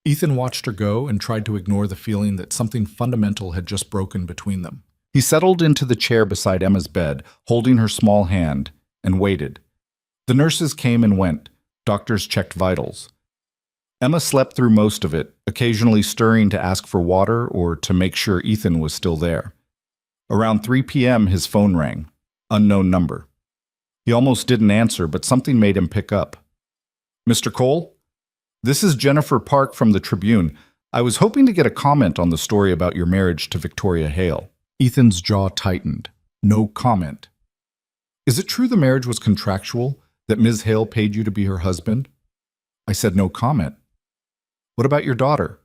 Ethan watched her go and tried to ignore the feeling that something fundamental had just broken between them. He settled into the chair beside Emma's bed, holding her small hand, and waited. The nurses came and went. Doctors checked vitals. Emma slept through most of it, occasionally stirring to ask for water or to make sure Ethan was still there. Around 3 p.m., his phone rang. Unknown number. He almost didn't answer, but something made him pick up. Mr. Cole? This is Jennifer Park from the Tribune. I was hoping to get a comment on the story about your marriage to Victoria Hale. Ethan's jaw tightened. No comment. Is it true the marriage was contractual, that Ms. Hale paid you to be her husband? I said no comment. What about your daughter?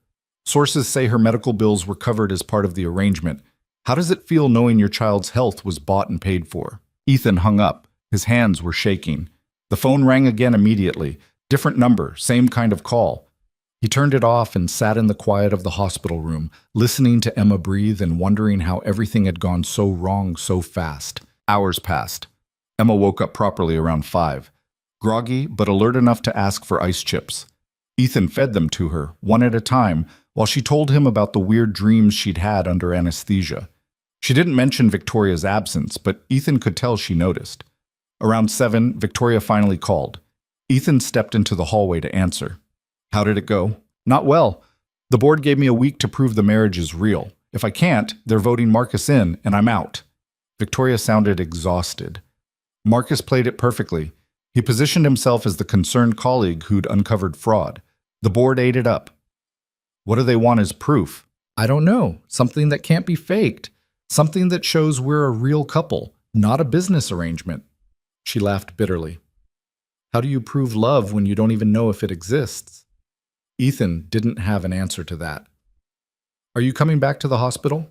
Sources say her medical bills were covered as part of the arrangement. How does it feel knowing your child's health was bought and paid for? Ethan hung up. His hands were shaking. The phone rang again immediately. Different number, same kind of call. He turned it off and sat in the quiet of the hospital room, listening to Emma breathe and wondering how everything had gone so wrong so fast. Hours passed. Emma woke up properly around 5. Groggy, but alert enough to ask for ice chips. Ethan fed them to her, one at a time, while she told him about the weird dreams she'd had under anesthesia. She didn't mention Victoria's absence, but Ethan could tell she noticed. Around 7, Victoria finally called. Ethan stepped into the hallway to answer. How did it go? Not well. The board gave me a week to prove the marriage is real. If I can't, they're voting Marcus in, and I'm out. Victoria sounded exhausted. Marcus played it perfectly. He positioned himself as the concerned colleague who'd uncovered fraud. The board ate it up. What do they want as proof? I don't know. Something that can't be faked. Something that shows we're a real couple, not a business arrangement. She laughed bitterly. How do you prove love when you don't even know if it exists? Ethan didn't have an answer to that. Are you coming back to the hospital?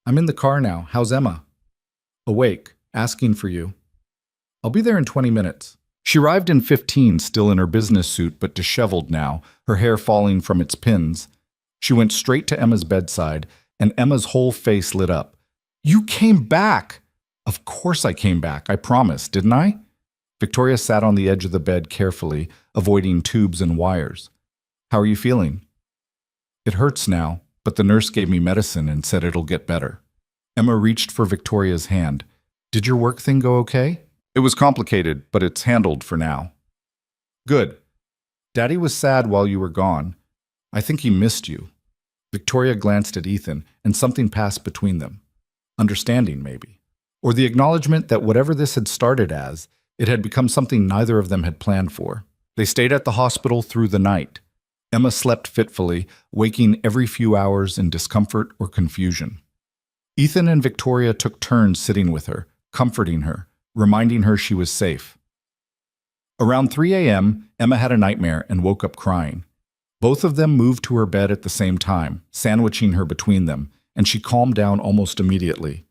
I'm in the car now. How's Emma? Awake, asking for you. I'll be there in 20 minutes. She arrived in 15, still in her business suit, but disheveled now, her hair falling from its pins. She went straight to Emma's bedside, and Emma's whole face lit up. You came back! Of course I came back, I promised, didn't I? Victoria sat on the edge of the bed carefully, avoiding tubes and wires. How are you feeling? It hurts now, but the nurse gave me medicine and said it'll get better. Emma reached for Victoria's hand. Did your work thing go okay? It was complicated, but it's handled for now. Good. Daddy was sad while you were gone. I think he missed you. Victoria glanced at Ethan, and something passed between them. Understanding, maybe. Or the acknowledgement that whatever this had started as, it had become something neither of them had planned for. They stayed at the hospital through the night. Emma slept fitfully, waking every few hours in discomfort or confusion. Ethan and Victoria took turns sitting with her, comforting her, reminding her she was safe. Around 3 a.m., Emma had a nightmare and woke up crying. Both of them moved to her bed at the same time, sandwiching her between them, and she calmed down almost immediately.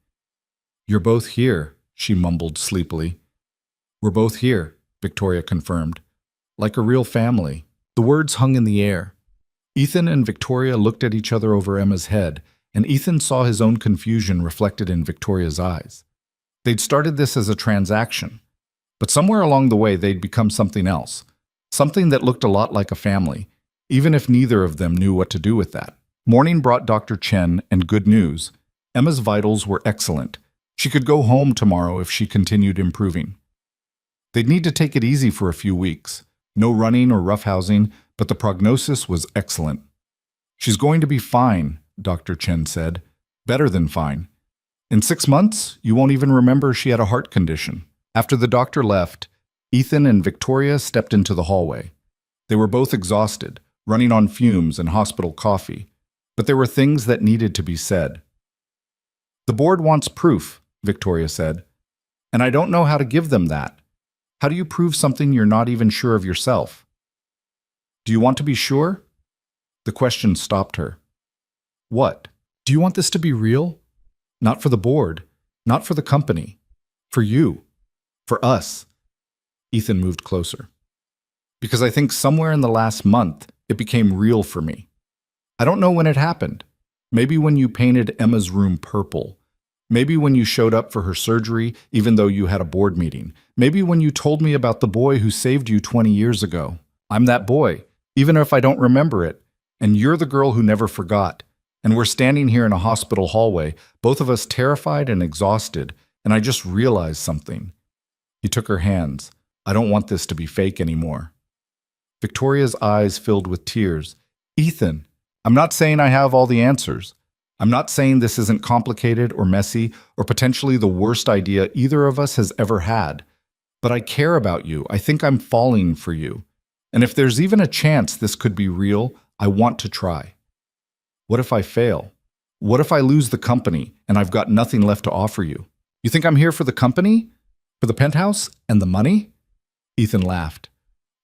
"You're both here," she mumbled sleepily. "We're both here," Victoria confirmed. "Like a real family." The words hung in the air. Ethan and Victoria looked at each other over Emma's head, and Ethan saw his own confusion reflected in Victoria's eyes. They'd started this as a transaction, but somewhere along the way they'd become something else, something that looked a lot like a family, even if neither of them knew what to do with that. Morning brought Dr. Chen and good news. Emma's vitals were excellent. She could go home tomorrow if she continued improving. They'd need to take it easy for a few weeks. No running or roughhousing, but the prognosis was excellent. "She's going to be fine," Dr. Chen said. "Better than fine. In 6 months, you won't even remember she had a heart condition." After the doctor left, Ethan and Victoria stepped into the hallway. They were both exhausted, running on fumes and hospital coffee, but there were things that needed to be said. "The board wants proof," Victoria said, "and I don't know how to give them that. How do you prove something you're not even sure of yourself?" "Do you want to be sure?" The question stopped her. "What? Do you want this to be real? Not for the board, not for the company, for you, for us." Ethan moved closer. "Because I think somewhere in the last month, it became real for me. I don't know when it happened. Maybe when you painted Emma's room purple. Maybe when you showed up for her surgery, even though you had a board meeting. Maybe when you told me about the boy who saved you 20 years ago. I'm that boy, even if I don't remember it. And you're the girl who never forgot. And we're standing here in a hospital hallway, both of us terrified and exhausted, and I just realized something." He took her hands. "I don't want this to be fake anymore." Victoria's eyes filled with tears. "Ethan, I'm not saying I have all the answers. I'm not saying this isn't complicated or messy or potentially the worst idea either of us has ever had. But I care about you. I think I'm falling for you. And if there's even a chance this could be real, I want to try. What if I fail? What if I lose the company and I've got nothing left to offer you? You think I'm here for the company? For the penthouse and the money?" Ethan laughed.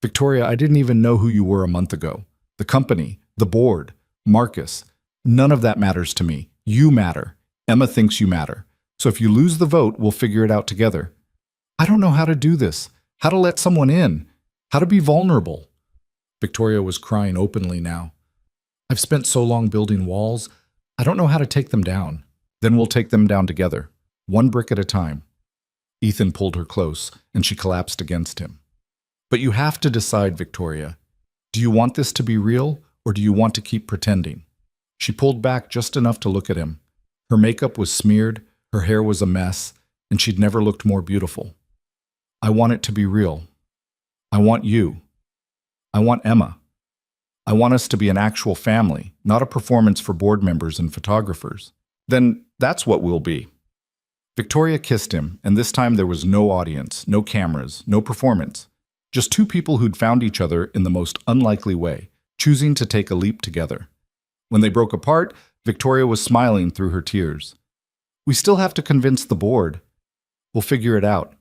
"Victoria, I didn't even know who you were a month ago. The company, the board, Marcus. None of that matters to me. You matter. Emma thinks you matter. So if you lose the vote, we'll figure it out together." "I don't know how to do this. How to let someone in. How to be vulnerable." Victoria was crying openly now. "I've spent so long building walls. I don't know how to take them down." "Then we'll take them down together. One brick at a time." Ethan pulled her close, and she collapsed against him. "But you have to decide, Victoria. Do you want this to be real, or do you want to keep pretending?" She pulled back just enough to look at him. Her makeup was smeared, her hair was a mess, and she'd never looked more beautiful. "I want it to be real. I want you. I want Emma. I want us to be an actual family, not a performance for board members and photographers." "Then that's what we'll be." Victoria kissed him, and this time there was no audience, no cameras, no performance. Just two people who'd found each other in the most unlikely way, choosing to take a leap together. When they broke apart, Victoria was smiling through her tears. "We still have to convince the board. We'll figure it out.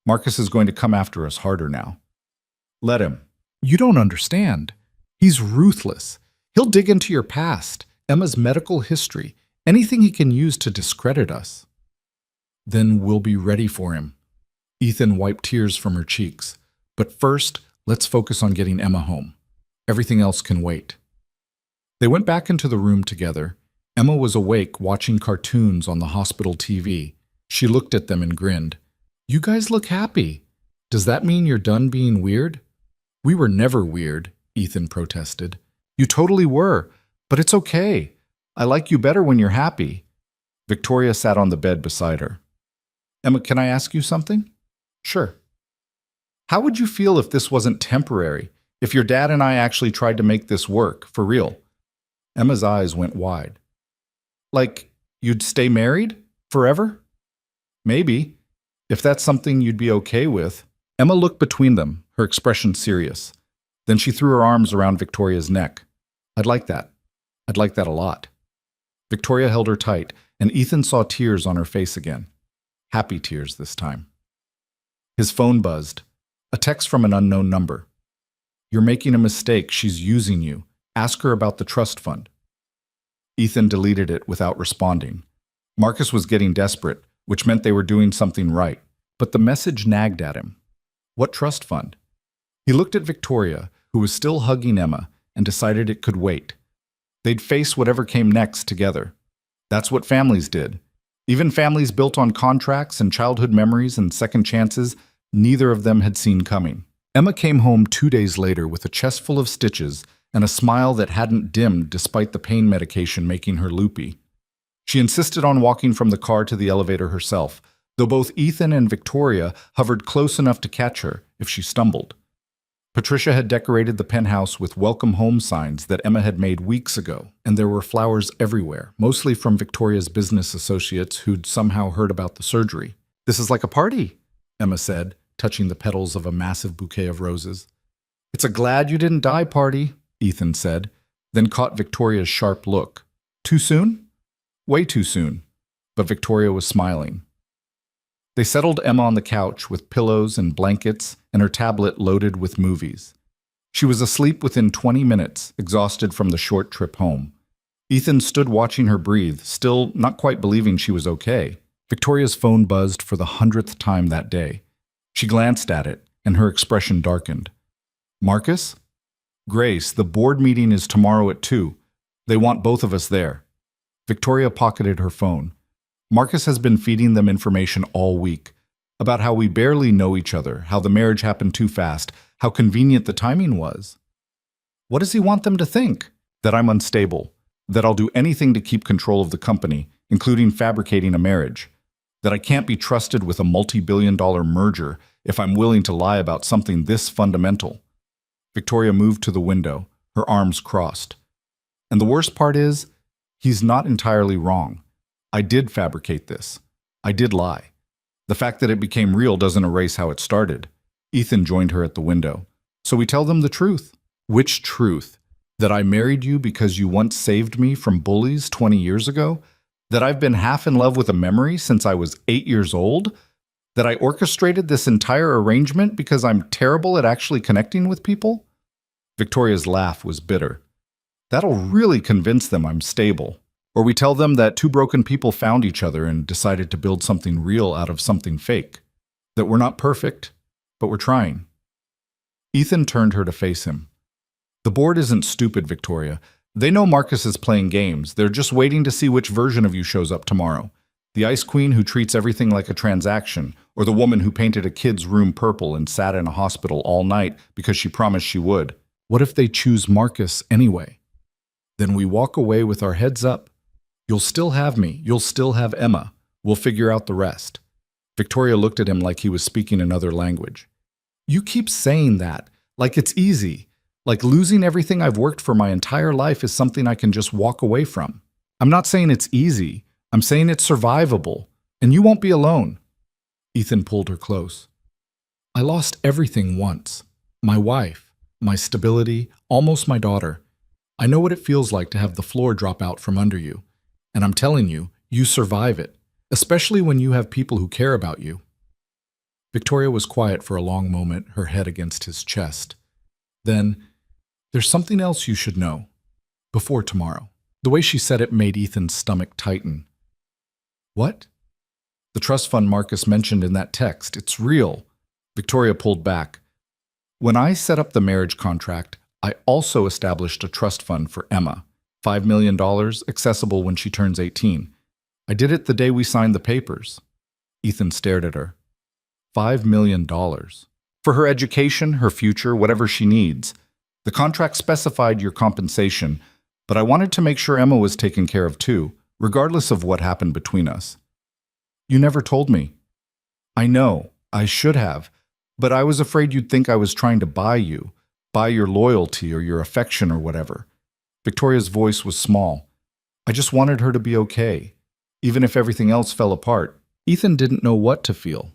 Marcus is going to come after us harder now." "Let him." "You don't understand. He's ruthless. He'll dig into your past, Emma's medical history, anything he can use to discredit us." "Then we'll be ready for him." Ethan wiped tears from her cheeks. "But first, let's focus on getting Emma home. Everything else can wait." They went back into the room together. Emma was awake watching cartoons on the hospital TV. She looked at them and grinned. "You guys look happy. Does that mean you're done being weird?" "We were never weird," Ethan protested. "You totally were, but it's okay. I like you better when you're happy." Victoria sat on the bed beside her. "Emma, can I ask you something?" "Sure." "How would you feel if this wasn't temporary? If your dad and I actually tried to make this work, for real?" Emma's eyes went wide. "Like, you'd stay married? Forever?" "Maybe. If that's something you'd be okay with." Emma looked between them, her expression serious. Then she threw her arms around Victoria's neck. I'd like that. I'd like that a lot. Victoria held her tight, and Ethan saw tears on her face again. Happy tears this time. His phone buzzed. A text from an unknown number. You're making a mistake. She's using you. Ask her about the trust fund. Ethan deleted it without responding. Marcus was getting desperate, which meant they were doing something right. But the message nagged at him. What trust fund? He looked at Victoria, who was still hugging Emma, and decided it could wait. They'd face whatever came next together. That's what families did. Even families built on contracts and childhood memories and second chances, neither of them had seen coming. Emma came home 2 days later with a chest full of stitches and a smile that hadn't dimmed despite the pain medication making her loopy. She insisted on walking from the car to the elevator herself, though both Ethan and Victoria hovered close enough to catch her if she stumbled. Patricia had decorated the penthouse with welcome home signs that Emma had made weeks ago, and there were flowers everywhere, mostly from Victoria's business associates who'd somehow heard about the surgery. This is like a party, Emma said, touching the petals of a massive bouquet of roses. It's a glad you didn't die party, Ethan said, then caught Victoria's sharp look. Too soon? Way too soon. But Victoria was smiling. They settled Emma on the couch with pillows and blankets and her tablet loaded with movies. She was asleep within 20 minutes, exhausted from the short trip home. Ethan stood watching her breathe, still not quite believing she was okay. Victoria's phone buzzed for the 100th time that day. She glanced at it, and her expression darkened. Marcus? Grace, the board meeting is tomorrow at 2. They want both of us there. Victoria pocketed her phone. Marcus has been feeding them information all week about how we barely know each other, how the marriage happened too fast, how convenient the timing was. What does he want them to think? That I'm unstable, that I'll do anything to keep control of the company, including fabricating a marriage, that I can't be trusted with a multi-billion-dollar merger if I'm willing to lie about something this fundamental. Victoria moved to the window, her arms crossed. And the worst part is, he's not entirely wrong. I did fabricate this. I did lie. The fact that it became real doesn't erase how it started. Ethan joined her at the window. So we tell them the truth. Which truth? That I married you because you once saved me from bullies 20 years ago? That I've been half in love with a memory since I was 8 years old? That I orchestrated this entire arrangement because I'm terrible at actually connecting with people? Victoria's laugh was bitter. That'll really convince them I'm stable. Or we tell them that two broken people found each other and decided to build something real out of something fake. That we're not perfect, but we're trying. Ethan turned her to face him. The board isn't stupid, Victoria. They know Marcus is playing games. They're just waiting to see which version of you shows up tomorrow. The ice queen who treats everything like a transaction, or the woman who painted a kid's room purple and sat in a hospital all night because she promised she would. What if they choose Marcus anyway? Then we walk away with our heads up. You'll still have me. You'll still have Emma. We'll figure out the rest. Victoria looked at him like he was speaking another language. You keep saying that, like it's easy. Like losing everything I've worked for my entire life is something I can just walk away from. I'm not saying it's easy. I'm saying it's survivable. And you won't be alone. Ethan pulled her close. I lost everything once. My wife, my stability, almost my daughter. I know what it feels like to have the floor drop out from under you. And I'm telling you, you survive it, especially when you have people who care about you. Victoria was quiet for a long moment, her head against his chest. Then, there's something else you should know. Before tomorrow. The way she said it made Ethan's stomach tighten. What? The trust fund Marcus mentioned in that text. It's real. Victoria pulled back. When I set up the marriage contract, I also established a trust fund for Emma. $5 million, accessible when she turns 18. I did it the day we signed the papers. Ethan stared at her. $5 million. For her education, her future, whatever she needs. The contract specified your compensation, but I wanted to make sure Emma was taken care of too, regardless of what happened between us. You never told me. I know, I should have, but I was afraid you'd think I was trying to buy you, buy your loyalty or your affection or whatever. Victoria's voice was small. I just wanted her to be okay, even if everything else fell apart. Ethan didn't know what to feel.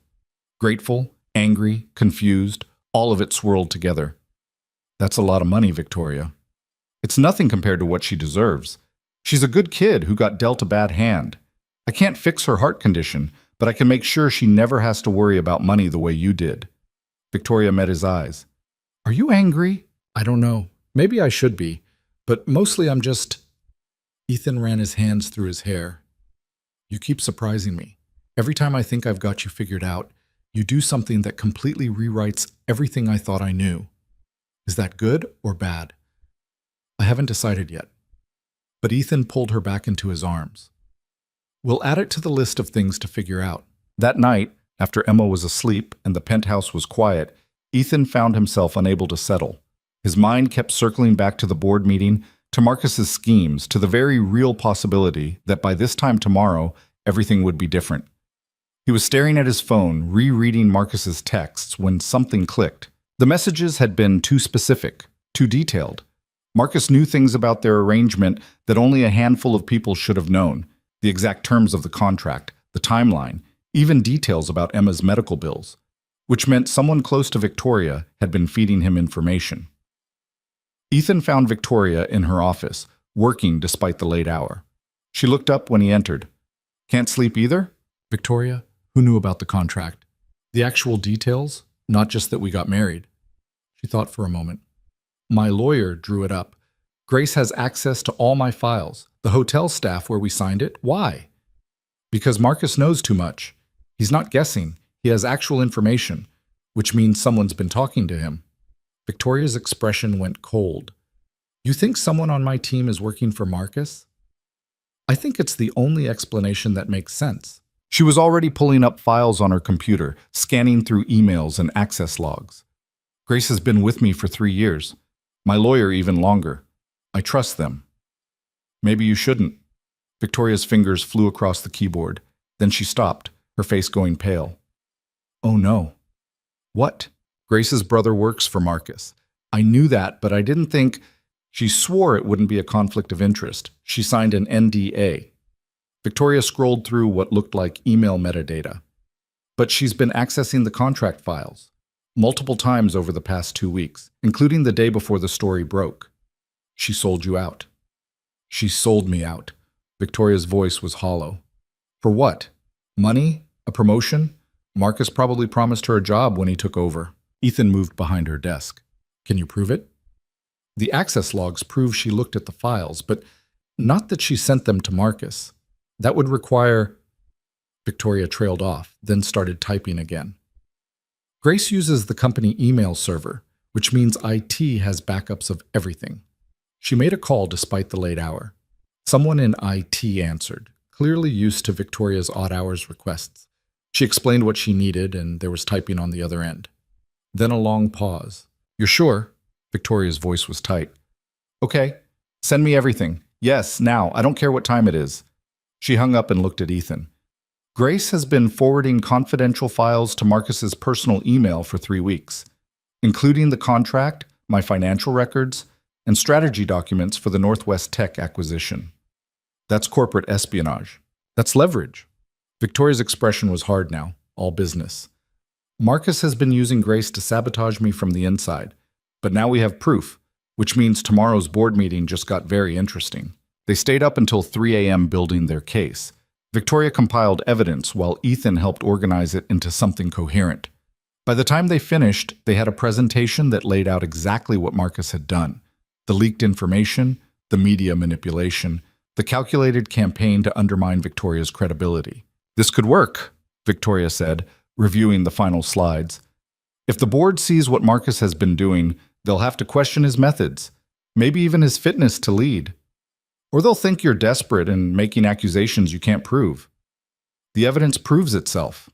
Grateful, angry, confused, all of it swirled together. That's a lot of money, Victoria. It's nothing compared to what she deserves. She's a good kid who got dealt a bad hand. I can't fix her heart condition, but I can make sure she never has to worry about money the way you did. Victoria met his eyes. Are you angry? I don't know. Maybe I should be, but mostly I'm just... Ethan ran his hands through his hair. You keep surprising me. Every time I think I've got you figured out, you do something that completely rewrites everything I thought I knew. Is that good or bad? I haven't decided yet. But Ethan pulled her back into his arms. We'll add it to the list of things to figure out. That night, after Emma was asleep and the penthouse was quiet, Ethan found himself unable to settle. His mind kept circling back to the board meeting, to Marcus's schemes, to the very real possibility that by this time tomorrow, everything would be different. He was staring at his phone, rereading Marcus's texts, when something clicked. The messages had been too specific, too detailed. Marcus knew things about their arrangement that only a handful of people should have known. The exact terms of the contract, the timeline, even details about Emma's medical bills, which meant someone close to Victoria had been feeding him information. Ethan found Victoria in her office, working despite the late hour. She looked up when he entered. Can't sleep either? Victoria, who knew about the contract? The actual details, not just that we got married. She thought for a moment. My lawyer drew it up. Grace has access to all my files, the hotel staff where we signed it. Why? Because Marcus knows too much. He's not guessing. He has actual information, which means someone's been talking to him. Victoria's expression went cold. You think someone on my team is working for Marcus? I think it's the only explanation that makes sense. She was already pulling up files on her computer, scanning through emails and access logs. Grace has been with me for 3 years. My lawyer even longer. I trust them. Maybe you shouldn't. Victoria's fingers flew across the keyboard. Then she stopped, her face going pale. Oh no. What? Grace's brother works for Marcus. I knew that, but I didn't think... She swore it wouldn't be a conflict of interest. She signed an NDA. Victoria scrolled through what looked like email metadata. But she's been accessing the contract files multiple times over the past 2 weeks, including the day before the story broke. She sold you out. She sold me out. Victoria's voice was hollow. For what? Money? A promotion? Marcus probably promised her a job when he took over. Ethan moved behind her desk. Can you prove it? The access logs prove she looked at the files, but not that she sent them to Marcus. That would require... Victoria trailed off, then started typing again. Grace uses the company email server, which means IT has backups of everything. She made a call despite the late hour. Someone in IT answered, clearly used to Victoria's odd hours requests. She explained what she needed, and there was typing on the other end. Then a long pause. You're sure? Victoria's voice was tight. Okay, send me everything. Yes, now. I don't care what time it is. She hung up and looked at Ethan. Grace has been forwarding confidential files to Marcus's personal email for 3 weeks, including the contract, my financial records, and strategy documents for the Northwest Tech acquisition. That's corporate espionage. That's leverage. Victoria's expression was hard now, all business. Marcus has been using Grace to sabotage me from the inside, but now we have proof, which means tomorrow's board meeting just got very interesting. They stayed up until 3 a.m. building their case. Victoria compiled evidence while Ethan helped organize it into something coherent. By the time they finished, they had a presentation that laid out exactly what Marcus had done. The leaked information, the media manipulation, the calculated campaign to undermine Victoria's credibility. This could work, Victoria said, reviewing the final slides. If the board sees what Marcus has been doing, they'll have to question his methods, maybe even his fitness to lead. Or they'll think you're desperate and making accusations you can't prove. The evidence proves itself.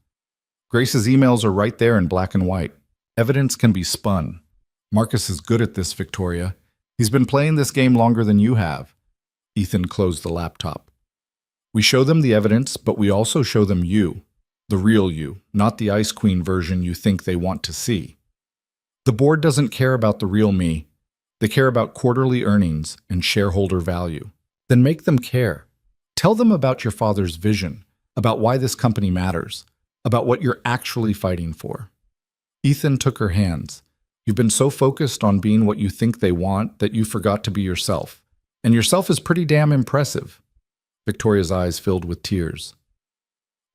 Grace's emails are right there in black and white. Evidence can be spun. Marcus is good at this, Victoria. He's been playing this game longer than you have. Ethan closed the laptop. We show them the evidence, but we also show them you. The real you, not the Ice Queen version you think they want to see. The board doesn't care about the real me. They care about quarterly earnings and shareholder value. Then make them care. Tell them about your father's vision, about why this company matters, about what you're actually fighting for. Ethan took her hands. You've been so focused on being what you think they want that you forgot to be yourself. And yourself is pretty damn impressive. Victoria's eyes filled with tears.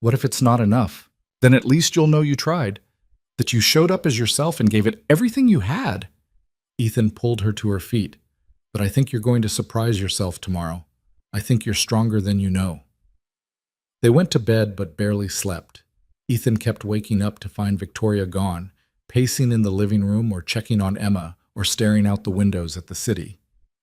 What if it's not enough? Then at least you'll know you tried. That you showed up as yourself and gave it everything you had. Ethan pulled her to her feet. But I think you're going to surprise yourself tomorrow. I think you're stronger than you know. They went to bed but barely slept. Ethan kept waking up to find Victoria gone, pacing in the living room or checking on Emma or staring out the windows at the city.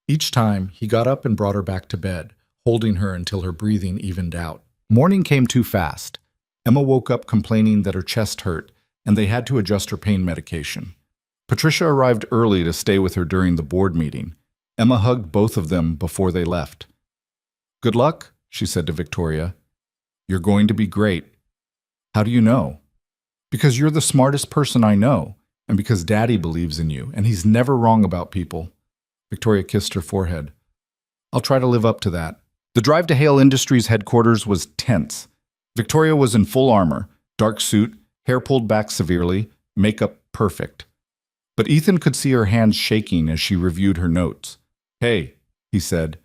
Each time, he got up and brought her back to bed, holding her until her breathing evened out. Morning came too fast. Emma woke up complaining that her chest hurt, and they had to adjust her pain medication. Patricia arrived early to stay with her during the board meeting. Emma hugged both of them before they left. "Good luck," she said to Victoria. "You're going to be great." "How do you know?" "Because you're the smartest person I know, and because Daddy believes in you, and he's never wrong about people." Victoria kissed her forehead. "I'll try to live up to that." The drive to Hale Industries headquarters was tense. Victoria was in full armor, dark suit, hair pulled back severely, makeup perfect. But Ethan could see her hands shaking as she reviewed her notes. "Hey," he said,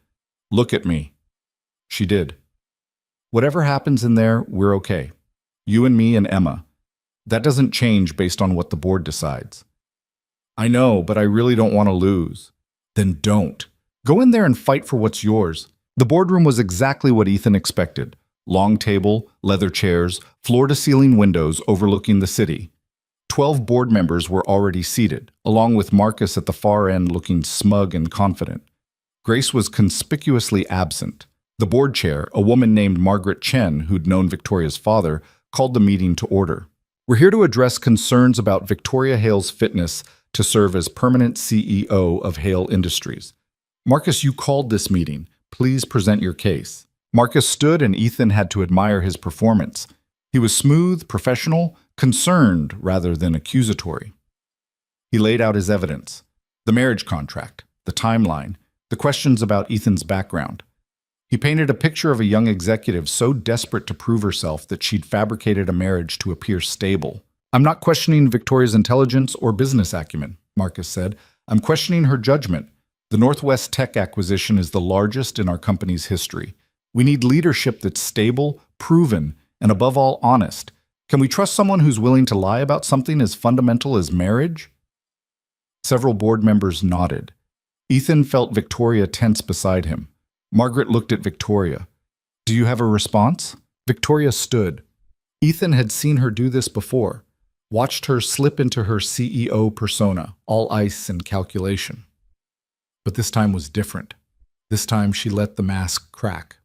"look at me." She did. "Whatever happens in there, we're okay. You and me and Emma. That doesn't change based on what the board decides." "I know, but I really don't want to lose." "Then don't. Go in there and fight for what's yours." The boardroom was exactly what Ethan expected. Long table, leather chairs, floor-to-ceiling windows overlooking the city. 12 board members were already seated, along with Marcus at the far end looking smug and confident. Grace was conspicuously absent. The board chair, a woman named Margaret Chen, who'd known Victoria's father, called the meeting to order. "We're here to address concerns about Victoria Hale's fitness to serve as permanent CEO of Hale Industries. Marcus, you called this meeting. Please present your case." Marcus stood and Ethan had to admire his performance. He was smooth, professional, concerned rather than accusatory. He laid out his evidence: the marriage contract, the timeline, the questions about Ethan's background. He painted a picture of a young executive so desperate to prove herself that she'd fabricated a marriage to appear stable. "I'm not questioning Victoria's intelligence or business acumen," Marcus said. "I'm questioning her judgment. The Northwest Tech acquisition is the largest in our company's history. We need leadership that's stable, proven, and above all, honest. Can we trust someone who's willing to lie about something as fundamental as marriage?" Several board members nodded. Ethan felt Victoria tense beside him. Margaret looked at Victoria. "Do you have a response?" Victoria stood. Ethan had seen her do this before, watched her slip into her CEO persona, all ice and calculation. But this time was different. This time she let the mask crack.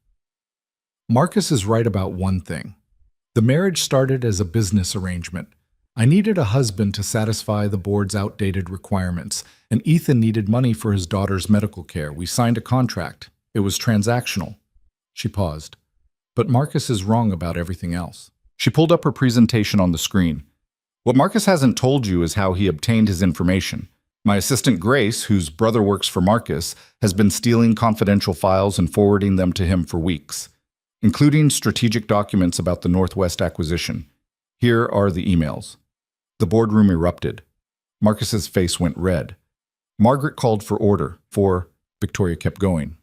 "Marcus is right about one thing. The marriage started as a business arrangement. I needed a husband to satisfy the board's outdated requirements, and Ethan needed money for his daughter's medical care. We signed a contract. It was transactional." She paused. "But Marcus is wrong about everything else." She pulled up her presentation on the screen. "What Marcus hasn't told you is how he obtained his information. My assistant Grace, whose brother works for Marcus, has been stealing confidential files and forwarding them to him for weeks, including strategic documents about the Northwest acquisition. Here are the emails." The boardroom erupted. Marcus's face went red. Margaret called for order. Victoria kept going.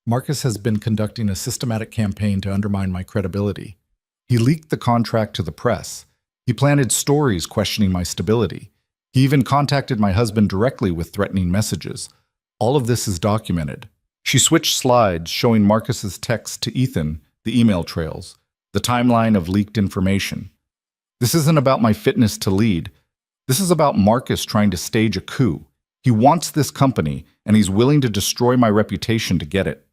"Marcus has been conducting a systematic campaign to undermine my credibility. He leaked the contract to the press. He planted stories questioning my stability. He even contacted my husband directly with threatening messages. All of this is documented." She switched slides, showing Marcus's text to Ethan, the email trails, the timeline of leaked information. "This isn't about my fitness to lead. This is about Marcus trying to stage a coup. He wants this company, and he's willing to destroy my reputation to get it."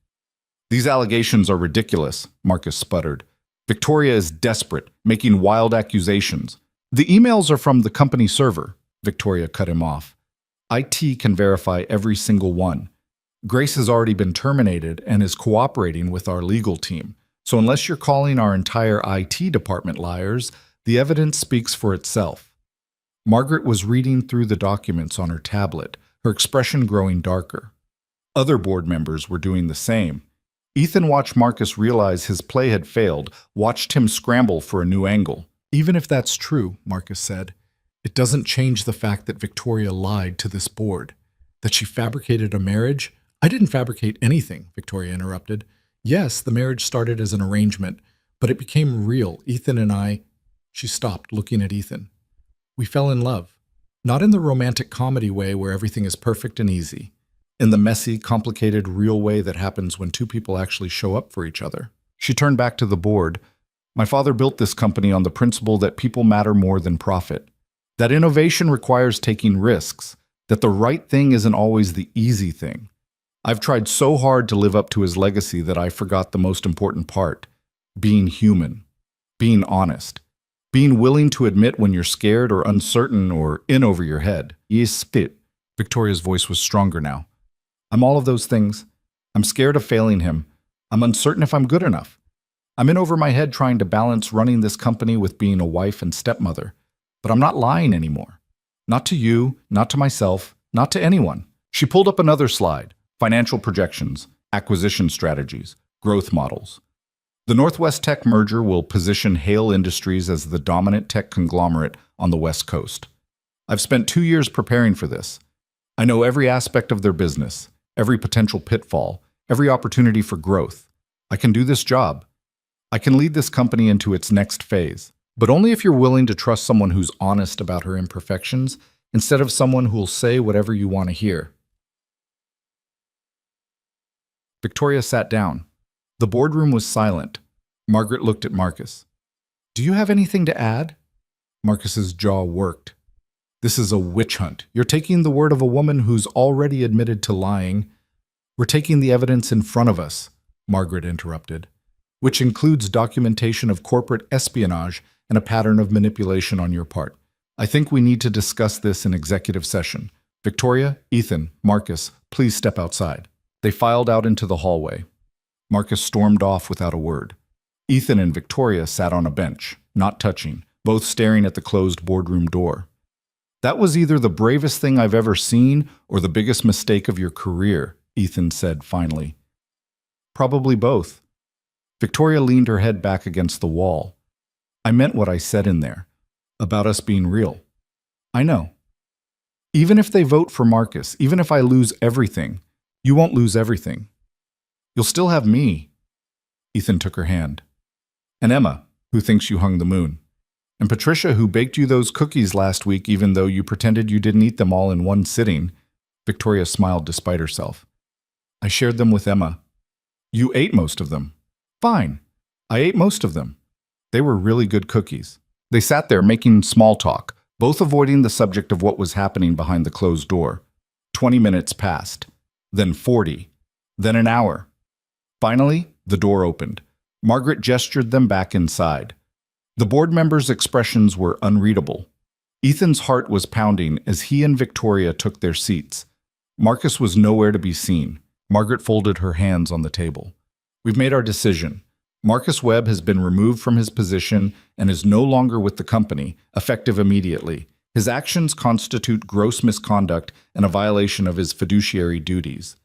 "These allegations are ridiculous," Marcus sputtered. "Victoria is desperate, making wild accusations." "The emails are from the company server," Victoria cut him off. "IT can verify every single one. Grace has already been terminated and is cooperating with our legal team. So unless you're calling our entire IT department liars, the evidence speaks for itself." Margaret was reading through the documents on her tablet, her expression growing darker. Other board members were doing the same. Ethan watched Marcus realize his play had failed, watched him scramble for a new angle. "Even if that's true," Marcus said, It doesn't change the fact that Victoria lied to this board, that she fabricated a marriage. I didn't fabricate anything, Victoria interrupted. Yes, the marriage started as an arrangement, but it became real. Ethan and I. She stopped, looking at Ethan. We fell in love. Not in the romantic comedy way where everything is perfect and easy. In the messy, complicated, real way that happens when two people actually show up for each other. She turned back to the board. My father built this company on the principle that people matter more than profit. That innovation requires taking risks. That the right thing isn't always the easy thing. I've tried so hard to live up to his legacy that I forgot the most important part. Being human. Being honest. Being willing to admit when you're scared or uncertain or in over your head. Yes, fit. Victoria's voice was stronger now. I'm all of those things. I'm scared of failing him. I'm uncertain if I'm good enough. I'm in over my head trying to balance running this company with being a wife and stepmother. But I'm not lying anymore. Not to you, not to myself, not to anyone. She pulled up another slide. Financial projections, acquisition strategies, growth models. The Northwest Tech merger will position Hale Industries as the dominant tech conglomerate on the West Coast. I've spent 2 years preparing for this. I know every aspect of their business, every potential pitfall, every opportunity for growth. I can do this job. I can lead this company into its next phase, but only if you're willing to trust someone who's honest about her imperfections instead of someone who'll say whatever you want to hear. Victoria sat down. The boardroom was silent. Margaret looked at Marcus. Do you have anything to add? Marcus's jaw worked. This is a witch hunt. You're taking the word of a woman who's already admitted to lying. We're taking the evidence in front of us, Margaret interrupted, which includes documentation of corporate espionage and a pattern of manipulation on your part. I think we need to discuss this in executive session. Victoria, Ethan, Marcus, please step outside. They filed out into the hallway. Marcus stormed off without a word. Ethan and Victoria sat on a bench, not touching, both staring at the closed boardroom door. That was either the bravest thing I've ever seen or the biggest mistake of your career, Ethan said finally. Probably both. Victoria leaned her head back against the wall. I meant what I said in there, about us being real. I know. Even if they vote for Marcus, even if I lose everything, you won't lose everything. You'll still have me. Ethan took her hand. And Emma, who thinks you hung the moon. And Patricia, who baked you those cookies last week even though you pretended you didn't eat them all in one sitting. Victoria smiled despite herself. I shared them with Emma. You ate most of them. Fine. I ate most of them. They were really good cookies. They sat there making small talk, both avoiding the subject of what was happening behind the closed door. 20 minutes passed. Then 40. Then an hour. Finally, the door opened. Margaret gestured them back inside. The board members' expressions were unreadable. Ethan's heart was pounding as he and Victoria took their seats. Marcus was nowhere to be seen. Margaret folded her hands on the table. We've made our decision. Marcus Webb has been removed from his position and is no longer with the company, effective immediately. His actions constitute gross misconduct and a violation of his fiduciary duties.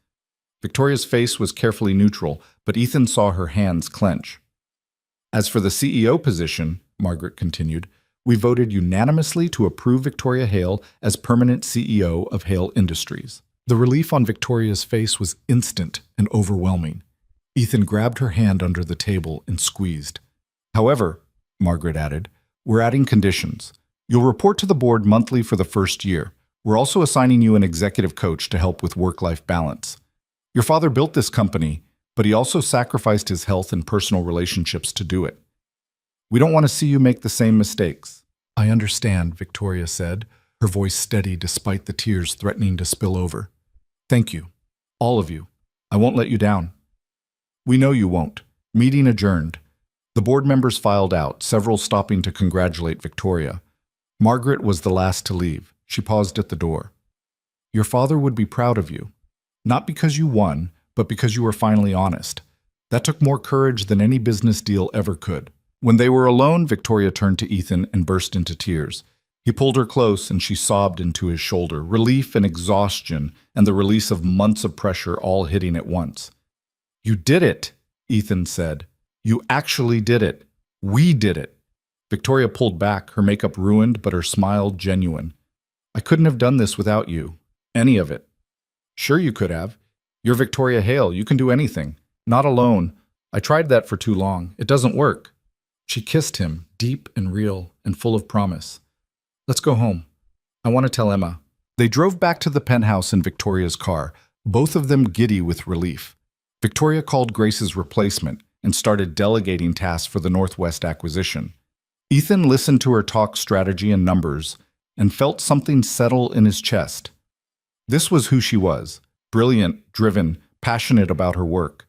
Victoria's face was carefully neutral, but Ethan saw her hands clench. As for the CEO position, Margaret continued, we voted unanimously to approve Victoria Hale as permanent CEO of Hale Industries. The relief on Victoria's face was instant and overwhelming. Ethan grabbed her hand under the table and squeezed. However, Margaret added, we're adding conditions. You'll report to the board monthly for the first year. We're also assigning you an executive coach to help with work-life balance. Your father built this company, but he also sacrificed his health and personal relationships to do it. We don't want to see you make the same mistakes. I understand, Victoria said, her voice steady despite the tears threatening to spill over. Thank you. All of you. I won't let you down. We know you won't. Meeting adjourned. The board members filed out, several stopping to congratulate Victoria. Margaret was the last to leave. She paused at the door. Your father would be proud of you. Not because you won, but because you were finally honest. That took more courage than any business deal ever could. When they were alone, Victoria turned to Ethan and burst into tears. He pulled her close and she sobbed into his shoulder, relief and exhaustion and the release of months of pressure all hitting at once. You did it, Ethan said. You actually did it. We did it. Victoria pulled back, her makeup ruined, but her smile genuine. I couldn't have done this without you. Any of it. Sure you could have. You're Victoria Hale. You can do anything. Not alone. I tried that for too long. It doesn't work. She kissed him, deep and real and full of promise. Let's go home. I want to tell Emma. They drove back to the penthouse in Victoria's car, both of them giddy with relief. Victoria called Grace's replacement and started delegating tasks for the Northwest acquisition. Ethan listened to her talk strategy and numbers and felt something settle in his chest. This was who she was, brilliant, driven, passionate about her work.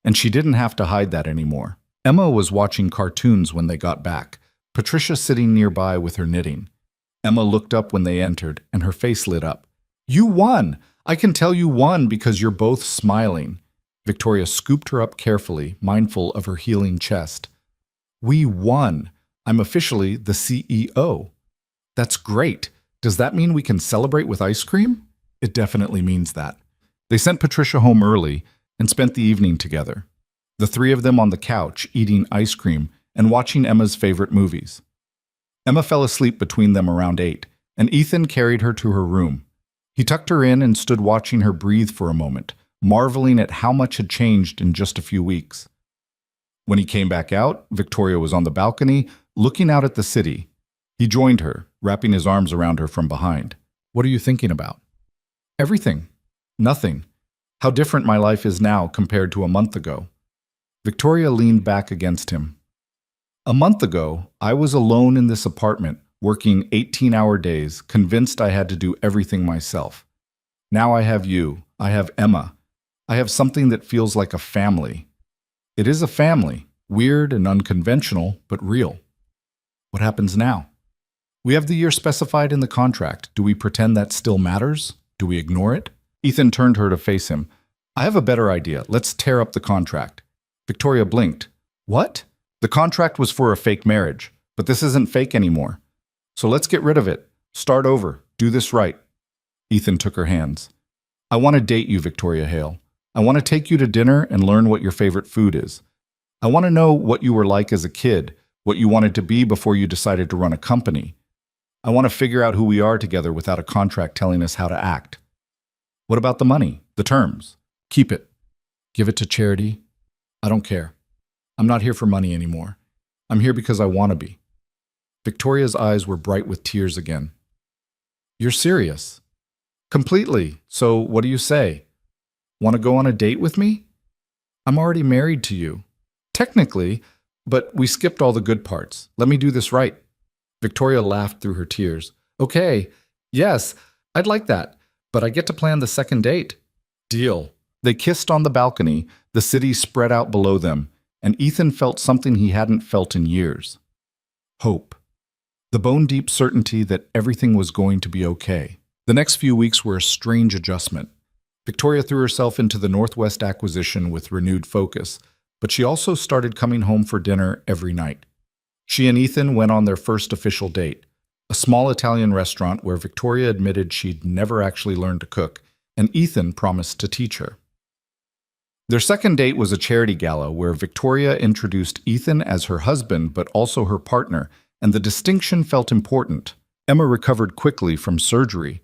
And she didn't have to hide that anymore. Emma was watching cartoons when they got back, Patricia sitting nearby with her knitting. Emma looked up when they entered, and her face lit up. You won! I can tell you won because you're both smiling. Victoria scooped her up carefully, mindful of her healing chest. We won! I'm officially the CEO. That's great. Does that mean we can celebrate with ice cream? It definitely means that. They sent Patricia home early and spent the evening together. The three of them on the couch, eating ice cream and watching Emma's favorite movies. Emma fell asleep between them around 8, and Ethan carried her to her room. He tucked her in and stood watching her breathe for a moment, marveling at how much had changed in just a few weeks. When he came back out, Victoria was on the balcony, looking out at the city. He joined her, wrapping his arms around her from behind. What are you thinking about? Everything. Nothing. How different my life is now compared to a month ago. Victoria leaned back against him. A month ago, I was alone in this apartment, working 18-hour days, convinced I had to do everything myself. Now I have you. I have Emma. I have something that feels like a family. It is a family, weird and unconventional, but real. What happens now? We have the year specified in the contract. Do we pretend that still matters? Do we ignore it? Ethan turned her to face him. I have a better idea. Let's tear up the contract. Victoria blinked. What? The contract was for a fake marriage, but this isn't fake anymore. So let's get rid of it. Start over. Do this right. Ethan took her hands. I want to date you, Victoria Hale. I want to take you to dinner and learn what your favorite food is. I want to know what you were like as a kid, what you wanted to be before you decided to run a company. I want to figure out who we are together without a contract telling us how to act. What about the money, the terms? Keep it. Give it to charity. I don't care. I'm not here for money anymore. I'm here because I want to be. Victoria's eyes were bright with tears again. You're serious? Completely. So what do you say? Want to go on a date with me? I'm already married to you. Technically, but we skipped all the good parts. Let me do this right. Victoria laughed through her tears. Okay, yes, I'd like that, but I get to plan the second date. Deal. They kissed on the balcony, the city spread out below them, and Ethan felt something he hadn't felt in years. Hope. The bone-deep certainty that everything was going to be okay. The next few weeks were a strange adjustment. Victoria threw herself into the Northwest acquisition with renewed focus, but she also started coming home for dinner every night. She and Ethan went on their first official date, a small Italian restaurant where Victoria admitted she'd never actually learned to cook, and Ethan promised to teach her. Their second date was a charity gala where Victoria introduced Ethan as her husband but also her partner, and the distinction felt important. Emma recovered quickly from surgery.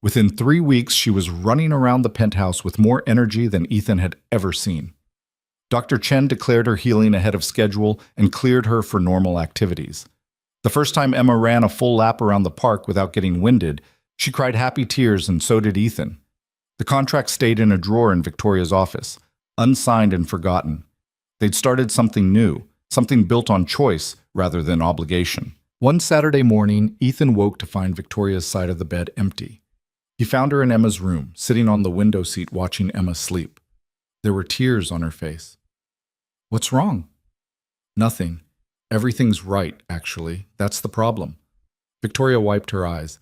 Within 3 weeks, she was running around the penthouse with more energy than Ethan had ever seen. Dr. Chen declared her healing ahead of schedule and cleared her for normal activities. The first time Emma ran a full lap around the park without getting winded, she cried happy tears, and so did Ethan. The contract stayed in a drawer in Victoria's office, unsigned and forgotten. They'd started something new, something built on choice rather than obligation. One Saturday morning, Ethan woke to find Victoria's side of the bed empty. He found her in Emma's room, sitting on the window seat watching Emma sleep. There were tears on her face. What's wrong? Nothing. Everything's right, actually. That's the problem. Victoria wiped her eyes.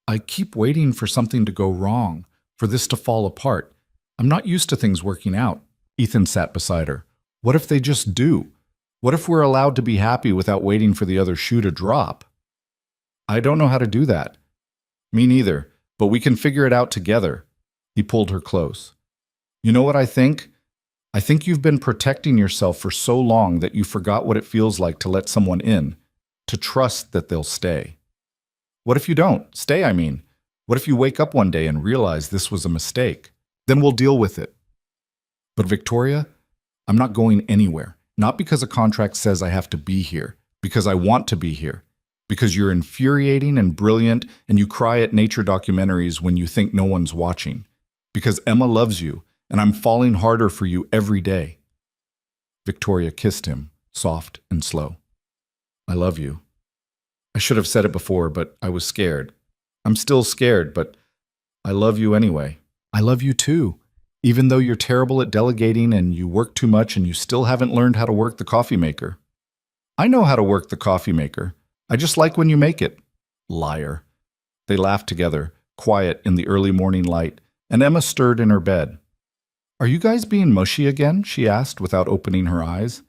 I keep waiting for something to go wrong, for this to fall apart. I'm not used to things working out. Ethan sat beside her. What if they just do? What if we're allowed to be happy without waiting for the other shoe to drop? I don't know how to do that. Me neither, but we can figure it out together. He pulled her close. You know what I think? I think you've been protecting yourself for so long that you forgot what it feels like to let someone in, to trust that they'll stay. What if you don't? Stay, I mean. What if you wake up one day and realize this was a mistake? Then we'll deal with it. But Victoria, I'm not going anywhere. Not because a contract says I have to be here, because I want to be here. Because you're infuriating and brilliant and you cry at nature documentaries when you think no one's watching. Because Emma loves you and I'm falling harder for you every day. Victoria kissed him, soft and slow. I love you. I should have said it before, but I was scared. I'm still scared, but I love you anyway. I love you too. Even though you're terrible at delegating and you work too much and you still haven't learned how to work the coffee maker. I know how to work the coffee maker. I just like when you make it. Liar. They laughed together, quiet in the early morning light, and Emma stirred in her bed. Are you guys being mushy again? She asked without opening her eyes.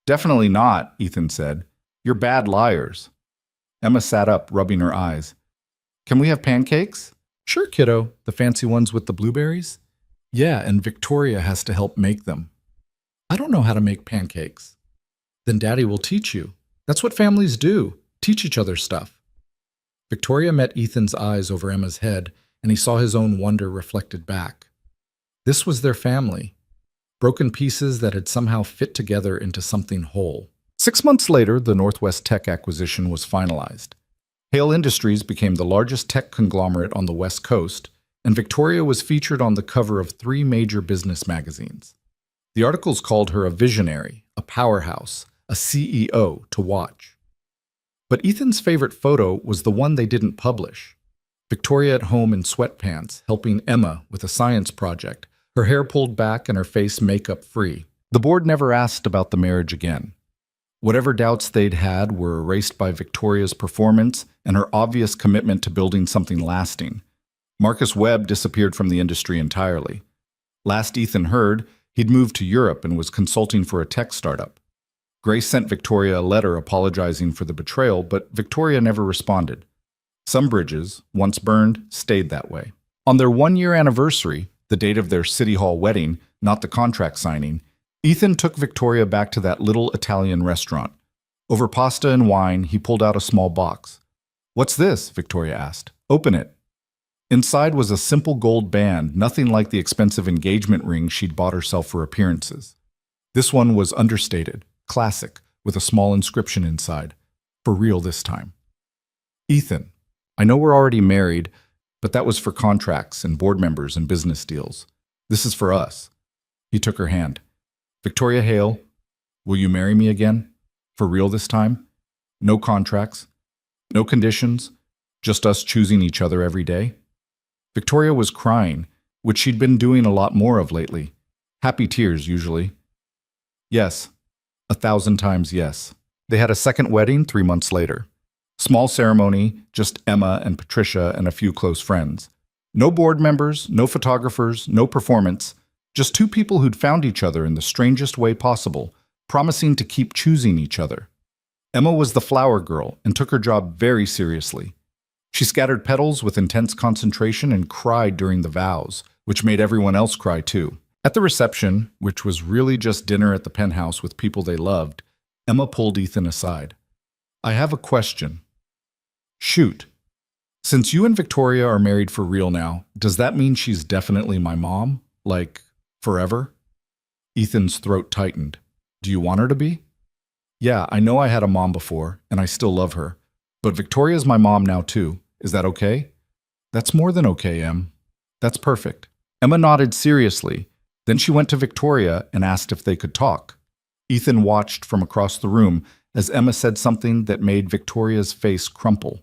Definitely not, Ethan said. You're bad liars. Emma sat up, rubbing her eyes. Can we have pancakes? Sure, kiddo. The fancy ones with the blueberries? Yeah, and Victoria has to help make them. I don't know how to make pancakes. Then Daddy will teach you. That's what families do, teach each other stuff. Victoria met Ethan's eyes over Emma's head, and he saw his own wonder reflected back. This was their family, broken pieces that had somehow fit together into something whole. 6 months later, the Northwest Tech acquisition was finalized. Hale Industries became the largest tech conglomerate on the West Coast, and Victoria was featured on the cover of 3 major business magazines. The articles called her a visionary, a powerhouse, a CEO to watch. But Ethan's favorite photo was the one they didn't publish. Victoria at home in sweatpants, helping Emma with a science project, her hair pulled back and her face makeup free. The board never asked about the marriage again. Whatever doubts they'd had were erased by Victoria's performance and her obvious commitment to building something lasting. Marcus Webb disappeared from the industry entirely. Last Ethan heard, he'd moved to Europe and was consulting for a tech startup. Grace sent Victoria a letter apologizing for the betrayal, but Victoria never responded. Some bridges, once burned, stayed that way. On their 1-year anniversary, the date of their City Hall wedding, not the contract signing, Ethan took Victoria back to that little Italian restaurant. Over pasta and wine, he pulled out a small box. What's this? Victoria asked. Open it. Inside was a simple gold band, nothing like the expensive engagement ring she'd bought herself for appearances. This one was understated, classic, with a small inscription inside. For real this time. Ethan, I know we're already married, but that was for contracts and board members and business deals. This is for us. He took her hand. Victoria Hale, will you marry me again? For real this time? No contracts, no conditions, just us choosing each other every day? Victoria was crying, which she'd been doing a lot more of lately. Happy tears, usually. Yes, 1,000 times yes. They had a second wedding 3 months later. Small ceremony, just Emma and Patricia and a few close friends. No board members, no photographers, no performance. Just 2 people who'd found each other in the strangest way possible, promising to keep choosing each other. Emma was the flower girl and took her job very seriously. She scattered petals with intense concentration and cried during the vows, which made everyone else cry too. At the reception, which was really just dinner at the penthouse with people they loved, Emma pulled Ethan aside. I have a question. Shoot. Since you and Victoria are married for real now, does that mean she's definitely my mom? Like, forever? Ethan's throat tightened. Do you want her to be? Yeah, I know I had a mom before, and I still love her. But Victoria's my mom now too. Is that okay? That's more than okay, Em. That's perfect. Emma nodded seriously. Then she went to Victoria and asked if they could talk. Ethan watched from across the room as Emma said something that made Victoria's face crumple.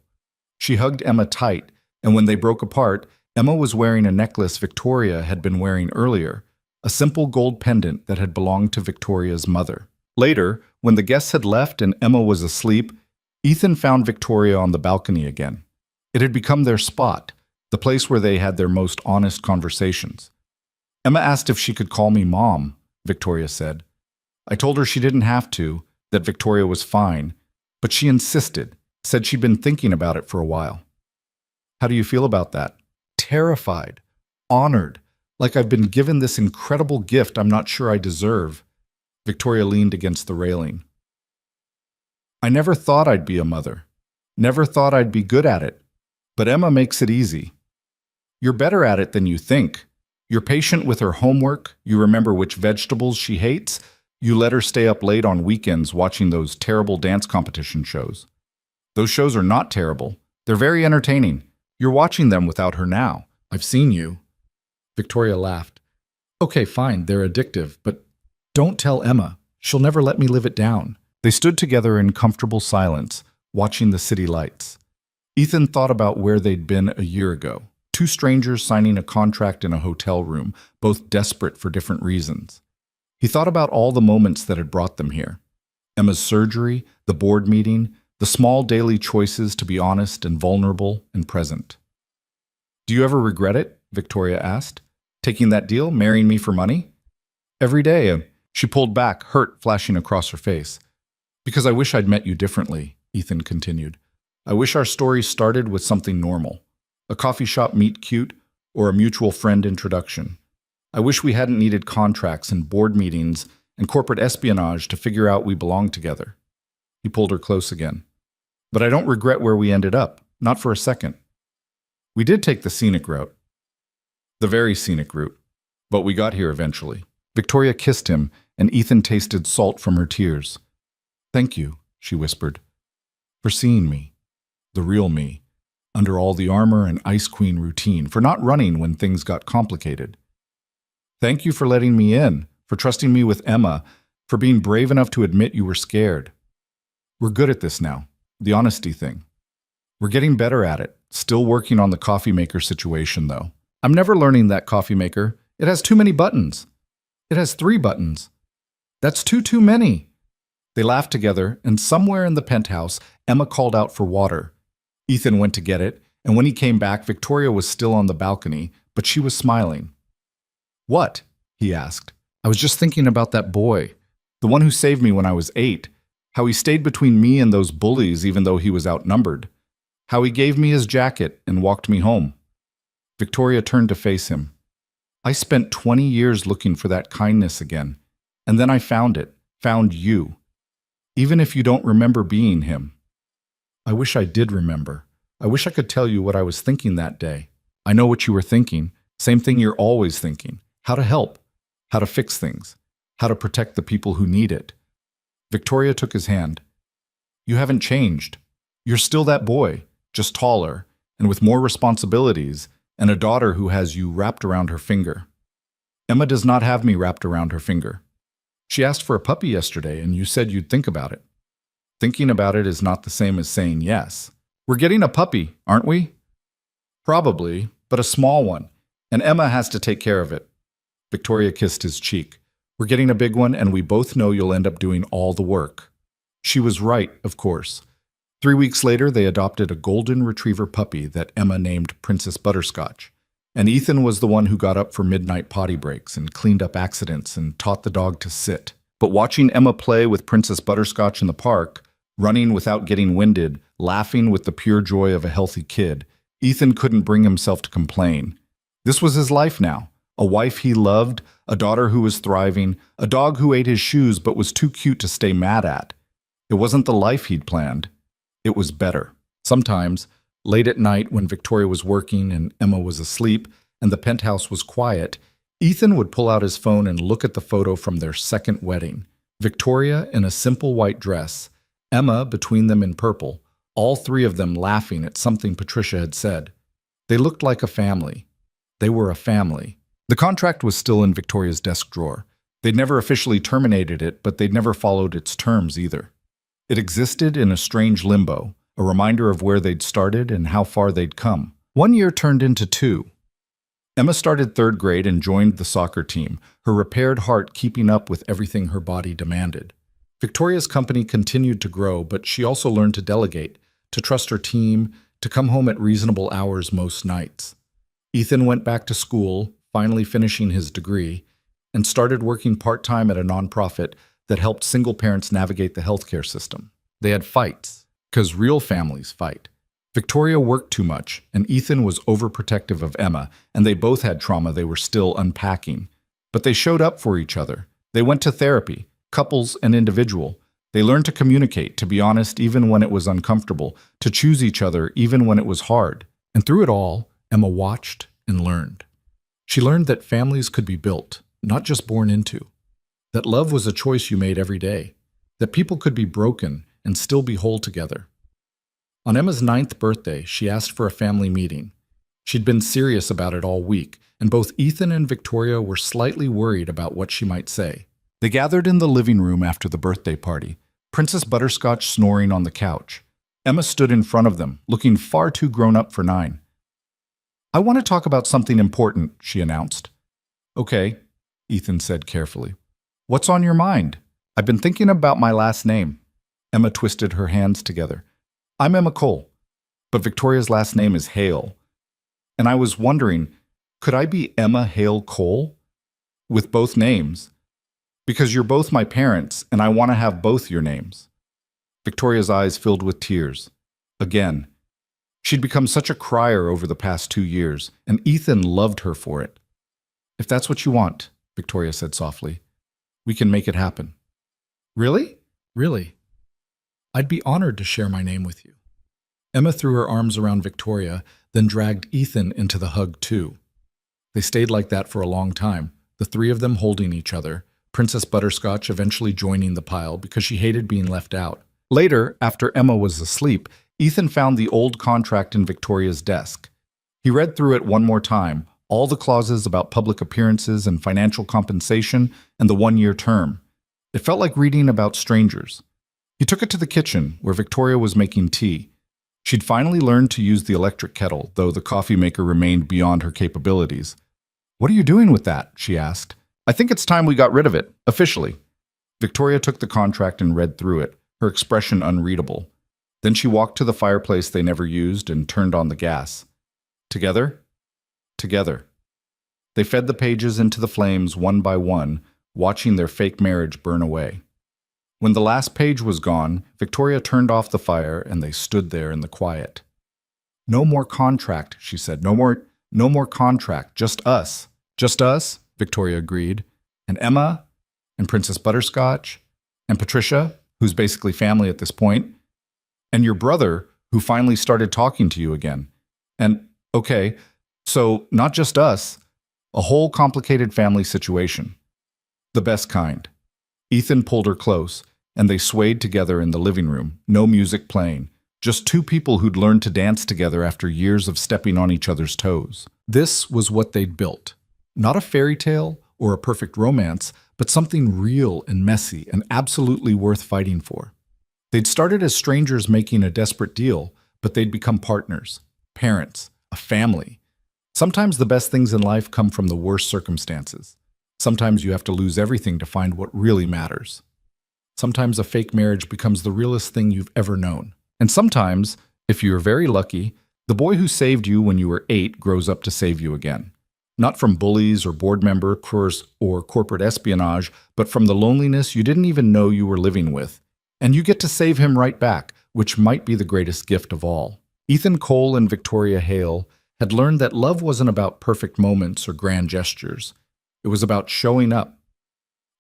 She hugged Emma tight, and when they broke apart, Emma was wearing a necklace Victoria had been wearing earlier, a simple gold pendant that had belonged to Victoria's mother. Later, when the guests had left and Emma was asleep, Ethan found Victoria on the balcony again. It had become their spot, the place where they had their most honest conversations. Emma asked if she could call me Mom, Victoria said. I told her she didn't have to, that Victoria was fine, but she insisted, said she'd been thinking about it for a while. How do you feel about that? Terrified, honored, like I've been given this incredible gift I'm not sure I deserve. Victoria leaned against the railing. I never thought I'd be a mother. Never thought I'd be good at it. But Emma makes it easy. You're better at it than you think. You're patient with her homework. You remember which vegetables she hates. You let her stay up late on weekends watching those terrible dance competition shows. Those shows are not terrible. They're very entertaining. You're watching them without her now. I've seen you. Victoria laughed. Okay, fine, they're addictive, but don't tell Emma. She'll never let me live it down. They stood together in comfortable silence, watching the city lights. Ethan thought about where they'd been a year ago. Two strangers signing a contract in a hotel room, both desperate for different reasons. He thought about all the moments that had brought them here. Emma's surgery, the board meeting, the small daily choices to be honest and vulnerable and present. Do you ever regret it? Victoria asked. Taking that deal, marrying me for money? Every day. She pulled back, hurt flashing across her face. Because I wish I'd met you differently, Ethan continued. I wish our story started with something normal. A coffee shop meet cute, or a mutual friend introduction. I wish we hadn't needed contracts and board meetings and corporate espionage to figure out we belong together. He pulled her close again. But I don't regret where we ended up, not for a second. We did take the scenic route. The very scenic route. But we got here eventually. Victoria kissed him, and Ethan tasted salt from her tears. Thank you, she whispered, for seeing me, the real me, under all the armor and Ice Queen routine, for not running when things got complicated. Thank you for letting me in, for trusting me with Emma, for being brave enough to admit you were scared. We're good at this now, the honesty thing. We're getting better at it, still working on the coffee maker situation, though. I'm never learning that coffee maker. It has too many buttons. It has 3 buttons. That's too many. They laughed together, and somewhere in the penthouse, Emma called out for water. Ethan went to get it, and when he came back, Victoria was still on the balcony, but she was smiling. What? He asked. I was just thinking about that boy, the one who saved me when I was 8, how he stayed between me and those bullies even though he was outnumbered, how he gave me his jacket and walked me home. Victoria turned to face him. I spent 20 years looking for that kindness again, and then I found it, found you. Even if you don't remember being him. I wish I did remember. I wish I could tell you what I was thinking that day. I know what you were thinking, same thing you're always thinking. How to help, how to fix things, how to protect the people who need it. Victoria took his hand. You haven't changed. You're still that boy, just taller, and with more responsibilities, and a daughter who has you wrapped around her finger. Emma does not have me wrapped around her finger. She asked for a puppy yesterday, and you said you'd think about it. Thinking about it is not the same as saying yes. We're getting a puppy, aren't we? Probably, but a small one, and Emma has to take care of it. Victoria kissed his cheek. We're getting a big one, and we both know you'll end up doing all the work. She was right, of course. 3 weeks later, they adopted a golden retriever puppy that Emma named Princess Butterscotch. And Ethan was the one who got up for midnight potty breaks and cleaned up accidents and taught the dog to sit. But watching Emma play with Princess Butterscotch in the park, running without getting winded, laughing with the pure joy of a healthy kid, Ethan couldn't bring himself to complain. This was his life now. A wife he loved, a daughter who was thriving, a dog who ate his shoes but was too cute to stay mad at. It wasn't the life he'd planned. It was better. Sometimes, late at night when Victoria was working and Emma was asleep and the penthouse was quiet, Ethan would pull out his phone and look at the photo from their second wedding. Victoria in a simple white dress, Emma between them in purple, all 3 of them laughing at something Patricia had said. They looked like a family. They were a family. The contract was still in Victoria's desk drawer. They'd never officially terminated it, but they'd never followed its terms either. It existed in a strange limbo, a reminder of where they'd started and how far they'd come. 1 year turned into 2. Emma started 3rd grade and joined the soccer team, her repaired heart keeping up with everything her body demanded. Victoria's company continued to grow, but she also learned to delegate, to trust her team, to come home at reasonable hours most nights. Ethan went back to school, finally finishing his degree, and started working part-time at a nonprofit that helped single parents navigate the healthcare system. They had fights, because real families fight. Victoria worked too much, and Ethan was overprotective of Emma, and they both had trauma they were still unpacking. But they showed up for each other. They went to therapy, couples and individual. They learned to communicate, to be honest even when it was uncomfortable, to choose each other even when it was hard. And through it all, Emma watched and learned. She learned that families could be built, not just born into. That love was a choice you made every day. That people could be broken and still be whole together. On Emma's 9th birthday, she asked for a family meeting. She'd been serious about it all week, and both Ethan and Victoria were slightly worried about what she might say. They gathered in the living room after the birthday party, Princess Butterscotch snoring on the couch. Emma stood in front of them, looking far too grown up for 9. "I want to talk about something important," she announced. "Okay," Ethan said carefully. "What's on your mind?" "I've been thinking about my last name." Emma twisted her hands together. "I'm Emma Cole, but Victoria's last name is Hale. And I was wondering, could I be Emma Hale Cole? With both names? Because you're both my parents, and I want to have both your names." Victoria's eyes filled with tears. Again. She'd become such a crier over the past 2 years, and Ethan loved her for it. "If that's what you want," Victoria said softly, "we can make it happen." "Really?" "Really? I'd be honored to share my name with you." Emma threw her arms around Victoria, then dragged Ethan into the hug too. They stayed like that for a long time, the three of them holding each other, Princess Butterscotch eventually joining the pile because she hated being left out. Later, after Emma was asleep, Ethan found the old contract in Victoria's desk. He read through it one more time, all the clauses about public appearances and financial compensation and the 1-year term. It felt like reading about strangers. He took it to the kitchen, where Victoria was making tea. She'd finally learned to use the electric kettle, though the coffee maker remained beyond her capabilities. "What are you doing with that?" she asked. "I think it's time we got rid of it, officially." Victoria took the contract and read through it, her expression unreadable. Then she walked to the fireplace they never used and turned on the gas. Together? Together. They fed the pages into the flames one by one, watching their fake marriage burn away. When the last page was gone, Victoria turned off the fire and they stood there in the quiet. "No more contract," she said. No more contract, just us." "Just us," Victoria agreed. "And Emma, and Princess Butterscotch, and Patricia, who's basically family at this point, and your brother, who finally started talking to you again. And, okay, so not just us, a whole complicated family situation. The best kind." Ethan pulled her close, and they swayed together in the living room, no music playing, just two people who'd learned to dance together after years of stepping on each other's toes. This was what they'd built. Not a fairy tale or a perfect romance, but something real and messy and absolutely worth fighting for. They'd started as strangers making a desperate deal, but they'd become partners, parents, a family. Sometimes the best things in life come from the worst circumstances. Sometimes you have to lose everything to find what really matters. Sometimes a fake marriage becomes the realest thing you've ever known. And sometimes, if you're very lucky, the boy who saved you when you were 8 grows up to save you again. Not from bullies or board members or corporate espionage, but from the loneliness you didn't even know you were living with. And you get to save him right back, which might be the greatest gift of all. Ethan Cole and Victoria Hale had learned that love wasn't about perfect moments or grand gestures. It was about showing up,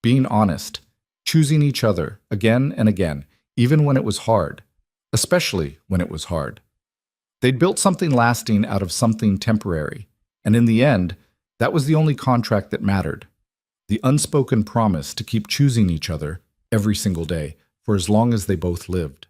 being honest, choosing each other again and again, even when it was hard, especially when it was hard. They'd built something lasting out of something temporary, and in the end, that was the only contract that mattered. The unspoken promise to keep choosing each other every single day for as long as they both lived.